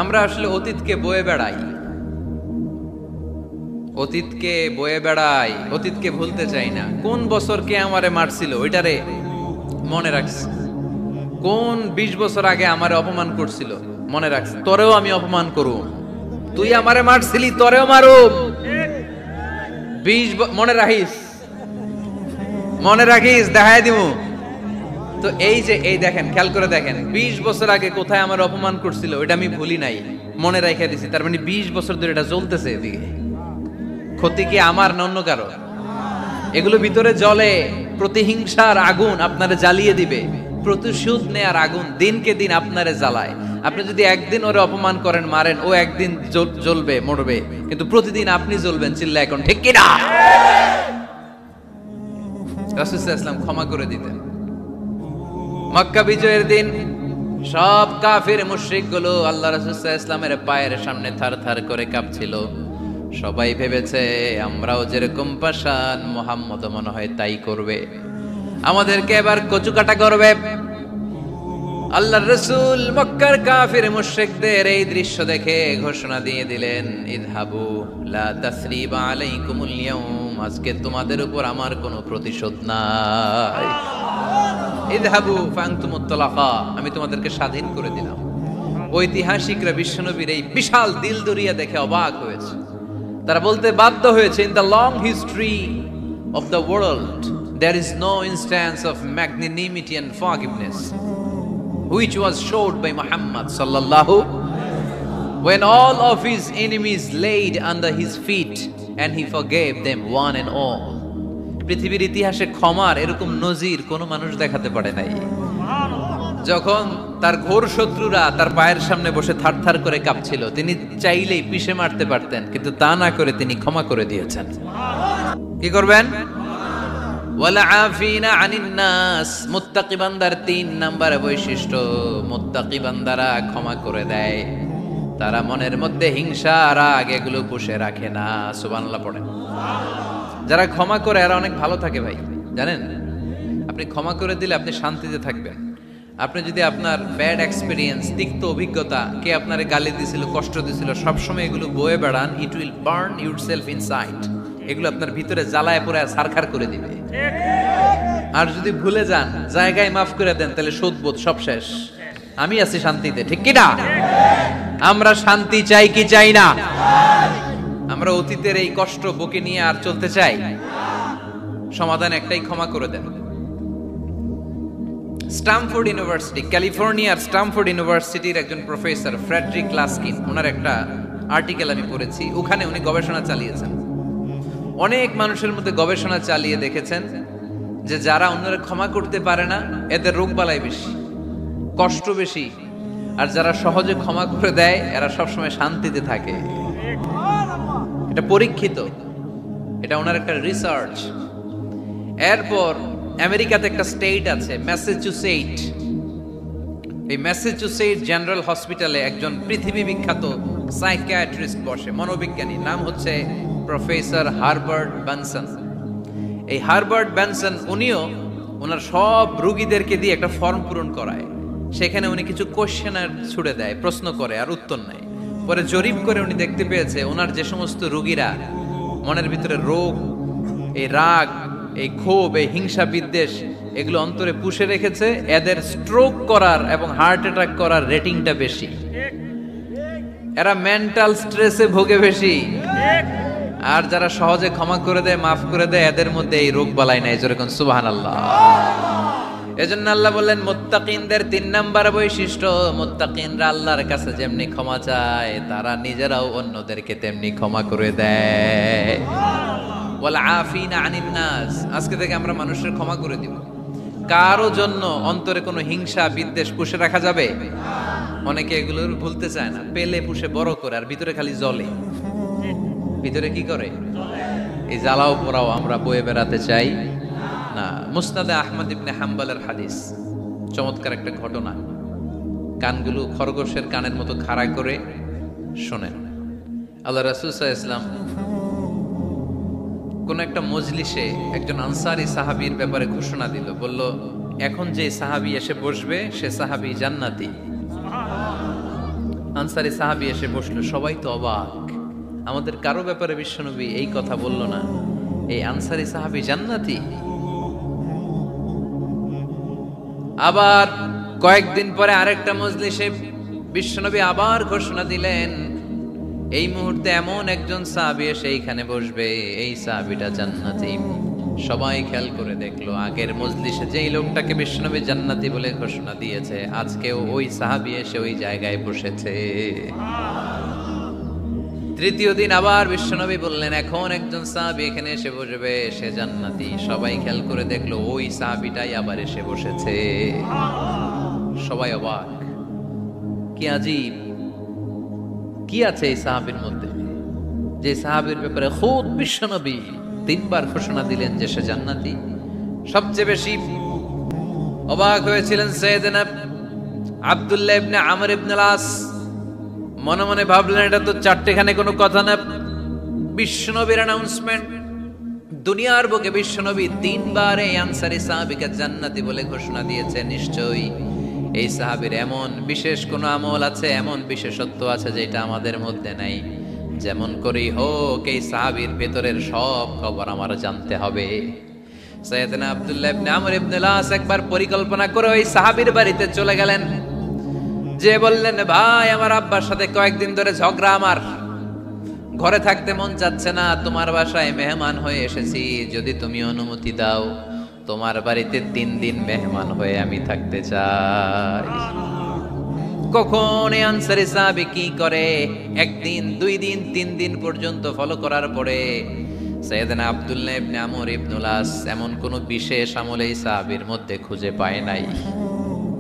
আমরা আসলে অতীতকে বয়ে বেড়াই, অতীতকে ভুলতে চাই না। কোন বছর কে আমারে মারছিল ওইটারে মনে রাখছি। কোন 20 বছর আগে আমারে অপমান করছিল মনে রাখছি, তোরেও আমি অপমান করুম। তুই আমারে মারছিলি, তোরেও মারুম। 20 মনে রাখিস, দেখায় দিমু। তো এই দেখেন, খেয়াল করে দেখেন, 20 বছর আগে কোথায় আমার অপমান করছিল ওইটা আমি ভুলি নাই, মনে রাখা দিছি। তার মানে 20 বছর ধরে এটা জ্বলতেছে। এদিকে ক্ষতি কি আমার না অন্য কারো? এগুলো ভিতরে জ্বলে, প্রতিহিংসার আগুন আপনারে জ্বালিয়ে দিবে, প্রতিশোধ নেয়ার আগুন দিনকে দিন আপনারে জ্বালায়। আপনি যদি একদিন ওরে অপমান করেন, মারেন, ও একদিন জ্বলবে, মরবে, কিন্তু প্রতিদিন আপনি জ্বলবেন। চিল্লা এখন ঠিক কিনা? রাসূল সাল্লাল্লাহু আলাইহি ওয়াসাল্লাম ক্ষমা করে দিতেন। মক্কা বিজয়ের দিন সব কাফির মুশরিক গুলো আল্লাহ রাসূল সাল্লাল্লাহু আলাইহি ওয়াসাল্লামের পায়ের সামনে থারথার করে কাঁপছিল। সবাই ভেবেছে আমরাও যেরকম পাষাণ, মুহাম্মদ মনে হয় তাই করবে, আমাদেরকে এবার কচুকাটা করবে। আল্লাহর রাসূল মক্কার কাফির মুশরিকদের এই দৃশ্য দেখে ঘোষণা দিয়ে দিলেন, ইযহাবু লা তাসরিবা আলাইকুমুল ইয়াউম, আজকে তোমাদের উপর আমার কোনো প্রতিশোধ নাই। ইযহাবু ফাআনতুমুত তালাকা, আমি তোমাদেরকে স্বাধীন করে দিলাম। ঐতিহাসিকরা বিশ্বনবীর এই বিশাল দিলদরিয়া দেখে অবাক হয়েছে। তারা বলতে বাধ্য হয়েছে, in the long history of the world there is no instance of magnanimity and forgiveness which was showed by Muhammad sallallahu, when all of his enemies laid under his feet and he forgave them one and all. পৃথিবীর ইতিহাসে ক্ষমার এরকম নজির কোন মানুষ দেখাতে পারে নাই। যখন তার ঘোর শত্রুরা তার পায়ের সামনে বসে থারথার করে কাঁপছিল, তিনি চাইলেই পিষে মারতে পারতেন, কিন্তু তা না করে তিনি ক্ষমা করে দিয়েছেন। কি করবেন? ওয়ালা আফিনা আনিন নাস, মুত্তাকি বান্দার 3 নাম্বার বৈশিষ্ট্য, মুত্তাকি বান্দারা ক্ষমা করে দেয়। তারা মনের মধ্যে হিংসা, রাগ এগুলো পুষে রাখে না। সুবহানাল্লাহ পড়েন। যারা ক্ষমা করে এরা অনেক ভালো থাকে ভাই, জানেন? আপনি ক্ষমা করে দিলে আপনি শান্তিতে থাকবেন। আপনি যদি আপনার ব্যাড এক্সপেরিয়েন্স, তিক্ত অভিজ্ঞতা, কে আপনারে গালি দিছিল, কষ্ট দিছিল, সবসময় এগুলো বয়ে বেড়ান, it will burn yourself inside. এগুলো আপনার ভিতরে জ্বালায় পুরো ছারখার করে দিবে। আর যদি ভুলে যান, জায়গায় মাফ করে দেন, তাহলে শোধবোধ সব শেষ। আমি আছি শান্তিতে, ঠিক কি না? আমরা শান্তি চাই কি চাই না? আমরা অতীতের এই কষ্ট বুকে নিয়ে আর চলতে চাই? সমাধান একটাই, ক্ষমা করে দেন। স্ট্যামফোর্ড ইউনিভার্সিটি, ক্যালিফোর্নিয়ার স্ট্যামফোর্ড ইউনিভার্সিটির একজন প্রফেসর ফ্রেডরিক লাস্কিন, ওনার একটা আর্টিকেল আমি পড়েছি। ওখানে উনি গবেষণা চালিয়েছেন। অনেক মানুষের মধ্যে গবেষণা চালিয়ে দেখেছেন যে যারা অন্যরা ক্ষমা করতে পারে না, এদের রোগবালাই বেশি, কষ্ট বেশি। আর যারা সহজে ক্ষমা করে দেয়, এরা সবসময় শান্তিতে থাকে। এটা পরীক্ষিত, এটা ওনার একটা রিসার্চ। এরপর আমেরিকাতে একটা স্টেট আছে ম্যাসাচুসেট। এই ম্যাসাচুসেট জেনারেল হসপিটালে একজন পৃথিবী বিখ্যাত সাইকিয়াট্রিস্ট বসে, মনোবিজ্ঞানী, নাম হচ্ছে প্রফেসর হারবার্ট বেনসন। এই হারবার্ট বেনসন উনিও ওনার সব রোগীদেরকে দিয়ে একটা ফর্ম পূরণ করায়। সেখানে উনি কিছু কোশ্চেনার ছুড়ে দেয়, প্রশ্ন করে আর উত্তর নেয়। পরে জরিপ করে উনি দেখতে পেয়েছে ওনার যে সমস্ত রোগীরা মনের ভিতরে রোগ, এই রাগ, এই ক্ষোভ, এই হিংসা বিদ্বেষ এগুলো অন্তরে পুষে রেখেছে, এদের স্ট্রোক করার এবং হার্ট অ্যাটাক করার রেটিংটা বেশি। এরা মেন্টাল স্ট্রেসে ভোগে বেশি। আর যারা সহজে ক্ষমা করে দেয়, মাফ করে দেয়, এদের মধ্যে এই রোগ বালাই নাই। যেরকম সুবহানাল্লাহ। এজন্য আল্লাহ বললেন মুত্তাকিনদের 3 নাম্বার বৈশিষ্ট্য, মুত্তাকিনরা আল্লাহর কাছে যেমনি ক্ষমা চায়, তারা নিজেরাও অন্যদেরকে তেমনি ক্ষমা করে দেয়। ওয়াল আফিনা আনিন নাস, আজকে থেকে আমরা মানুষের ক্ষমা করে দিব। কারো জন্য অন্তরে কোনো হিংসা বিদ্বেষ পুষে রাখা যাবে? অনেকে এগুলো ভুলতে চায় না, পেলে পুষে বড় করে, আর ভিতরে খালি জ্বলে। ভিতরে কি করে? এই জ্বালাও পোড়াও আমরা বয়ে বেড়াতে চাই না। মুসনাদে আহমদ ইবনে হাম্বলের হাদিস, চমৎকার একটা ঘটনা। কানগুলো খরগোশের কানের মতো খাড়া করে শোনেন। আল্লাহ রাসূল সাল্লাল্লাহু আলাইহি ওয়াসাল্লাম কোন একটা মজলিসে একজন আনসারী সাহাবীর ব্যাপারে ঘোষণা দিল। বলল, এখন যে সাহাবী এসে বসবে সে সাহাবী জান্নাতি। আনসারী সাহাবী এসে বসলো, সবাই তো অবাক। আমাদের কারো ব্যাপারে বিশ্বনবী এই কথা বলল না, এই আনসারী সাহাবী জান্নাতি। আবার কয়েকদিন পরে আরেকটা মজলিসে বিশ্বনবী আবার ঘোষণা দিলেন, এই মুহূর্তে এমন একজন সাহাবী এসে এইখানে বসবে, এই সাহাবীটা জান্নাতি। সবাই খেয়াল করে দেখলো, আগের মজলিসে যেই লোকটাকে বিশ্বনবী জান্নাতি বলে ঘোষণা দিয়েছে, আজকেও ওই সাহাবী এসে ওই জায়গায় বসেছে। তৃতীয় দিন আবার বিশ্বনবী বললেন, এখন একজন সাহাবী এখানে এসে বসবে, সে জান্নাতি। সবাই খেয়াল করে দেখলো ওই সাহাবীটাই আবার এসে বসেছে। সবাই অবাক, কি আজীব, কি আছে এই সাহাবীর মধ্যে, যে সাহাবীর ব্যাপারে খুদ বিশ্বনবী 3 বার ঘোষণা দিলেন যে সে জান্নাতি। সবচেয়ে বেশি অবাক হয়েছিলেন সাইয়েদনা আব্দুল্লাহ ইবনে আমর ইবনে আস। মনে মনে ভাবলেন এটা তো চারটেখানে কোনো কথা না, বিশ্বনবীর অ্যানাউন্সমেন্ট। দুনিয়ার বুকে বিশ্বনবী 3 বার এই আনসারী সাহাবীকে জান্নাতি বলে ঘোষণা দিয়েছে। নিশ্চয়ই এই সাহাবীর এমন বিশেষ কোন আমল আছে, এমন বিশেষত্ব আছে যেটা আমাদের মধ্যে নাই। যেমন করেই হোক এই সাহাবীর ভেতরের সব খবর আমার জানতে হবে। সাইয়েদনা আব্দুল্লাহ ইবনে আমর ইবনে আস একবার পরিকল্পনা করে ওই সাহাবীর বাড়িতে চলে গেলেন, যে বললেন, ভাই আমার আব্বার সাথে কয়েকদিন ধরে ঝগড়া, আমার ঘরে থাকতে মন চাচ্ছে না, তোমার বাসায় মেহমান হয়ে এসেছি, যদি তুমি অনুমতি দাও তোমার বাড়িতে 3 দিন মেহমান হয়ে আমি থাকতে চাই। কখন এই আনসারী সাহাবী কি করে, 1 দিন 2 দিন 3 দিন পর্যন্ত ফলো করার পরে সাইয়েদনা আব্দুল্লাহ ইবনে আমর ইবনে আস এমন কোন বিশেষ আমল এই সাহাবীর মধ্যে খুঁজে পায় নাই।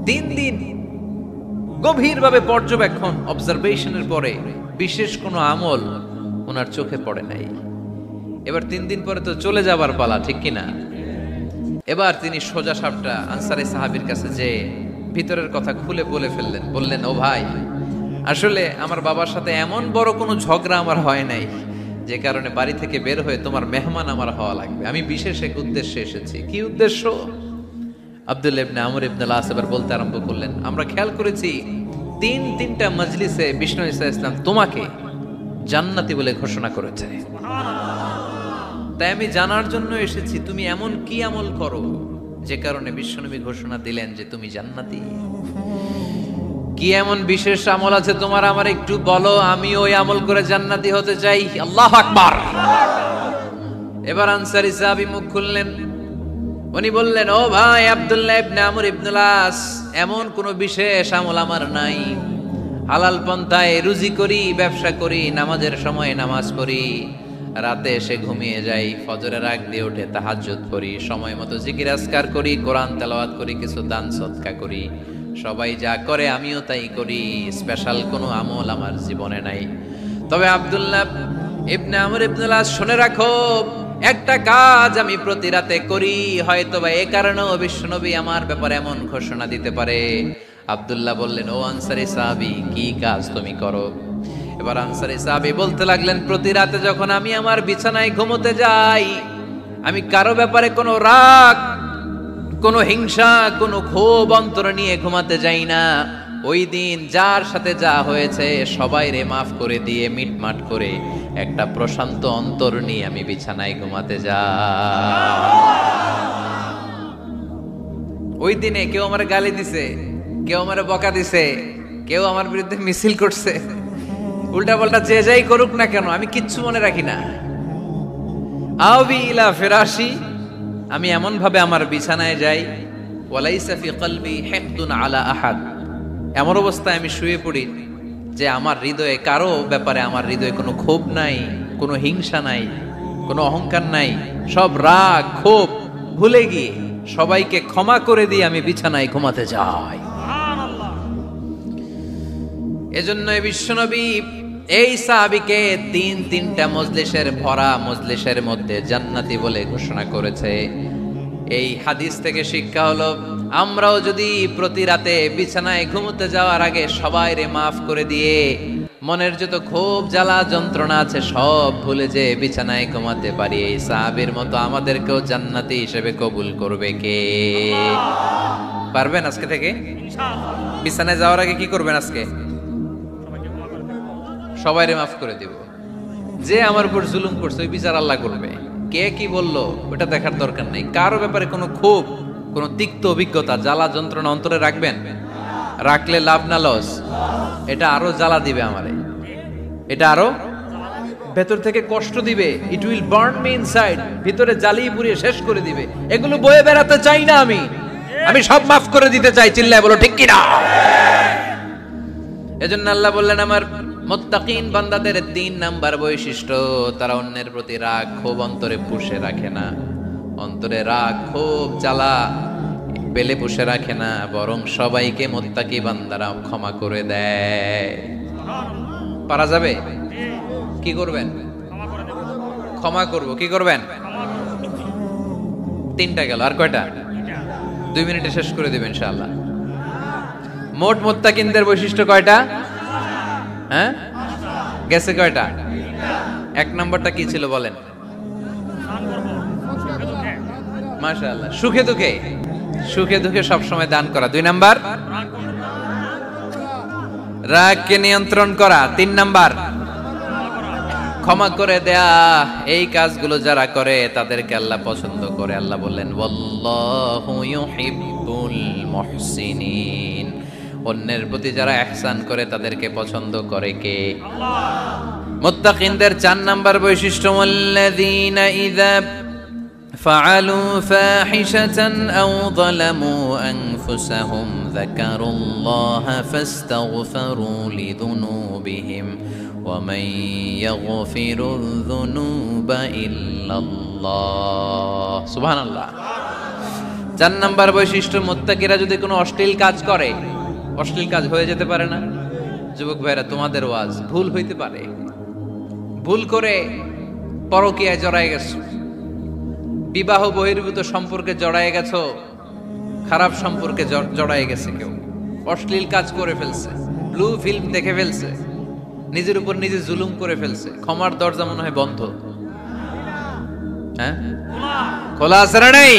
3 দিন গভীরভাবে পর্যবেক্ষণ, অবজারভেশনের পরে বিশেষ কোনো আমল ওনার চোখে পড়ে নাই। এবার 3 দিন পরে তো চলে যাবার পালা, ঠিক কিনা? এবার তিনি সোজা সাপটা আনসারী সাহাবীর কাছে যে ভিতরের কথা খুলে বলে ফেললেন। বললেন, ও ভাই, আসলে আমার বাবার সাথে এমন বড় কোনো ঝগড়া আমার হয় নাই যে কারণে বাড়ি থেকে বের হয়ে তোমার মেহমান আমার হওয়া লাগবে। আমি বিশেষ এক উদ্দেশ্যে এসেছি। কি উদ্দেশ্য? আব্দুল্লাহ ইবনে আমর ইবনে আস এবার বলতে আরম্ভ করলেন, আমরা খেয়াল করেছি 3টা মজলিসে বিষ্ণু ঈসা ইসলাম তোমাকে জান্নাতি বলে ঘোষণা করেছে। তাই আমি জানার জন্য এসেছি তুমি এমন কি আমল করো যে কারণে বিশ্বনবী ঘোষণা দিলেন যে তুমি জান্নাতি। কি এমন বিশেষ আমল আছে তোমার, আমার একটু বলো, আমি ওই আমল করে জান্নাতি হতে চাই। আল্লাহু আকবার। এবার আনসারী সাহাবী মুখ খুললেন। উনি বললেন, ও ভাই আব্দুল্লাহ ইবনে আমর ইবনে আস, এমন কোনো বিশেষ আমল আমার নাই। হালাল পন্থায় রুজি করি, ব্যবসা করি, নামাজের সময় নামাজ পড়ি, রাতে এসে ঘুমিয়ে যাই, ফজরের আগ দিয়ে উঠে তাহাজ্জুদ পড়ি, সময় মতো জিকির আজকার করি, কোরআন তেলাওয়াত করি, কিছু দান সদকা করি। সবাই যা করে আমিও তাই করি, স্পেশাল কোনো আমল আমার জীবনে নাই। তবে আব্দুল্লাহ ইবনে আমর ইবনে আস, শুনে রাখো, একটা কাজ আমি প্রতি রাতে করি, হয়তোবা এই কারণেও বিশ্বনবী আমার ব্যাপারে এমন ঘোষণা দিতে পারে। আব্দুল্লাহ বললেন, ও আনসারী সাহাবী, কি কাজ তুমি করো? এবার আনসারী সাহাবী বলতে লাগলেন, প্রতি রাতে যখন আমি আমার বিছানায় ঘুমোতে যাই, আমি কারো ব্যাপারে কোনো রাগ, কোনো হিংসা, কোনো ক্ষোভ অন্তরে নিয়ে ঘুমাতে যাই না। ওই দিন যার সাথে যা হয়েছে সবাই রে মাফ করে দিয়ে মিটমাট করে একটা প্রশান্ত অন্তর নিয়ে আমি বিছানায় ঘুমাতে যাই। ওই দিনে কেউ আমার গালি দিছে, কেউ আমার বকা দিছে, কেউ আমার বিরুদ্ধে মিছিল করছে, উল্টা পাল্টা যে যাই করুক না কেন, আমি কিচ্ছু মনে রাখি না। আবি ইলা ফিরাশি, আমি এমন ভাবে আমার বিছানায় যাই, ওয়ালাইসা ফি কলবি হিকদুন আলা আহাদ, এমন অবস্থায় আমি শুয়ে পড়ি যে আমার হৃদয়ে কারো ব্যাপারে আমার হৃদয়ে কোনো ক্ষোভ নাই, কোনো হিংসা নাই, কোনো অহংকার নাই। সব রাগ ক্ষোভ ভুলে গিয়ে সবাইকে ক্ষমা করে দিয়ে আমি বিছানায় ঘুমাতে যাই। এজন্য বিশ্বনবী এই সাহাবীকে 3টা মজলিসের ভরা মজলিসের মধ্যে জান্নাতি বলে ঘোষণা করেছে। এই হাদিস থেকে শিক্ষা হলো, আমরাও যদি প্রতি রাতে বিছানায় ঘুমোতে যাওয়ার আগে সবাই রে মাফ করে দিয়ে মনের যত ক্ষোভ জ্বালা যন্ত্রণা আছে সব ভুলে যে বিছানায় ঘুমাতে পারি, এই সাহাবীর মতো আমাদেরকেও জান্নাতি হিসেবে কবুল করবে কে? পারবেন আজকে থেকে? বিছানায় যাওয়ার আগে কি করবেন? আজকে সবাইরে মাফ করে দিব। যে আমার উপর জুলুম করছে ওই বিচার আল্লাহ করবে। কে কি বললো ওটা দেখার দরকার নেই। কারো ব্যাপারে কোনো ক্ষোভ, কোনো তিক্ত অভিজ্ঞতা, জ্বালা যন্ত্রণা অন্তরে রাখবেন? রাখলে লাভ না লস? এটা আরো জ্বালা দিবে আমারে, এটা আরো ভেতর থেকে কষ্ট দিবে। It will burn me inside, ভিতরে জ্বালিয়ে পুড়িয়ে শেষ করে দিবে। এগুলো বয়ে বেড়াতে চাই না আমি সব মাফ করে দিতে চাই। চিল্লায় বলো ঠিক কিনা? এজন্য আল্লাহ বললেন, আমার মুত্তাকিন বান্দাদের 3 নাম্বার বৈশিষ্ট্য, তারা অন্যের প্রতি রাগ ক্ষোভ অন্তরে পুষে রাখে না। অন্তরে রাগ ক্ষোভ জ্বালা পেলে পুষে রাখে না, বরং সবাইকে মুত্তাকি বান্দারা ক্ষমা করে দেয়। পারা যাবে? কি করবেন? ক্ষমা করব। কি করবেন? 3টা গেল, আর কয়টা? 2 মিনিটে শেষ করে দেবেন ইনশাআল্লাহ। মোট মুত্তাকিনদের বৈশিষ্ট্য কয়টা? হ্যাঁ, গেছে কয়টা? 1 নাম্বারটা কি ছিল বলেন? মাশাআল্লাহ, সুখে দুঃখে, সুখে দুঃখে সব সময় দান করা। 2 নাম্বার রাগকে নিয়ন্ত্রণ করা। 3 নাম্বার ক্ষমা করে দেয়া। এই কাজগুলো যারা করে তাদেরকে আল্লাহ পছন্দ করে। আল্লাহ বললেন ওয়াল্লাহু ইউহিব্বুল মুহসিনিন। অন্যের প্রতি যারা ইহসান করে তাদেরকে পছন্দ করে কে? আল্লাহ। মুত্তাকিনদের 4 নাম্বার বৈশিষ্ট্য ওয়াল্লাযীনা ইযা ফাআলু ফাহিশাতান আও যালামু আনফুসাহুম যাকারুল্লাহা ফাস্তাগফিরু লিযুনুবিহিম ওয়া মান ইয়াগফিরুয যুনুবা ইল্লাল্লাহ। সুবহানাল্লাহ। 4 নাম্বার বৈশিষ্ট্য, মুত্তাকিরা যদি কোনো অশ্লীল কাজ করে, অশ্লীল কাজ হয়ে যেতে পারে না? যুবক ভাইরা, তোমাদের ওয়াজ ভুল হইতে পারে। ভুল করে পরকীয়ায় জড়ায় গেছো, বিবাহ বহির্ভূত সম্পর্কে জড়ায় গেছো, খারাপ সম্পর্কে জড়ায় গেছে কেউ, অশ্লীল কাজ করে ফেলছে, ব্লু ফিল্ম দেখে ফেলছে, নিজের উপর নিজে জুলুম করে ফেলছে, ক্ষমার দরজা মনে হয় বন্ধ। হ্যাঁ, খোলা আছে না নাই?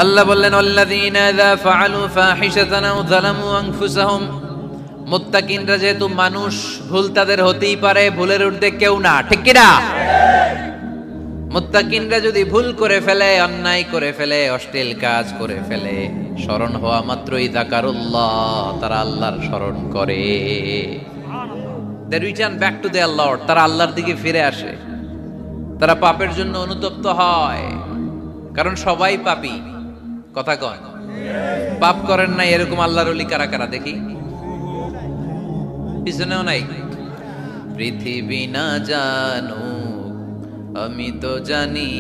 আল্লাহ বললেন আল্লাযীনা ইযা ফাআলু ফাহিশাতান আও যালামু আনফুসাহুম। মুত্তাকিনরা যেহেতু মানুষ, ভুল তাদের হতেই পারে, ভুলের ঊর্ধ্বে কেউ না, ঠিক কি না? মুত্তাকিনরা যদি ভুল করে ফেলে, অন্যায় করে ফেলে, অশ্লীল কাজ করে ফেলে, স্মরণ হওয়া মাত্রই যাকারুল্লাহ, তারা আল্লাহর স্মরণ করে। They return back to their Lord, তারা আল্লাহর দিকে ফিরে আসে। তারা পাপের জন্য অনুতপ্ত হয়, কারণ সবাই পাপী। কথা কন, পাপ করেন না এরকম আল্লাহর ওলি কারা কারা দেখি? পিছনেও নাই। পৃথিবী না জানো আমি তো জানি,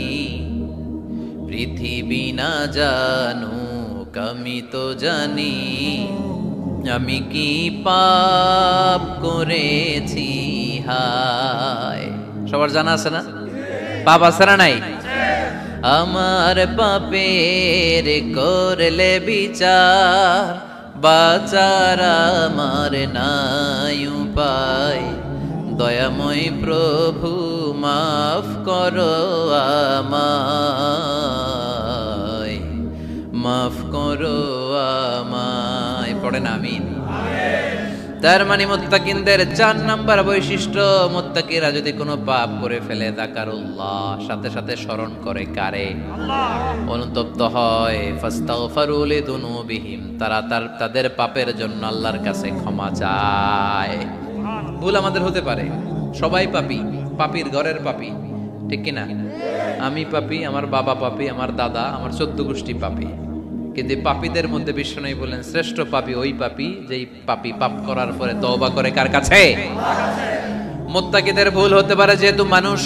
পৃথিবী না জানো আমি তো জানি, আমি কি পাপ করেছি হায়। সবার জানা আছে না? পাপ আছে না নাই? আমার পাপের করলে বিচার, বাঁচার আমার নাই উপায়, দয়াময় প্রভু মাফ করো আমায়, মাফ করো আমায়। পড়েন আমিন। তার মানে মুত্তাকিনদের 4 নাম্বার বৈশিষ্ট্য, মুত্তাকিরা যদি কোনো পাপ করে ফেলে যাকারুল্লাহ, সাথে সাথে স্মরণ করে কারে? আল্লাহ। অনুতপ্ত হয়, ফাস্তাগফিরু লিযুনুবিহিম, তারা তাদের পাপের জন্য আল্লাহর কাছে ক্ষমা চায়। ভুল আমাদের হতে পারে, সবাই পাপী, পাপীর ঘরের পাপী, ঠিক কি না? আমি পাপী, আমার বাবা পাপী, আমার দাদা, আমার 14 গোষ্ঠী পাপী। কিন্তু পাপীদের মধ্যে বিষ্ণু বলেন শ্রেষ্ঠ পাপী ওই পাপী যেই পাপী পাপ করার পরে তওবা করে কার কাছে? মুত্তাকিদের ভুল হতে পারে, যেহেতু মানুষ,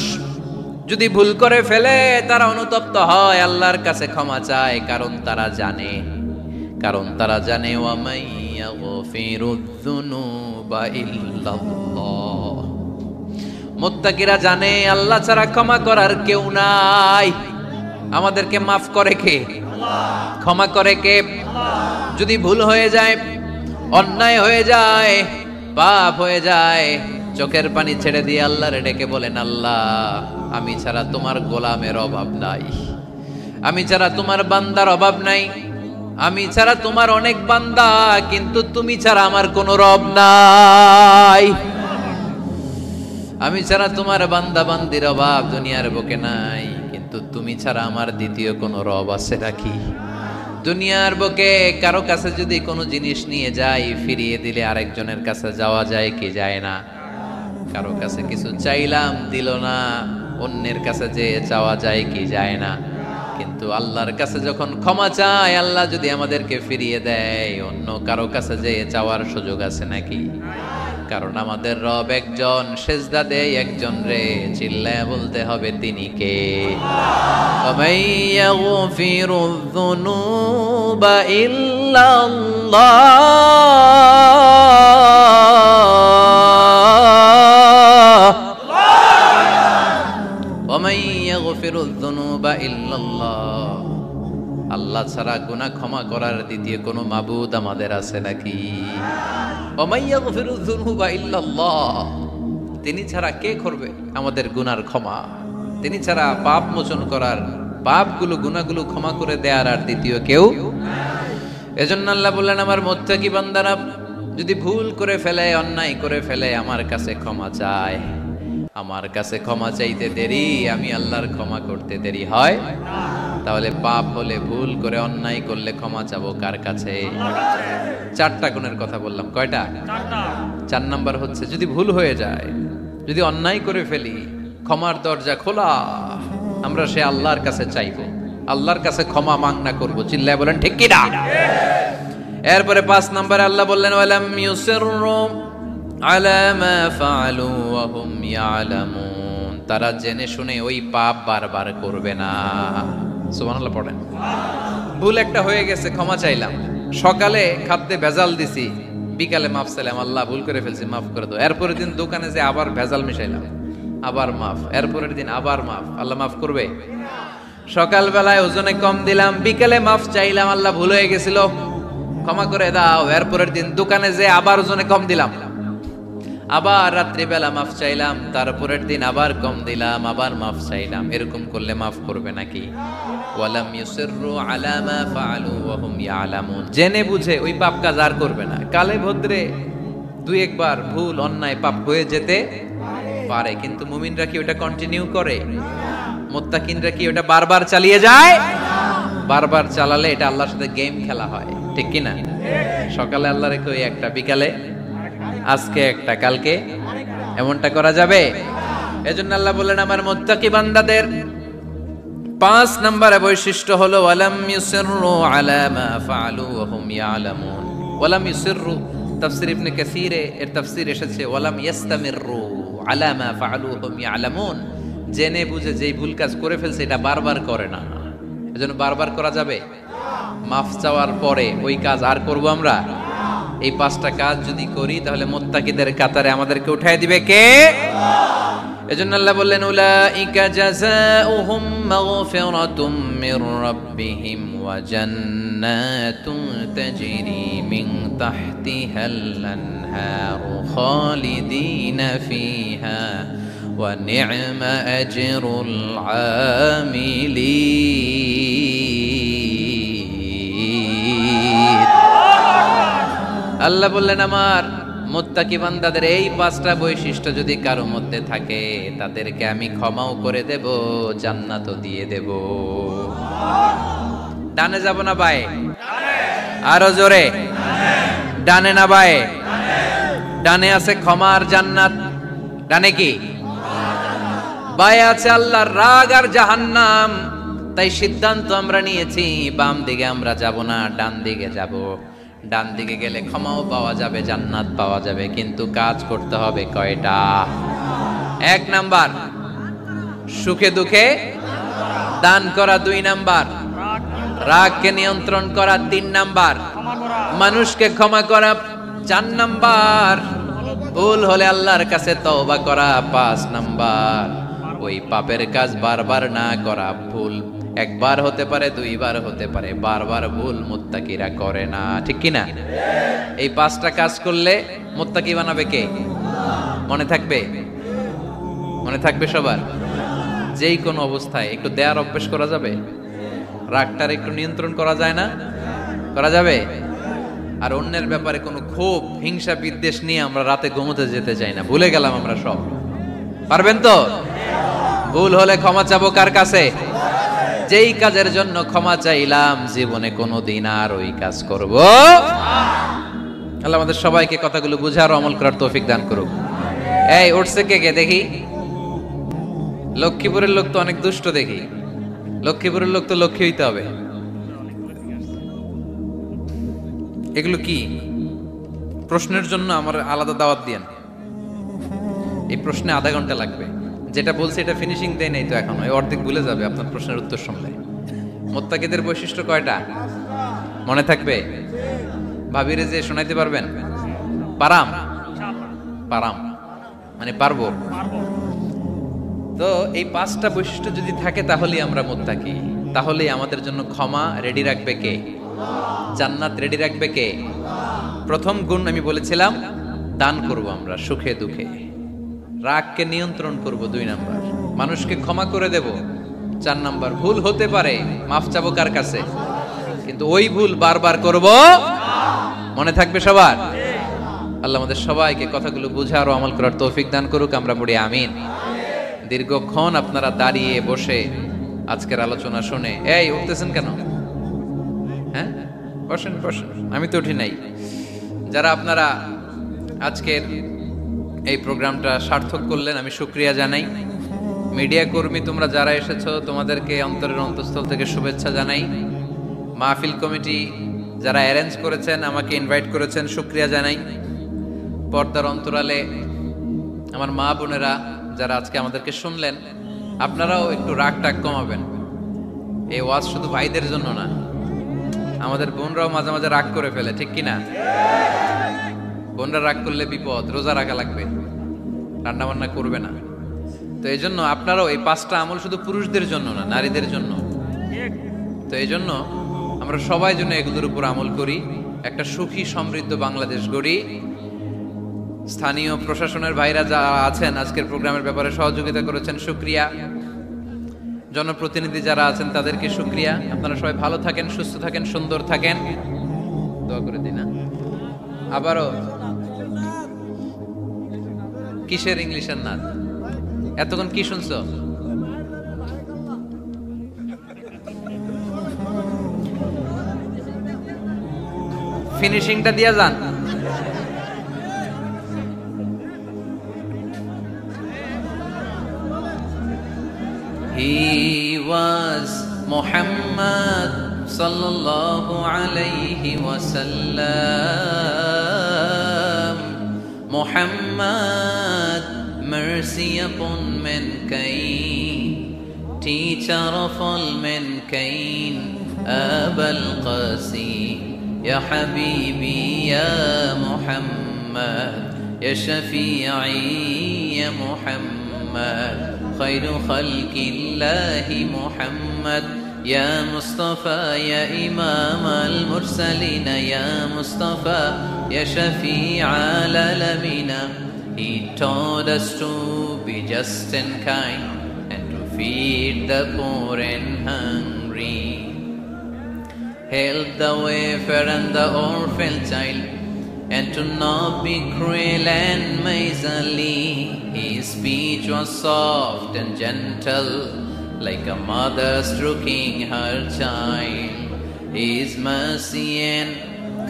যদি ভুল করে ফেলে তারা অনুতপ্ত হয়, আল্লাহর কাছে ক্ষমা চায়, কারণ তারা জানে, ওয়া মাইয়াগফিরুয যুনুবা ইল্লাল্লাহ। মুত্তাকিরা জানে আল্লাহ ছাড়া ক্ষমা করার কেউ নাই। আমাদেরকে মাফ করে কে? ক্ষমা করে কে? যদি ভুল হয়ে যায়, অন্যায় হয়ে যায়, পাপ হয়ে যায়, চোখের পানি ছেড়ে দিয়ে আল্লাহরে ডেকে বলেন আল্লাহ আমি ছাড়া তোমার গোলামের অভাব নাই, আমি ছাড়া তোমার বান্দার অভাব নাই, আমি ছাড়া তোমার অনেক বান্দা, কিন্তু তুমি ছাড়া আমার কোনো রব নাই। আমি ছাড়া তোমার বান্দা বান্দির অভাব দুনিয়ার বুকে নাই, কিন্তু তুমি ছাড়া আমার দ্বিতীয় কোনো রব আছে নাকি? দুনিয়ার বুকে কারো কাছে যদি কোনো জিনিস নিয়ে যাই, ফিরিয়ে দিলে আরেকজনের কাছে যাওয়া যায় কি যায় না? কারো কাছে কিছু চাইলাম দিল না, অন্যের কাছে যে চাওয়া যায় কি যায় না? কিন্তু আল্লাহর কাছে যখন ক্ষমা চাই, আল্লাহ যদি আমাদেরকে ফিরিয়ে দেয়, অন্য কারো কাছে যে চাওয়ার সুযোগ আছে নাকি? কারণ আমাদের রব একজন, সেজদা দেয় একজন রে, চিল্লায় বলতে হবে তিনি কে। وَمَن يَغْفِرُ الذُّنُوبَ إِلَّا اللَّهُ وَمَن يَغْفِرُ الذُّنُوبَ إِلَّا اللَّهُ। আল্লাহ ছাড়া গুনাহ ক্ষমা করার দ্বিতীয় কোনো মাবুদ আমাদের আছে নাকি? ওমাই ইয়াগফিরুয যুনুবা ইল্লাল্লাহ, তিনি ছাড়া কে করবে আমাদের গুনার ক্ষমা? তিনি ছাড়া পাপ মোচন করার, পাপগুলো গুনাহগুলো ক্ষমা করে দেয়ার আর দ্বিতীয় কেউ। এজন্য আল্লাহ বললেন, আমার মুত্তাকি বান্দারা যদি ভুল করে ফেলে, অন্যায় করে ফেলে, আমার কাছে ক্ষমা চায়। আমার কাছে ক্ষমা চাইতে দেরি, আমি আল্লাহর ক্ষমা করতে দেরি হয়? তাহলে পাপ হলে, ভুল করে অন্যায় করলে ক্ষমা চাবো কার কাছে? চারটা গুণের কথা বললাম, কয়টা? চার নাম্বার হচ্ছে যদি ভুল হয়ে যায়, যদি অন্যায় করে ফেলি, ক্ষমার দরজা খোলা, আমরা সে আল্লাহর কাছে চাইবো, আল্লাহর কাছে ক্ষমা মাংনা করবো। চিল্লায় বলেন ঠিক কি না? এরপরে 5 নম্বরে আল্লাহ বললেন, ওয়ালাম ইউসিররু আলা মা ফাআলু ওয়া হুম ইয়ালামুন, তারা জেনে শুনে ওই পাপ বারবার করবে না। সুবহানাল্লাহ পড়েন। ভুল একটা হয়ে গেছে, ক্ষমা চাইলাম, সকালে খাদ্যে ভেজাল দিছি, বিকালে মাফ চাইলাম, আল্লাহ ভুল করে ফেলছি মাফ করে দাও। এরপরের দিন দোকানে যে আবার ভেজাল মিশাইলাম, আবার মাফ, এরপরের দিন আবার মাফ, আল্লাহ মাফ করবে? সকাল বেলায় ওজনে কম দিলাম, বিকালে মাফ চাইলাম, আল্লাহ ভুল হয়ে গেছিল ক্ষমা করে দাও। এরপরের দিন দোকানে যে আবার ওজনে কম দিলাম, আবার রাত্রি বেলা মাফ চাইলাম, তারপরের দিন আবার কম দিলাম, আবার মাফ চাইলাম। এরকম করলে মাফ করবে নাকি? ওয়ালাম ইউসিররু আলা মা ফাআলু ওয়া হুম ইয়ালামুন, জেনে বুঝে ওই পাপ কাজ আর করবে না। কালে ভদ্রে দুই একবার ভুল অন্যায় পাপ হয়ে যেতে পারে, কিন্তু মুমিনরা কি ওটা কন্টিনিউ করে? মুত্তাকিনরা কি ওটা বারবার চালিয়ে যায়? বারবার চালালে এটা আল্লাহর সাথে গেম খেলা হয়, ঠিক কি না? সকালে আল্লাহ রেখে ওই একটা, বিকালে আজকে একটা, কালকে এমনটা করা যাবে? এজন্য আল্লাহ বললেন, আমার মুত্তাকি বান্দাদের 5 নম্বরে বৈশিষ্ট্য হলো ওয়ালাম ইউসিররু আলা মা ফাআলু ওয়া হুম ইয়ালামুন। ওয়ালাম ইউসিররু, তাফসীর ইবনে কাসীরে এর তাফসীর এসেছে ওয়ালাম ইস্তামিররু আলা মা ফাআলু ওয়া হুম ইয়ালামুন, জেনে বুঝে যেই ভুল কাজ করে ফেলছে এটা বারবার করে না। এজন্য বারবার করা যাবে? মাফ চাওয়ার পরে ওই কাজ আর করব আমরা? এই 5টা কাজ যদি করি তাহলে মুত্তাকিদের কাতারে আমাদেরকে উঠায় দিবে কে? এজন্য আল্লাহ বললেন, উলাইকা জাযাউহুম মাগফিরাতুম মির রাব্বিহিম ওয়া জান্নাতুন তাজরি মিন তাহতিহাল আনহারু খালিদিনা ফিহা ওয়া নি'মা আজরুল আমিলিন। আল্লাহ বললেন, আমার মুত্তাকি বান্দাদের এই 5টা বৈশিষ্ট্য যদি কারো মধ্যে থাকে, তাদেরকে আমি ক্ষমাও করে দেব, জান্নাতও দিয়ে দেব। ডানে যাব না বায়ে? আরো জোরে। ডানে না বায়ে? ডানে আছে ক্ষমার জান্নাত, ডানে কি? বায়ে আছে আল্লাহর রাগ আর জাহান্নাম। তাই সিদ্ধান্ত আমরা নিয়েছি, বাম দিকে আমরা যাব না, ডান দিকে যাব। ডান দিকে গেলে ক্ষমাও পাওয়া যাবে, জান্নাত পাওয়া যাবে, কিন্তু কাজ করতে হবে কয়টা? 1 নাম্বার সুখে দুঃখে দান করা, 2 নাম্বার রাগকে নিয়ন্ত্রণ করা, 3 নাম্বার মানুষকে ক্ষমা করা, 4 নাম্বার ভুল হলে আল্লাহর কাছে তওবা করা, 5 নাম্বার ওই পাপের কাজ বারবার না করা। ভুল একবার হতে পারে, 2 বার হতে পারে, বারবার ভুল মুত্তাকিরা করে না, ঠিক কি না? এই 5টা কাজ করলে মুত্তাকি বানাবে কে? মনে থাকবে? মনে থাকবে সবার? যেই কোনো অবস্থায় একটু দেয়ার অভ্যাস করা যাবে? রাগটার একটু নিয়ন্ত্রণ করা যায় না? করা যাবে? আর অন্যের ব্যাপারে কোনো ক্ষোভ, হিংসা, বিদ্বেষ নিয়ে আমরা রাতে ঘুমোতে যেতে চাই না, ভুলে গেলাম আমরা সব। পারবেন তো? ভুল হলে ক্ষমা চাবো কার কাছে? যেই কাজের জন্য ক্ষমা চাইলাম জীবনে কোনোদিন আর ওই কাজ করব। আল্লাহ আমাদের সবাইকে কথাগুলো বুঝার ও আমল করার তৌফিক দান করুক। এই উঠছে কে কে দেখি? লক্ষ্মীপুরের লোক তো অনেক দুষ্ট দেখি। লক্ষ্মীপুরের লোক তো লক্ষ্মী হইতে হবে। এগুলো কি? প্রশ্নের জন্য আমার আলাদা দাওয়াত দিয়েন। এই প্রশ্নে আধা ঘন্টা লাগবে। যেটা বলছে এটা ফিনিশিং দেয় নাই তো এখন, ওই অর্ধেক ভুলে যাবে আপনার প্রশ্নের উত্তর শুনলে। মুত্তাকিদের বৈশিষ্ট্য কয়টা মনে থাকবে? ভাবিরে যে শোনাইতে পারবেন? পারাম পারাম মানে পারবো। তো এই 5টা বৈশিষ্ট্য যদি থাকে তাহলেই আমরা মুত্তাকি। তাহলেই আমাদের জন্য ক্ষমা রেডি রাখবে কে? জান্নাত রেডি রাখবে কে? প্রথম গুণ আমি বলেছিলাম, দান করব আমরা সুখে দুঃখে। রাগকে নিয়ন্ত্রণ করব 2 নাম্বার। মানুষকে ক্ষমা করে দেব 4 নাম্বার। ভুল হতে পারে, মাফ চাবো কার কাছে? কিন্তু ওই ভুল বারবার করব, মনে থাকবে সবার? আল্লাহ আমাদের সবাইকে কথাগুলো বুঝার ও আমল করার তৌফিক দান করুক। আমরা পড়ি আমিন। দীর্ঘক্ষণ আপনারা দাঁড়িয়ে বসে আজকের আলোচনা শুনে, এই উঠতেছেন কেন? হ্যাঁ, বসেন বসেন, আমি তো উঠি নাই। যারা আপনারা আজকের এই প্রোগ্রামটা সার্থক করলেন, আমি শুকরিয়া জানাই। মিডিয়া কর্মী তোমরা যারা এসেছো, তোমাদেরকে অন্তরের অন্তঃস্থল থেকে শুভেচ্ছা জানাই। মাহফিল কমিটি যারা অ্যারেঞ্জ করেছেন, আমাকে ইনভাইট করেছেন, শুকরিয়া জানাই। পর্দার অন্তরালে আমার মা বোনেরা যারা আজকে আমাদেরকে শুনলেন, আপনারাও একটু রাগ টাগ কমাবেন। এই ওয়াজ শুধু ভাইদের জন্য না, আমাদের বোনরাও মাঝে মাঝে রাগ করে ফেলে, ঠিক কিনা? বোনরা রাগ করলে বিপদ, রোজা রাখা লাগবে, রান্না বান্না করবে না। তো এই জন্য আপনারাও এই 5টা আমল শুধু পুরুষদের জন্য না, নারীদের জন্য। তো এই জন্য আমরা সবাই জন্য এগুলোর উপর আমল করি, একটা সুখী সমৃদ্ধ বাংলাদেশ গড়ি। স্থানীয় প্রশাসনের ভাইরা যারা আছেন আজকের প্রোগ্রামের ব্যাপারে সহযোগিতা করেছেন, শুকরিয়া। জনপ্রতিনিধি যারা আছেন তাদেরকে শুকরিয়া। আপনারা সবাই ভালো থাকেন, সুস্থ থাকেন, সুন্দর থাকেন, দোয়া করে দিন। আবারও কিসের ইংলিশের নাচ? এতক্ষণ কি শুনছো? ফিনিশিংটা দিয়া যান। He was Muhammad sallallahu alayhi wa sallam. Muhammad, mercy upon mankind, teacher of all mankind. Abul Qasim, ya Habibi, ya Muhammad, ya Shafi'i, ya Muhammad. خير خلق الله محمد يا مصطفى يا إمام المرسلين يا مصطفى يا شفيع العالمين. He taught us to be just and kind and to feed the poor and hungry, help the wafer and the orphan child, and to not be cruel and miserly. His speech was soft and gentle, like a mother stroking her child. His mercy and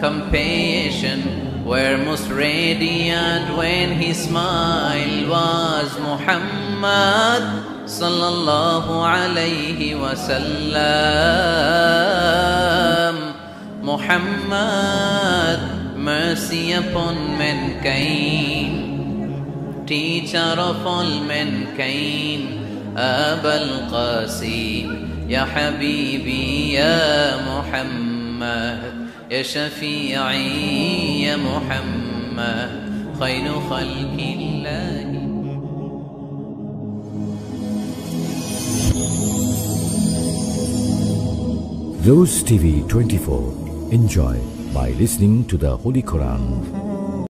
compassion were most radiant when he smiled. Was Muhammad sallallahu alayhi wa sallam. Muhammad, mercy upon mankind, teacher of all mankind. Abul Qasim, ya Habibi, ya Muhammad, ya Shafi'i, ya Muhammad, khayru khalqillahi. Rose TV 24. Enjoy by listening to the Holy Quran.